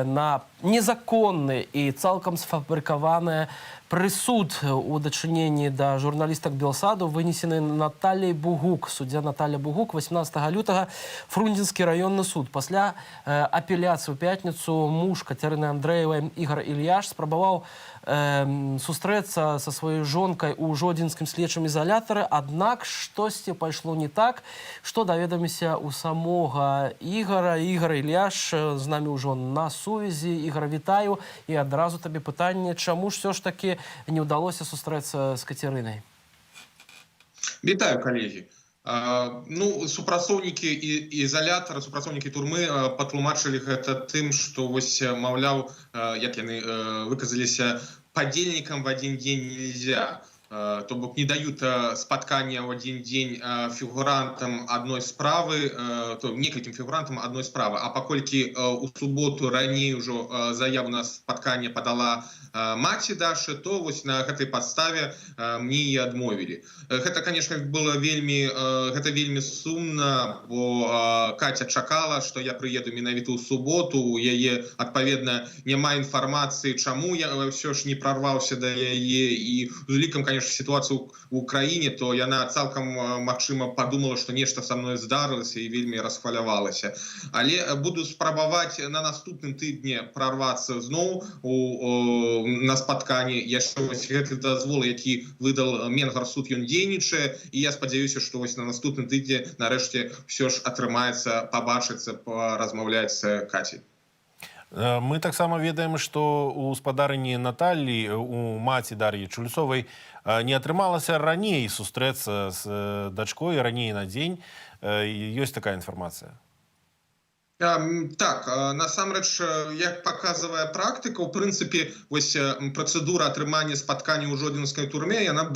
S1: на незаконны і цалкам сфабрыкаваны прысуд у дачыненні да журналістак Белсаду, вынесены Натальяй Бугук. Суддзя Наталья Бугук 18 лютага Фрунзенскі раённы суд. Пасля апеляцыі ў пятніцу муж Кацярыны Андрэевай Ігар Ільяш спрабаваў сустрэцца са сваёй жонкай у Жодзінскім следчым ізалятары, аднак штосьці пайшло не так, што даведаміся у самога Ігара. Ігар Ільяш з намі ўжо на сувязі. Ігар, вітаю. І адразу табе пытанне, чаму ж все ж таки не ўдалося сустрэцца з Кацярынай?
S2: Вітаю, калегі. Супрацоўнікі ізалятара, супрацоўнікі турмы патлумачылі гэта тым, што вось, маўляў, як яны выказаліся, падзельнікам в один день нельзя. То бок не дают спаткания в один день фигурантам одной справы, некальким фигурантам одной справы. А паколькі у суботу раней ужо заяву на спатканне падала маці Дашы, то вось на гэтай падставе мне і адмовілі. Гэта, конечно, было вельмі сумна, бо Катя чакала, што я прыеду менавіта ў суботу, у яе, адпаведна, няма інфармацыі, чаму я ўсё ж не прорваўся да яе, і з улікам, конечно, ситуацию в Украине, то яна цалкам магчыма подумала, что нешта со мной здарылася і вельмі расхвалявалася. Але буду спрабаваць на наступным тыдні прорвацца зноў на спатканні. Яшчэ вось гэты дазвол, які выдал Менгарсуд, ён дзейнічае, і я спадзяюся, што вось на наступным тыдні нарэшце ўсё ж атрымаецца пабачыцца, паразмаўляць з Кацей.
S14: Мы таксама ведаем, што у спадарыні Наталлі, у маці Дар'і Чульцовай, не атрымалася раней сустрэцца з дачкой, раней на дзень. Ёсць такая інфармацыя?
S2: Так, насамрэч, як паказвае практыка, у прынцыпе, вось працэдура атрымання спаткання ў Жодзінскай турме, яна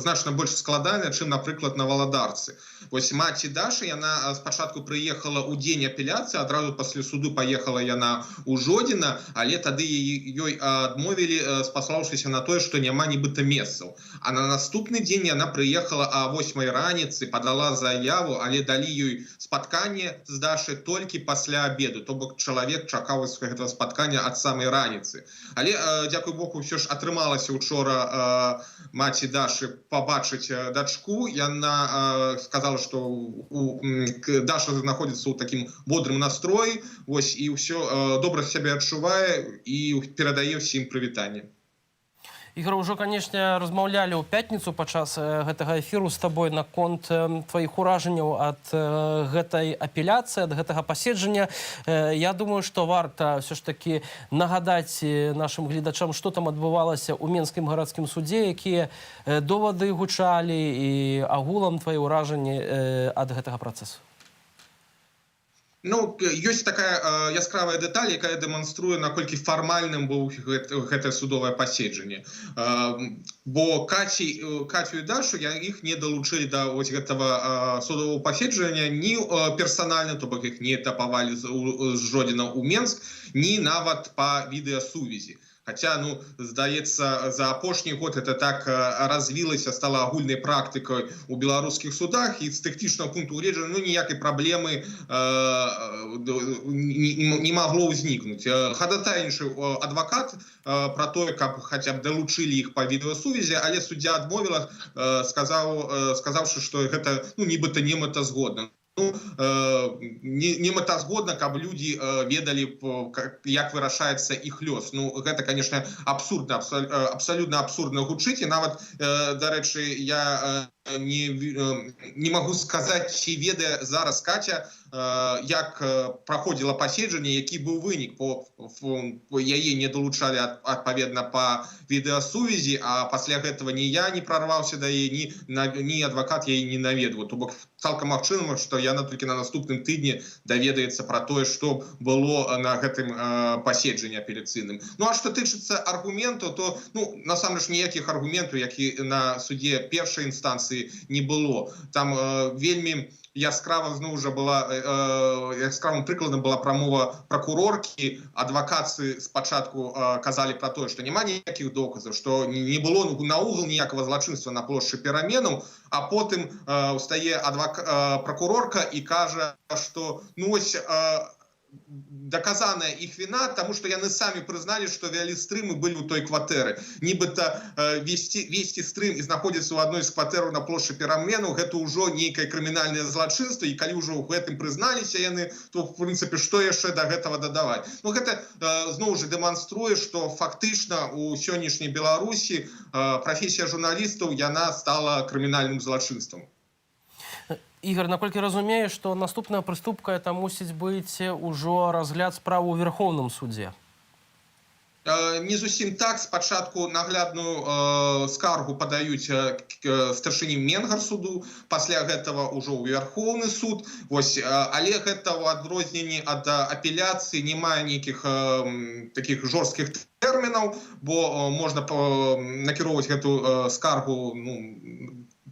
S2: значна больш складаная, чым, напрыклад, на Валадарцы. Вось маці Дашы, яна спачатку прыехала ў дзень апеляцыі, адразу пасля суду паехала яна ў Жодзіна, але тады ёй адмовілі, спаслаўшыся на тое, што няма нібыта месцаў. А на наступны дзень яна прыехала а 8 раніцы, падала заяву, але далі ёй спатканне з Дашай толькі пасля обеду, то бок чалавек чакаў гэтага спаткання ад самай раніцы. Але, дзякуй Богу, ўсё ж атрымалася учора маці Дашы пабачыць дачку. Яна сказала, што Даша знаходзіцца ў такім бодрым настроі, вось, і ўсё добра сябе адчувае і перадае ўсім прывітанне.
S1: Ігор, ужо, канешне, размаўлялі ў пятніцу падчас гэтага эфіру з табой наконт тваіх уражанняў ад гэтай апеляцыі, ад гэтага паседжання. Я думаю, што варта ўсё ж такі нагадаць нашым гледачам, што там адбывалася ў Мінскім гарадскім судзе, якія довады гучалі і агулам твае ўражанні ад гэтага працэсу.
S2: Ёсць такая яскравая дэталь, якая дэманструе, наколькі фармальным быў гэтае судовае паседжанне. Бо Кацю і Дашу іх не далучылі да гэтага судового паседжання ні персанальна, то бок іх не этапавалі з Жодзіна ў Менск, ні нават па відэасувязі. Хотя, здаецца, за апошні год это так развілася, стала агульнай практыкай у беларускіх судах, і з тэхнічнага пункту гледжання ніякай праблемы не магло ўзнікнуць. Хадатайнічаў адвакат пра тое, каб хаця б далучылі іх па відэасувязі, але суддзя адмовіла, сказаўшы, што гэта нібыта немэтазгодна. Не мэтазгодна, каб людзі ведалі, як вырашаецца іх лёс. Гэта, конечно, абсурдна, абсалютна абсурдна гучыць, і нават, дарэчы, я не магу сказаць, ці ведае зараз Каця, як праходзіла паседжанне, які быў вынік, бо яе не далучалі адпаведна па відэасувязі, а пасля гэтага ні я не прорваўся да яе, ні адвакат яе не наведваў. То бок цалкам магчыма, што яна толькі на наступным тыдні даведаецца пра тое, што было на гэтым паседжанні апеляцыйным. А што тычыцца аргументаў, то насамрэч ніякіх аргументаў, як і на судзе першай інстанцыі, не было. Там вельмі яскравым прыкладам была прамова пракуроркі. Адвакаты спачатку казалі пра тое, што няма ніякіх доказаў, што не было наогул ніякага злачынства на плошчы Пераменаў, а потым устае пракурорка і кажа, што доказаная их вина, тому что яны сами признали, что вялі стрымы были у той кватэры. Нібыта весці стрым і знаходзіцца ў адной з кватэраў на плошчы Пераменаў, гэта ўжо нейкае крымінальнае злачынства, і калі ўжо ў гэтым прызналіся яны, то в прынцыпе што яшчэ да гэтага дадаваць? Гэта зноў жа дэманструе, што фактычна у сённяшняй Беларусі прафесія журналістаў яна стала крымінальным злачынствам.
S1: Ігор, наколькі разумею, што наступная прыступка это мусіць быць ужо разгляд справы ў Верховным судзе?
S2: Не зусім так. Спачатку наглядную скаргу падаюць старшыні Менгарсуду, пасля гэтага ўжо ў Верховны суд. Але гэта ў адрозненні ад апеляцыі не мае нейкіх такіх жорсткіх тэрмінаў, бо можна накіроўваць гэту скаргу,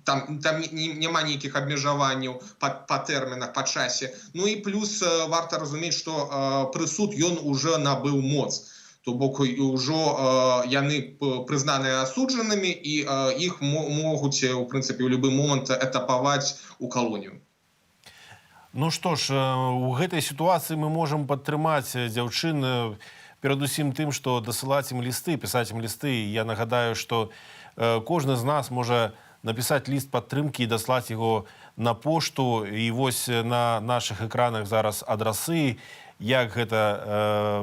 S2: там няма нейкіх абмежаванняў па тэрмінах, па часе. І плюс варта разумець, што прысуд ён уже набыў моц. То бок ўжо яны прызнаныя асуджанымі, і іх могуць, у прынцыпе, ў любы момант этапаваць у калонію.
S14: Ну што ж, у гэтай сітуацыі мы можам падтрымаць дзяўчын перадусім тым, што дасылаць ім лісты, пісаць ім лісты. Я нагадаю, што кожны з нас можа написать лист падтрымкі і даслаць яго на пошту. І вось на наших экранах зараз адрасы, як гэта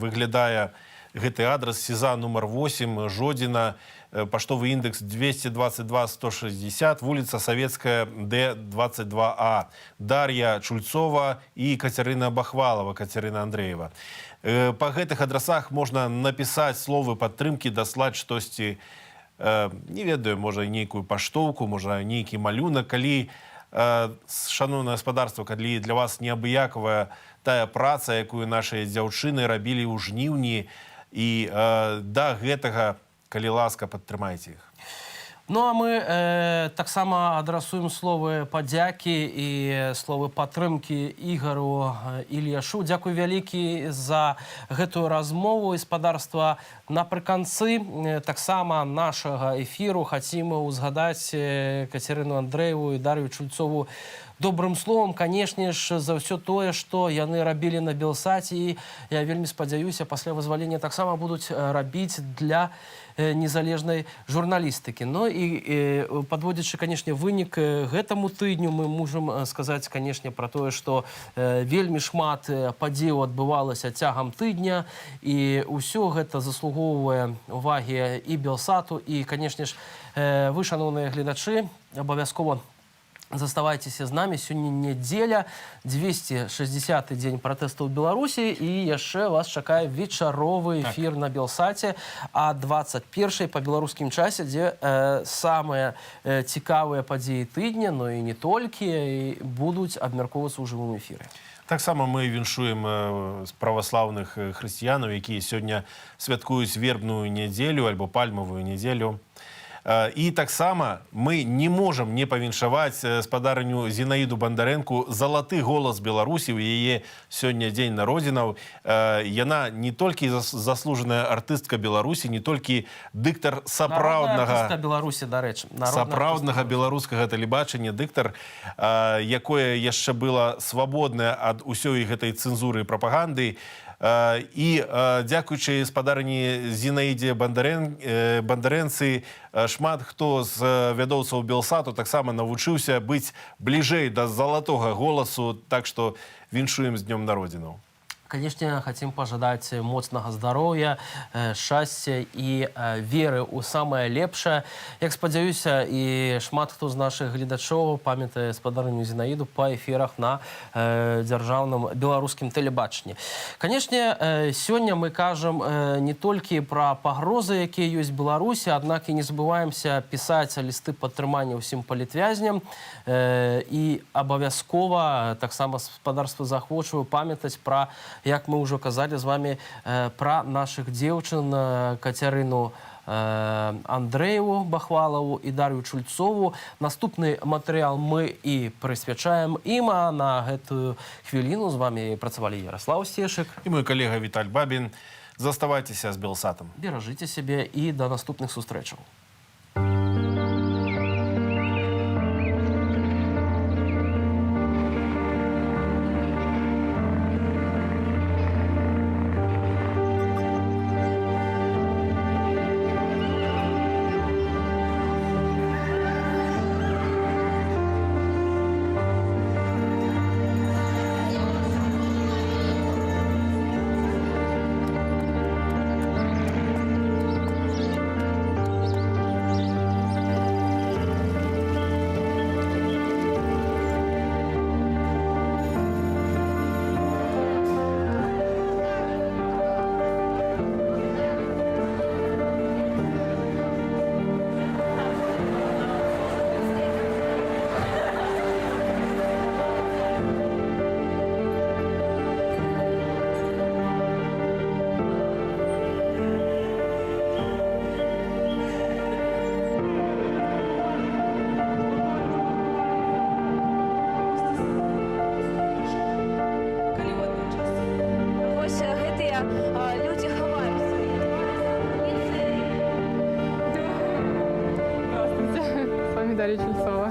S14: выглядае гэты адрас: СИЗА нумар 8, Жодина, паштовы індекс 222-160, вуліца Савецкая, Д22А. Дар'я Чульцова і Кацярына Бахвалова, Кацярына Андреева. Па гэтых адрасах можна напісаць словы падтрымкі, даслаць штосьці, не ведаю, можа, нейкую паштоўку, можа, нейкі малюнак. Калі, шановнае гаспадарства, калі для вас неабыякавая тая праца, якую нашыя дзяўчыны рабілі ў жніўні, і да гэтага, калі ласка, падтрымайце іх.
S1: Ну, а мы таксама адрасуем словы падзякі і словы падтрымкі Ігару Ільяшу. Дзякуй вялікі за гэтую размову. Гаспадарства, напрыканцы таксама нашага эфіру хацім узгадаць Кацярыну Андрэеву і Дар'ю Чульцову добрым словом, канешне ж, за ўсё тое, што яны рабілі на Белсаце, і я вельмі спадзяюся, пасля вызвалення таксама будуць рабіць для незалежнай журналістыкі. Ну і падводзячы, канешне, вынік гэтаму тыдню, мы можам сказаць, канешне, пра тое, што вельмі шмат падзеяў адбывалася цягам тыдня, і ўсё гэта заслугоўвае увагі і Белсату, і, канешне ж, вы, шановныя гледачы, абавязкова заставайцеся з намі. Сёння нядзеля, 260-й дзень пратэстаў у Беларусі, і яшчэ вас чакае вечаровы эфір на Белсаце, а 21-й па беларускім часе, дзе самыя цікавыя падзеі тыдня, ну і не толькі, будуць абмяркоўвацца ў жывым эфіры.
S14: Таксама мы віншуем праваслаўных хрысціянаў, якія сёння святкуюць вербную нядзелю альбо пальмавую нядзелю. І таксама мы не можам не павіншаваць спадарню Зінаіду Бандарэнку залаты голас Беларусі, у яе сёння дзень народзінаў. Яна не толькі заслужаная артыстка Беларусі, не толькі дыктар сапраўднага беларускага тэлебачання, дыктар, якое яшчэ было свабоднае ад усёй гэтай цэнзуры і прапаганды. І дзякуючы спадарні Зінаідзе Бандарэнцы, шмат хто з вядоўцаў Белсату таксама навучыўся быць бліжэй да залатога голасу, так што віншуем з днём народзінаў.
S1: Конечно, хотим пожадать моцнага здароўя, шчасця і веры ў самае лепшае. Як спадзяюся, і шмат хто з нашых гледачоў памятае спадарню Зінаіду па эфірах на дзяржаўным беларускім тэлебачанні. Канешне, сёння мы кажам не толькі пра пагрозы, якія ёсць Беларусі, аднак і не забываемся пісаць лісты падтрымання ўсім палітвязням, і абавязкова таксама спадарства заахвочваю памятаць пра, як мы ўжо казалі з вами, пра нашых дзеўчын Кацярыну Андрееву Бахвалову і Дар'ю Чульцову. Наступний матеріал ми і присвячаємо ім, а на гэтую хвіліну з вами працювали Ярослав Стешик
S14: і мой калега Віталь Бабін. Заставайтеся з Белсатом.
S1: Бережите себе і до наступних зустрічей.
S3: Дарья Чульцова.